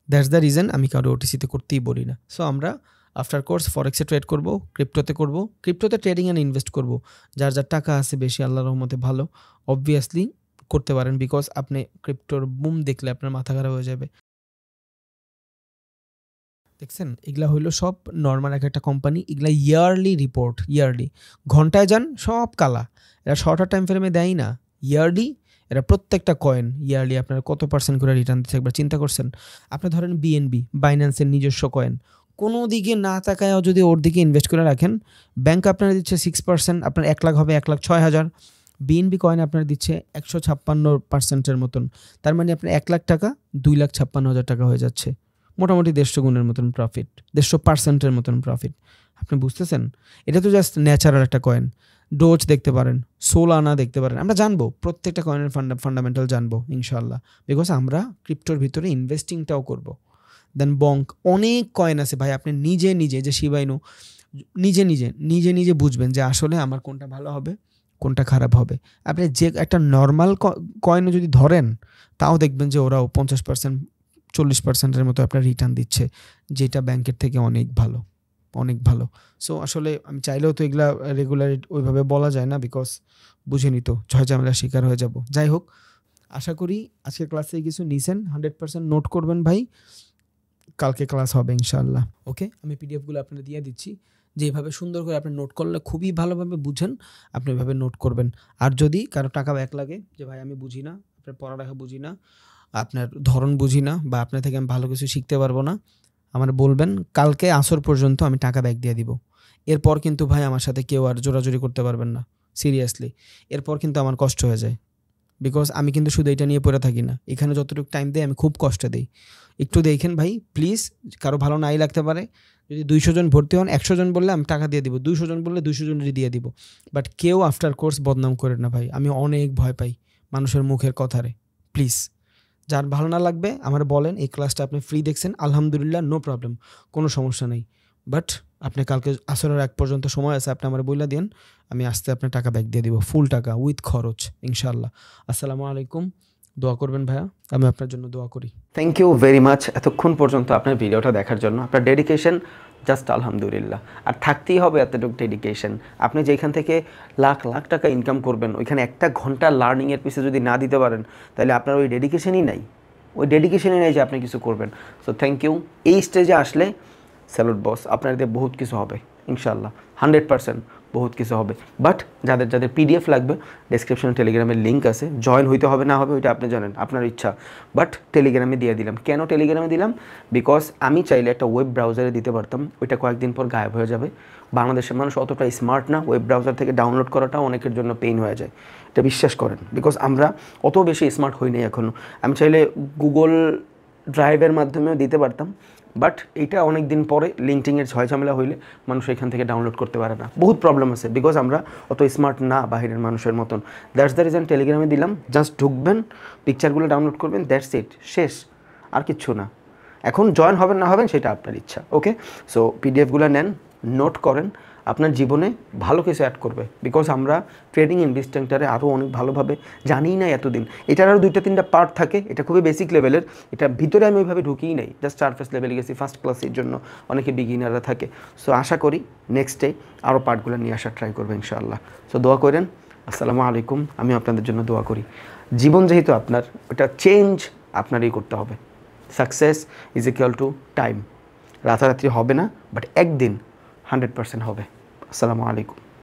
দ্যাটস দ্য রিজন আমি কারো ওটিসিতে করতেই বলি না। সো আমরা আফটার কোর্স ফরেক্সে ট্রেড করব, ক্রিপ্টোতে করব, ক্রিপ্টোতে ট্রেডিং অ্যান্ড ইনভেস্ট করব। যার যার টাকা আছে বেশি, আল্লাহর রহমতে ভালো, অবভিয়াসলি করতে পারেন। বিকজ আপনি ক্রিপ্টোর বুম দেখলে আপনার মাথা খারাপ হয়ে যাবে। দেখছেন এগুলা হইলো সব নর্মাল এক একটা কোম্পানি, এগুলা ইয়ারলি রিপোর্ট, ইয়ারলি ঘন্টায় যান সব কালা, এরা শর্টার টাইম ফ্রেমে দেয় না, ইয়ারলি এরা প্রত্যেকটা কয়েন ইয়ারলি আপনার কত পার্সেন্ট করে রিটার্ন দিচ্ছে একবার চিন্তা করছেন? আপনি ধরেন বিএনবি, বাইন্যান্সের নিজস্ব কয়েন, কোনো দিকে না তাকায়ও যদি ওর দিকে ইনভেস্ট করে রাখেন, ব্যাংক আপনারা দিচ্ছে 6%, আপনার 1 লাখ হবে 1,06,000। বিএনবি কয়েন আপনার দিচ্ছে 156% মতন, তার মানে আপনার 1 লাখ টাকা 2,56,000 টাকা হয়ে যাচ্ছে, মোটামুটি 150 গুণের মতন প্রফিট, 150% মতন প্রফিট। আপনি বুঝতেছেন? এটা তো জাস্ট ন্যাচারাল একটা কয়েন। ডোজ দেখতে পারেন, সোলানা দেখতে পারেন, আমরা জানবো প্রত্যেকটা কয়েনের ফান্ডামেন্টাল জানবো ইনশাল্লাহ, বিকজ আমরা ক্রিপ্টোর ভিতরে ইনভেস্টিংটাও করব। দেন বঙ্ক, অনেক কয়েন আছে ভাই, আপনি নিজে নিজে যে শিবাইনু নিজে নিজে বুঝবেন যে আসলে আমার কোনটা ভালো হবে কোনটা খারাপ হবে। আপনি যে একটা নর্মাল কয়েনও যদি ধরেন, তাও দেখবেন যে ওরাও 50% 40%-এর মতো আপনার রিটার্ন দিচ্ছে, যেটা ব্যাংকের থেকে অনেক ভালো, অনেক ভালো। সো আসলে আমি চাইলেও তো এগুলা রেগুলার ওইভাবে বলা যায় না, বিকজ বুঝেনি তো ঝয়ঝামেলার শিকার হয়ে যাব। যাই হোক, আশা করি আজকের ক্লাসে কিছু নিছেন, 100% নোট করবেন ভাই, কালকে ক্লাস হবে ইনশাআল্লাহ। ওকে, আমি পিডিএফগুলো আপনাদের দিয়ে দিচ্ছি, যেভাবে সুন্দর করে আপনি নোট করলে খুবই ভালোভাবে বুঝেন, আপনি এভাবে নোট করবেন। আর যদি কারো টাকা ব্যাক লাগে, যে ভাই আমি বুঝি না, আপনার পড়ালেখা বুঝি না, আপনার ধরন বুঝি না, বা আপনার থেকে আমি ভালো কিছু শিখতে পারবো না, আমার বলবেন, কালকে আসর পর্যন্ত আমি টাকা ব্যাক দিয়ে দিব। এরপর কিন্তু ভাই আমার সাথে কেউ আর জোরাজুরি করতে পারবেন না, সিরিয়াসলি। এরপর কিন্তু আমার কষ্ট হয়ে যায়, বিকজ আমি কিন্তু শুধু এটা নিয়ে পড়ে থাকি না, এখানে যতটুকু টাইম দেয় আমি খুব কষ্ট দিই। একটু দেখেন ভাই প্লিজ, কারো ভালো নাই লাগতে পারে, যদি 200 জন ভর্তি হন 100 জন বললে আমি টাকা দিয়ে দিব, 200 জন বললে 200 জনেরই দিয়ে দিব, বাট কেউ আফটার কোর্স বদনাম করে না ভাই, আমি অনেক ভয় পাই মানুষের মুখের কথারে। প্লিজ যার ভালো না লাগবে আমার বলেন, এই ক্লাসটা আপনি ফ্রি দেখছেন আলহামদুলিল্লাহ, নো প্রবলেম, কোনো সমস্যা নেই, বাট আপনি কালকে আসরের এক পর্যন্ত সময় আছে, আপনি আমার বইলা দিন, আমি আসতে আপনার টাকা ব্যাক দিয়ে দিব, ফুল টাকা উইথ খরচ ইনশাআল্লাহ। আসসালামু আলাইকুম, দোয়া করবেন ভাইয়া, আমি আপনার জন্য দোয়া করি। থ্যাংক ইউ ভেরি মাচ এতক্ষণ পর্যন্ত আপনার ভিডিওটা দেখার জন্য। আপনার ডেডিকেশন জাস্ট আলহামদুলিল্লাহ। আর থাকতেই হবে এতটুকু ডেডিকেশন। আপনি যেখান থেকে লাখ লাখ টাকা ইনকাম করবেন, ওইখানে একটা ঘন্টা লার্নিংয়ের পিছনে যদি না দিতে পারেন, তাহলে আপনার ওই ডেডিকেশনই নাই, ওই ডেডিকেশনই নেই যে আপনি কিছু করবেন। So thank you. এই স্টেজে আসলে স্যালুট বস, আপনার এতে বহুত কিছু হবে ইনশাল্লাহ, 100% বহুত কিছু হবে। বাট যাদের যাদের পিডিএফ লাগবে, ডেসক্রিপশনে টেলিগ্রামের লিঙ্ক আছে, জয়েন হইতে হবে না হবে ওইটা আপনি জানেন, আপনার ইচ্ছা, বাট টেলিগ্রামে দিয়ে দিলাম। কেন টেলিগ্রামে দিলাম? বিকজ আমি চাইলে একটা ওয়েব ব্রাউজারে দিতে পারতাম, ওইটা কয়েকদিন পর গায়েব হয়ে যাবে। বাংলাদেশের মানুষ অতটা স্মার্ট না, ওয়েব ব্রাউজার থেকে ডাউনলোড করাটাও অনেকের জন্য পেইন হয়ে যায়, এটা বিশ্বাস করেন, বিকজ আমরা অত বেশি স্মার্ট হই নাই এখনও। আমি চাইলে গুগল ড্রাইভের মাধ্যমেও দিতে পারতাম, বাট এইটা অনেক দিন পরে লিঙ্কডিনের ঝামেলা হইলে মানুষ এখান থেকে ডাউনলোড করতে পারে না, বহুত প্রবলেম আছে, বিকজ আমরা অত স্মার্ট না বাহিরের মানুষের মতন। দ্যাটস দ্য রিজন টেলিগ্রামে দিলাম, জাস্ট ঢুকবেন, পিকচারগুলো ডাউনলোড করবেন, দ্যাটস ইট, শেষ, আর কিচ্ছু না। এখন জয়েন হবেন না হবেন সেটা আপনার ইচ্ছা, ওকে? সো পিডিএফগুলো নেন, নোট করেন, আপনার জীবনে ভালো কিছু অ্যাড করবে, বিকজ আমরা ট্রেডিং ইনভেস্টিংটারে আরও অনেক ভালোভাবে জানিই না এতদিন। এটার আরও 2-3টা পার্ট থাকে, এটা খুবই বেসিক লেভেলের, এটা ভিতরে আমি ওইভাবে ঢুকিই নাই, জাস্ট সারফেস লেভেলে গেছি, ফার্স্ট ক্লাসের জন্য অনেকে বিগিনাররা থাকে। সো আশা করি নেক্সট ডে আরও পার্টগুলো নিয়ে আসার ট্রাই করবে ইনশাআল্লাহ। সো দোয়া করেন। আসসালামু আলাইকুম, আমি আপনাদের জন্য দোয়া করি। জীবন যেহেতু আপনার, ওটা চেঞ্জ আপনারই করতে হবে। Success is equal to time, রাতারাতি হবে না, বাট একদিন 100% হবে। আসসালামু আলাইকুম।